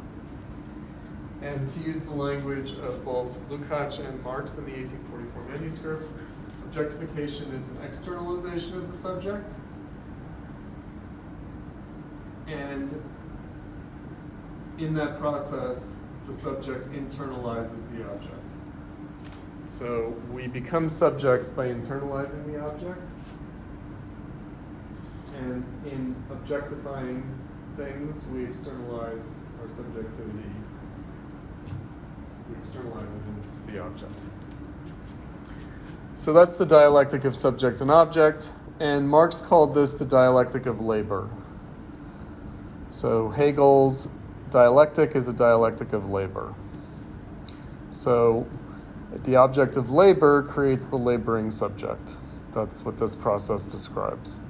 And to use the language of both Lukacs and Marx in the 1844 manuscripts, objectification is an externalization of the subject, and in that process, the subject internalizes the object. So we become subjects by internalizing the object, and in objectifying things, we externalize our subjectivity. We externalize it into the object. So that's the dialectic of subject and object, and Marx called this the dialectic of labor. So Hegel's dialectic is a dialectic of labor. So the object of labor creates the laboring subject. That's what this process describes.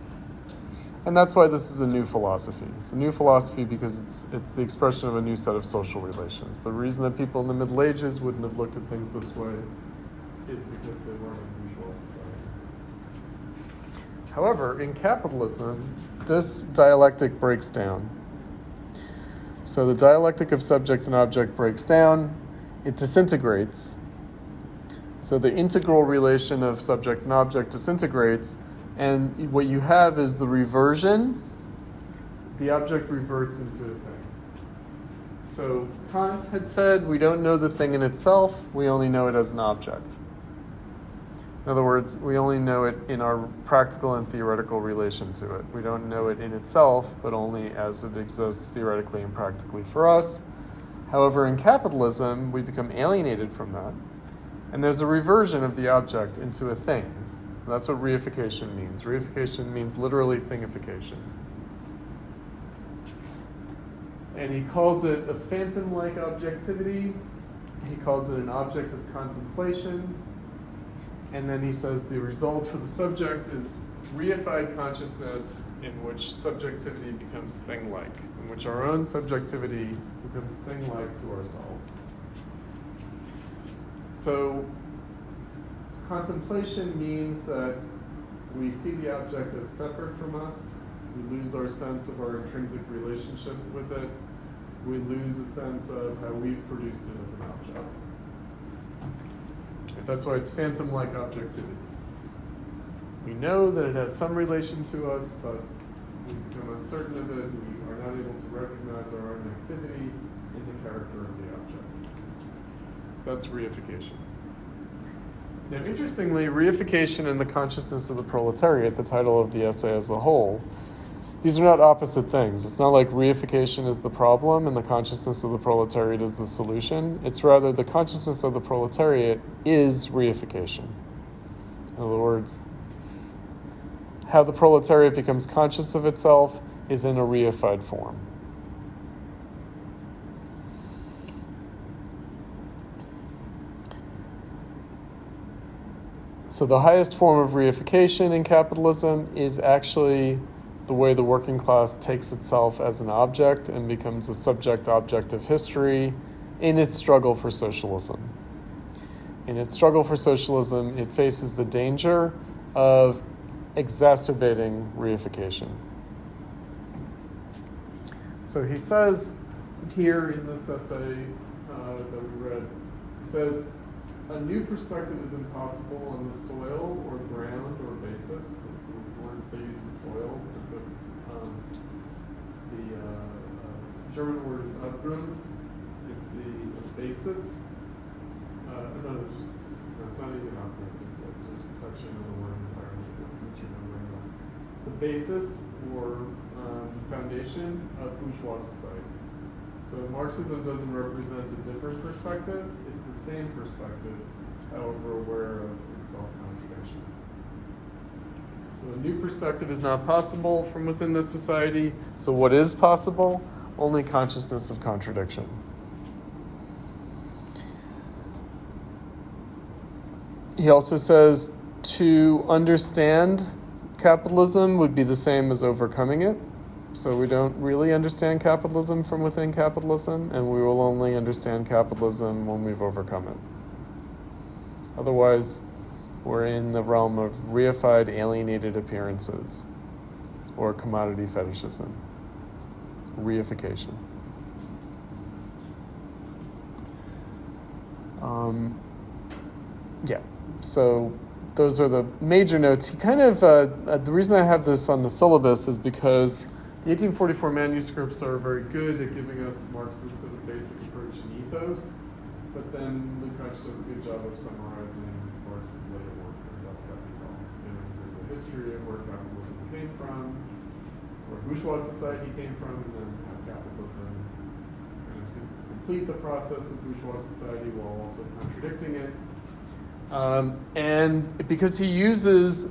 And that's why this is a new philosophy. It's a new philosophy because it's the expression of a new set of social relations. The reason that people in the Middle Ages wouldn't have looked at things this way is because they weren't in bourgeois society. However, in capitalism, this dialectic breaks down. So the dialectic of subject and object breaks down, it disintegrates. So the integral relation of subject and object disintegrates, and what you have is the reversion. The object reverts into a thing. So Kant had said, we don't know the thing in itself, we only know it as an object. In other words, we only know it in our practical and theoretical relation to it. We don't know it in itself, but only as it exists theoretically and practically for us. However, in capitalism, we become alienated from that. And there's a reversion of the object into a thing. And that's what reification means. Reification means literally thingification. And he calls it a phantom-like objectivity. He calls it an object of contemplation. And then he says the result for the subject is reified consciousness in which subjectivity becomes thing-like, in which our own subjectivity becomes thing-like to ourselves. So contemplation means that we see the object as separate from us. We lose our sense of our intrinsic relationship with it. We lose a sense of how we've produced it as an object. That's why it's phantom-like objectivity. We know that it has some relation to us, but we become uncertain of it. We are not able to recognize our own activity in the character of the object. That's reification. Now, interestingly, reification and the consciousness of the proletariat, the title of the essay as a whole, these are not opposite things. It's not like reification is the problem and the consciousness of the proletariat is the solution. It's rather the consciousness of the proletariat is reification. In other words, how the proletariat becomes conscious of itself is in a reified form. So the highest form of reification in capitalism is actually the way the working class takes itself as an object and becomes a subject-object of history in its struggle for socialism. In its struggle for socialism, it faces the danger of exacerbating reification. So he says here in this essay that we read. He says, a new perspective is impossible on the soil or ground or basis. The word they use is soil. The German word is Abgrund. It's the basis. It's not even Abgrund. It's actually another word entirely. Since you're remembering that. It's the basis or foundation of bourgeois society. So Marxism doesn't represent a different perspective. It's the same perspective, however aware of its self-contradiction. So a new perspective is not possible from within this society. So what is possible? Only consciousness of contradiction. He also says to understand capitalism would be the same as overcoming it. So we don't really understand capitalism from within capitalism, and we will only understand capitalism when we've overcome it. Otherwise, we're in the realm of reified, alienated appearances, or commodity fetishism, reification. So those are the major notes. He kind of, the reason I have this on the syllabus is because the 1844 manuscripts are very good at giving us Marx's sort of basic approach and ethos, but then Lukacs does a good job of summarizing Marx's later work, or thus that we call it, the history of where capitalism came from, where bourgeois society came from, and then how capitalism kind of seems to complete the process of bourgeois society while also contradicting it. And because he uses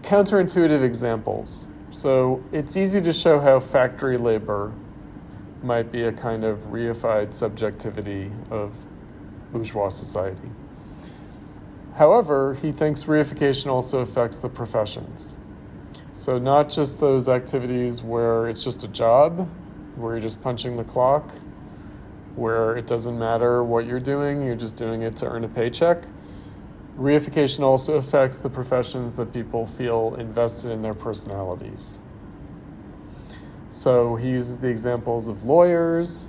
counterintuitive examples. So it's easy to show how factory labor might be a kind of reified subjectivity of bourgeois society. However, he thinks reification also affects the professions. So not just those activities where it's just a job, where you're just punching the clock, where it doesn't matter what you're doing, you're just doing it to earn a paycheck. Reification also affects the professions that people feel invested in their personalities. So he uses the examples of lawyers,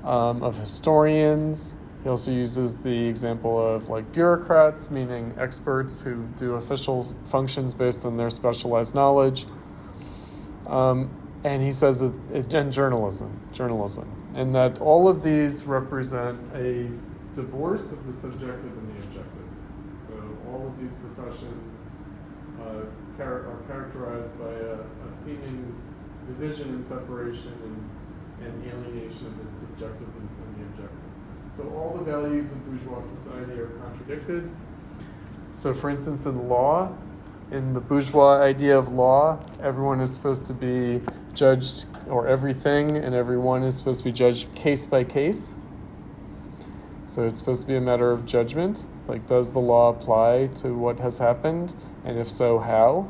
of historians. He also uses the example of like bureaucrats, meaning experts who do official functions based on their specialized knowledge. And he says that, and journalism, and that all of these represent a divorce of the subjective and the objective. So all of these professions are characterized by a seeming division and separation and alienation of the subjective and the objective. So all the values of bourgeois society are contradicted. So for instance, in law, in the bourgeois idea of law, everyone is supposed to be judged, or everything and everyone is supposed to be judged case by case. So it's supposed to be a matter of judgment. Like, does the law apply to what has happened? And if so, how?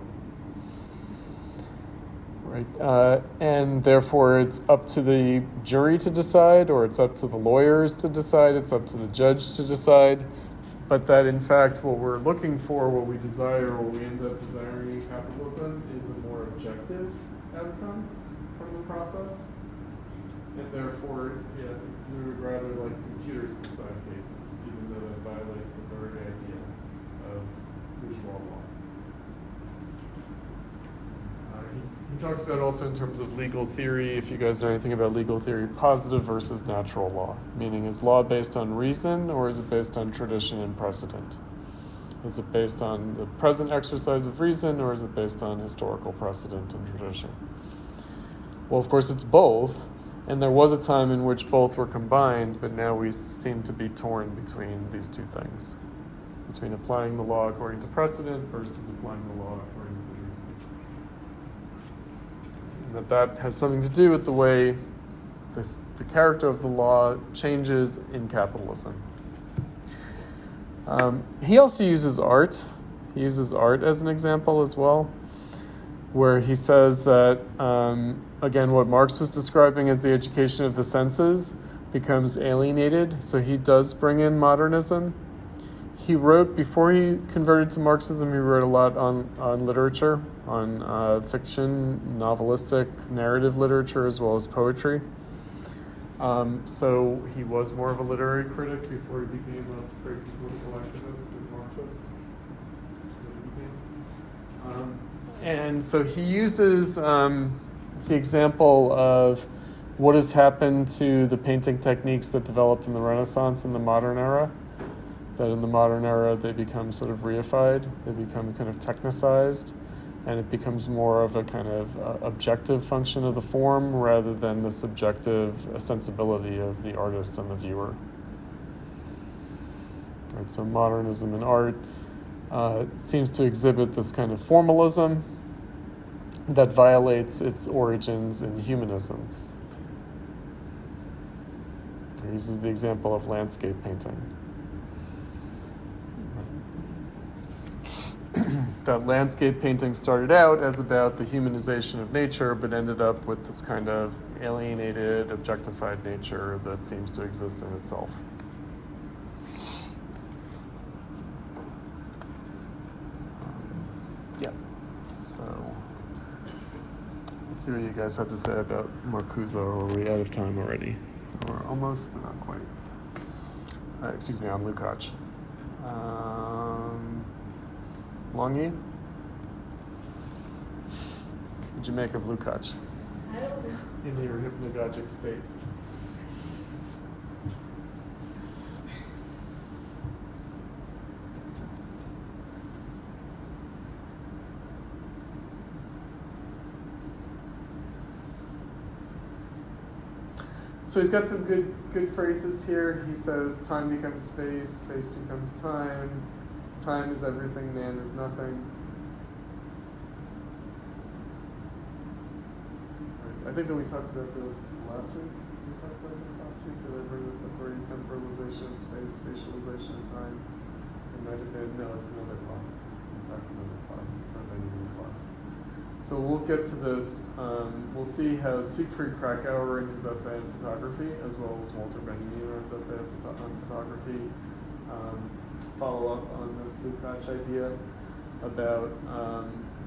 Right. And therefore, it's up to the jury to decide, or it's up to the lawyers to decide, it's up to the judge to decide. But that, in fact, what we're looking for, what we desire, what we end up desiring in capitalism is a more objective outcome from the process. And therefore, we would rather like computers decide cases, even though that violates the very idea of bourgeois law. He talks about also in terms of legal theory, if you guys know anything about legal theory, positive versus natural law. Meaning, is law based on reason or is it based on tradition and precedent? Is it based on the present exercise of reason or is it based on historical precedent and tradition? Well, of course, it's both. And there was a time in which both were combined, but now we seem to be torn between these two things. Between applying the law according to precedent versus applying the law according to reason. And that has something to do with the way the character of the law changes in capitalism. He also uses art. He uses art as an example as well, where he says that, again, what Marx was describing as the education of the senses becomes alienated. So he does bring in modernism. He wrote, before he converted to Marxism, he wrote a lot on literature, on fiction, novelistic, narrative literature, as well as poetry. So he was more of a literary critic before he became a crazy political activist and Marxist. And so he uses the example of what has happened to the painting techniques that developed in the Renaissance and the modern era. That in the modern era they become sort of reified, they become kind of technicized, and it becomes more of a kind of objective function of the form rather than the subjective sensibility of the artist and the viewer. Right, so modernism in art seems to exhibit this kind of formalism that violates its origins in humanism. He uses the example of landscape painting. That landscape painting started out as about the humanization of nature, but ended up with this kind of alienated, objectified nature that seems to exist in itself. Yeah. So let's see what you guys have to say about Marcuse. Or are we out of time already? Or almost, but not quite. Excuse me, on Lukacs. Longy? What'd you make of Lukacs? I don't know. In your hypnagogic state. So he's got some good phrases here. He says, time becomes space, space becomes time, time is everything, man is nothing. I think that we talked about this last week. Did we talk about this last week? Did I bring this up already? Temporalization of space, spatialization of time. It might have been, no, it's another class. It's in fact another class. It's my new class. So we'll get to this. We'll see how Siegfried Krakauer in his essay on photography, as well as Walter Benjamin in his essay on photography, follow up on this Lukacs idea about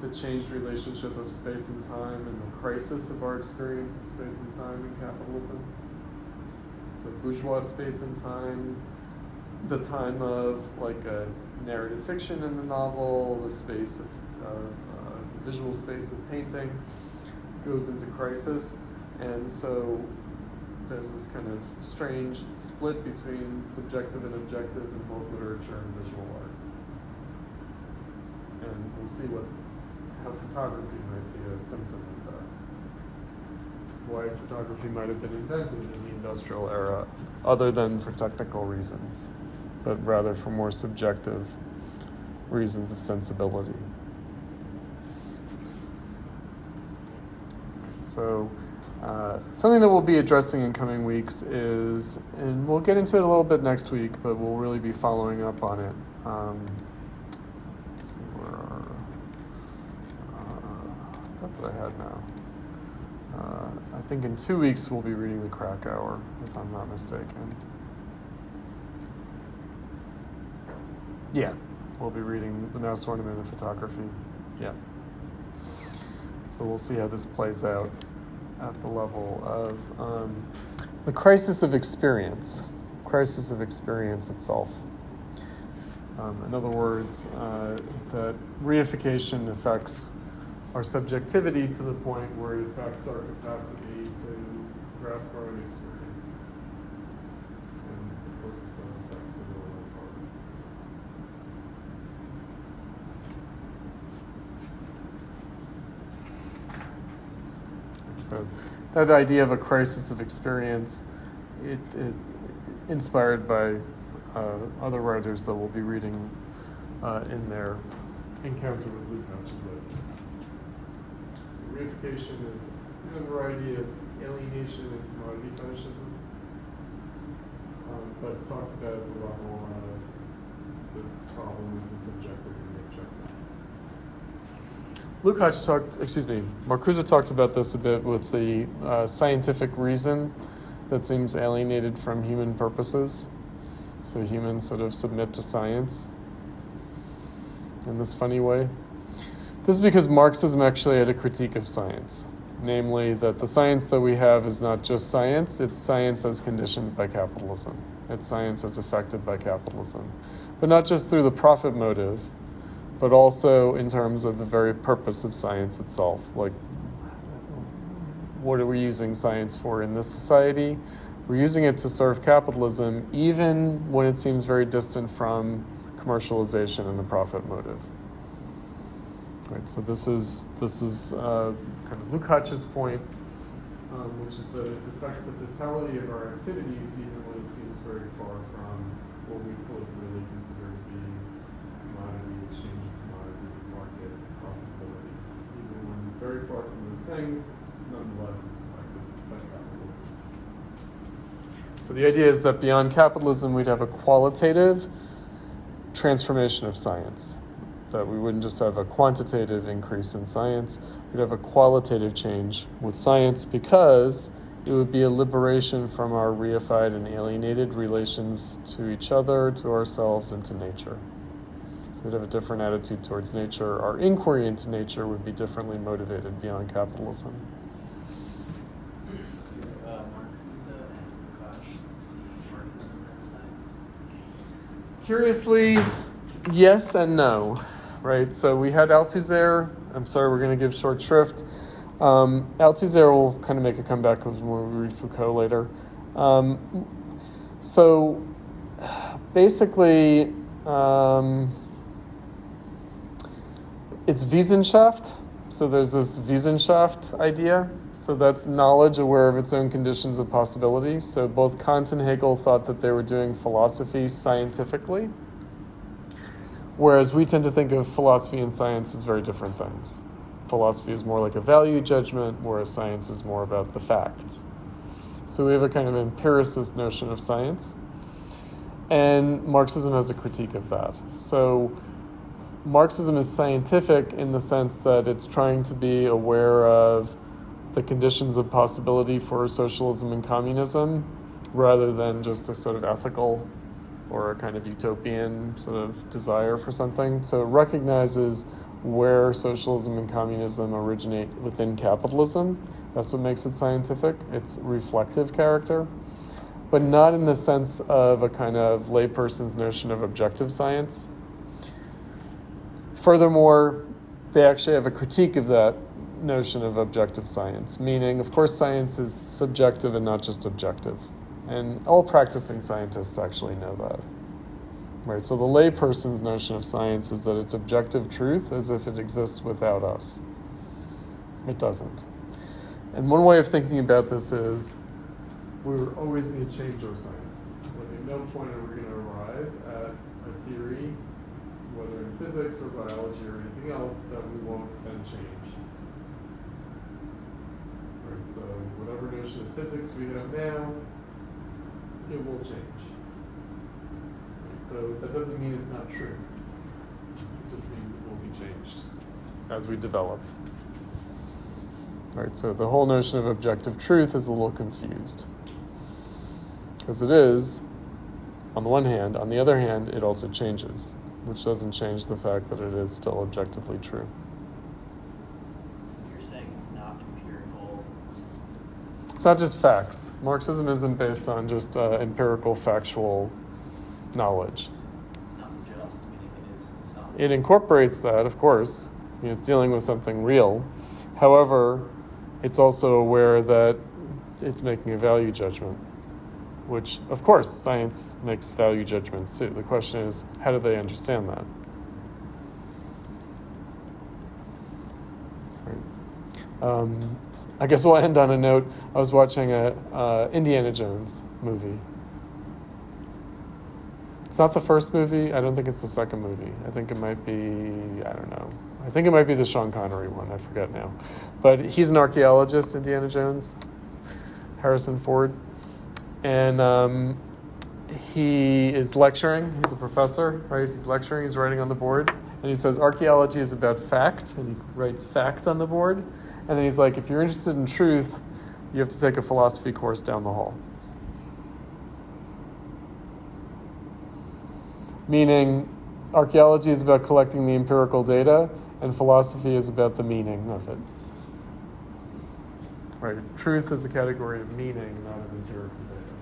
the changed relationship of space and time and the crisis of our experience of space and time in capitalism. So bourgeois space and time, the time of like a narrative fiction in the novel, the space of visual space of painting goes into crisis, and so there's this kind of strange split between subjective and objective in both literature and visual art. And we'll see how photography might be a symptom of that. Why photography might have been invented in the industrial era, other than for technical reasons, but rather for more subjective reasons of sensibility. So something that we'll be addressing in coming weeks is, and we'll get into it a little bit next week, but we'll really be following up on it. Let's see where what did I have now? I think in 2 weeks we'll be reading the Krakauer, if I'm not mistaken. Yeah, we'll be reading The Mouse Ornament of Photography. Yeah. So we'll see how this plays out at the level of the crisis of experience itself. In other words, that reification affects our subjectivity to the point where it affects our capacity to grasp our own experience. And of course, this has effects in the world forward. So that idea of a crisis of experience, it inspired by other writers that we'll be reading in their encounter with Lukacs' ideas. So reification is a variety of alienation and commodity fetishism, but talked about at the level of this problem with the subjective and the objective. Marcuse talked about this a bit with the scientific reason that seems alienated from human purposes. So humans sort of submit to science in this funny way. This is because Marxism actually had a critique of science. namely that the science that we have is not just science, it's science as conditioned by capitalism. It's science as affected by capitalism. But not just through the profit motive, but also in terms of the very purpose of science itself. Like, what are we using science for in this society? We're using it to serve capitalism, even when it seems very distant from commercialization and the profit motive. Right, so this is kind of Lukacs' point, which is that it affects the totality of our activities, even when it seems very far from what we could really consider to be commodity, exchange of commodity, market, profitability. Even when very far from those things, nonetheless, it's affected by capitalism. So the idea is that beyond capitalism, we'd have a qualitative transformation of science. That we wouldn't just have a quantitative increase in science, we'd have a qualitative change with science, because it would be a liberation from our reified and alienated relations to each other, to ourselves, and to nature. So we'd have a different attitude towards nature. Our inquiry into nature would be differently motivated beyond capitalism. Marcuse and Lukacs see Marxism as a science? Curiously, yes and no. Right, so we had Althusser. I'm sorry, we're going to give short shrift. Althusser will kind of make a comeback when we read Foucault later. So basically, it's Wissenschaft. So there's this Wissenschaft idea. So that's knowledge aware of its own conditions of possibility. So both Kant and Hegel thought that they were doing philosophy scientifically. Whereas we tend to think of philosophy and science as very different things. Philosophy is more like a value judgment, whereas science is more about the facts. So we have a kind of empiricist notion of science. And Marxism has a critique of that. So Marxism is scientific in the sense that it's trying to be aware of the conditions of possibility for socialism and communism, rather than just a sort of ethical or a kind of utopian sort of desire for something. So it recognizes where socialism and communism originate within capitalism. That's what makes it scientific. It's reflective character, but not in the sense of a kind of layperson's notion of objective science. Furthermore, they actually have a critique of that notion of objective science, meaning, of course, science is subjective and not just objective. And all practicing scientists actually know that. Right? So the layperson's notion of science is that it's objective truth as if it exists without us. It doesn't. And one way of thinking about this is we're always going to change our science. Like at no point are we going to arrive at a theory, whether in physics or biology or anything else, that we won't then change. Right? So whatever notion of physics we have now, it will change. Right? So that doesn't mean it's not true. It just means it will be changed as we develop. Right? So the whole notion of objective truth is a little confused. Because it is, on the one hand. On the other hand, it also changes, which doesn't change the fact that it is still objectively true. You're saying it's not empirical? It's not just facts. Marxism isn't based on just empirical, factual knowledge. Not just, meaning it is solid. It incorporates that, of course. I mean, it's dealing with something real. However, it's also aware that it's making a value judgment, which, of course, science makes value judgments too. The question is, how do they understand that? Right. I guess we'll end on a note. I was watching a Indiana Jones movie. It's not the first movie. I don't think it's the second movie. I think it might be, I don't know. I think it might be the Sean Connery one. I forget now. But he's an archaeologist, Indiana Jones, Harrison Ford. And he is lecturing. He's a professor, right? He's lecturing. He's writing on the board. And he says, archaeology is about fact. And he writes fact on the board. And then he's like, if you're interested in truth, you have to take a philosophy course down the hall. Meaning, archaeology is about collecting the empirical data, and philosophy is about the meaning of it. right? Truth is a category of meaning, not of empirical data.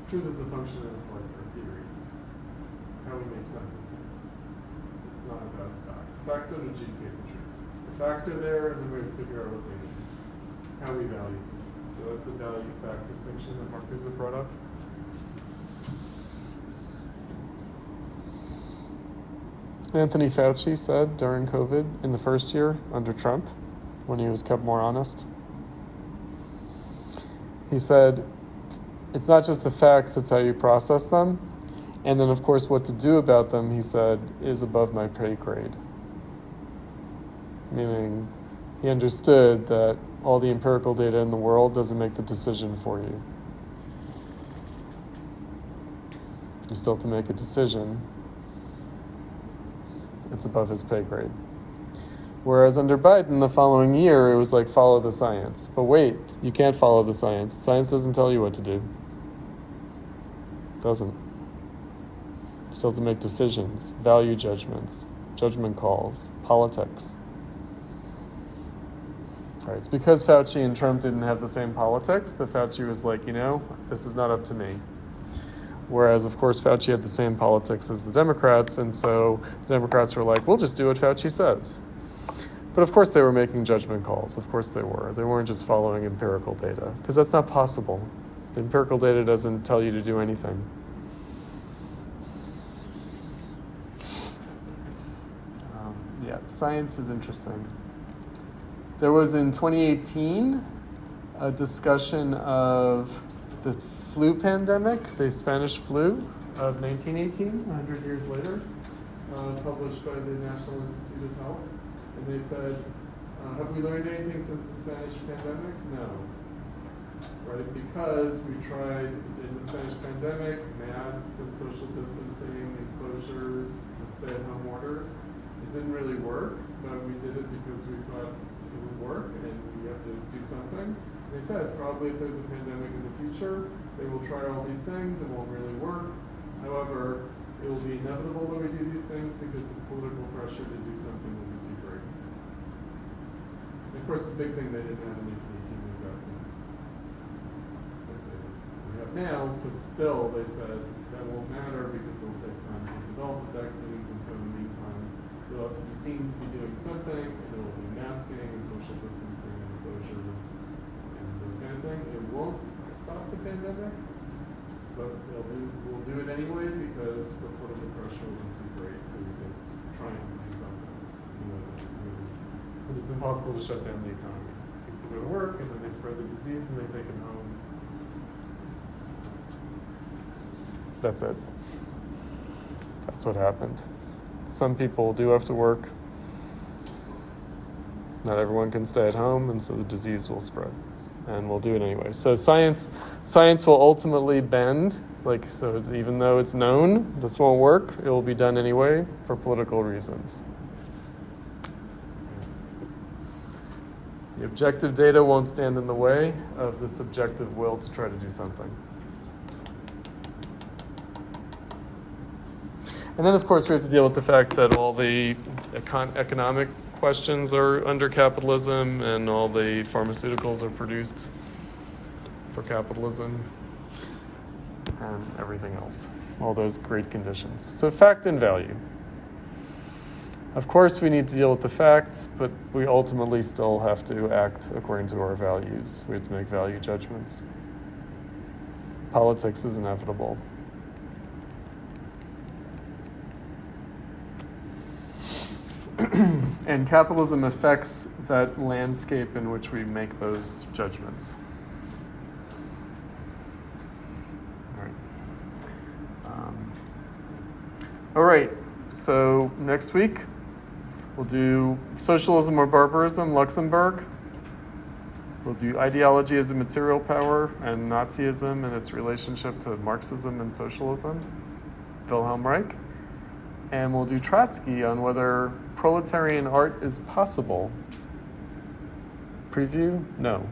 Truth is a function of like our theories, how we make sense of things. It's not about facts. Facts don't adjudicate the truth. The facts are there, and then we figure out what they mean, how we value them. So that's the value-fact distinction that Marcuse brought up. Anthony Fauci said during COVID in the first year under Trump, when he was kept more honest, he said, it's not just the facts, it's how you process them. And then, of course, what to do about them, he said, is above my pay grade. Meaning, he understood that all the empirical data in the world doesn't make the decision for you. You still have to make a decision. It's above his pay grade. Whereas under Biden, the following year, it was like, follow the science. But wait, you can't follow the science. Science doesn't tell you what to do. Doesn't. You still have to make decisions, value judgments, judgment calls, politics. All right, it's because Fauci and Trump didn't have the same politics that Fauci was like, this is not up to me. Whereas, of course, Fauci had the same politics as the Democrats, and so the Democrats were like, we'll just do what Fauci says. But of course they were making judgment calls. Of course they were. They weren't just following empirical data, because that's not possible. The empirical data doesn't tell you to do anything. Science is interesting. There was in 2018 a discussion of the flu pandemic, the Spanish flu of 1918, 100 years later, published by the National Institute of Health. And they said, have we learned anything since the Spanish pandemic? No. Right? Because we tried in the Spanish pandemic, masks and social distancing and closures and stay-at-home orders. It didn't really work, but we did it because we thought it would work and we have to do something. They said probably if there's a pandemic in the future, they will try all these things, it won't really work. However, it will be inevitable that we do these things because the political pressure to do something will be too great. And of course, the big thing they didn't have in 1918 was vaccines. We have now, but still they said that won't matter because it will take time to develop the vaccines, and so in the meantime, you'll have to be seen to be doing something, and it will be masking and social distancing and closures and this kind of thing. It won't stop the pandemic, but we'll do it anyway because the political pressure will be too great to resist trying to do something. Because it's impossible to shut down the economy. People go to work and then they spread the disease and they take it home. That's it. That's what happened. Some people do have to work. Not everyone can stay at home, and so the disease will spread. And we'll do it anyway. So science will ultimately bend. Even though it's known this won't work, it will be done anyway for political reasons. The objective data won't stand in the way of the subjective will to try to do something. And then, of course, we have to deal with the fact that all the economic questions are under capitalism and all the pharmaceuticals are produced for capitalism and everything else, all those great conditions. So fact and value. Of course, we need to deal with the facts, but we ultimately still have to act according to our values. We have to make value judgments. Politics is inevitable. And capitalism affects that landscape in which we make those judgments. All right, so next week we'll do Socialism or Barbarism, Luxemburg. We'll do Ideology as a Material Power and Nazism and its relationship to Marxism and socialism, Wilhelm Reich. And we'll do Trotsky on whether proletarian art is possible. Preview? No.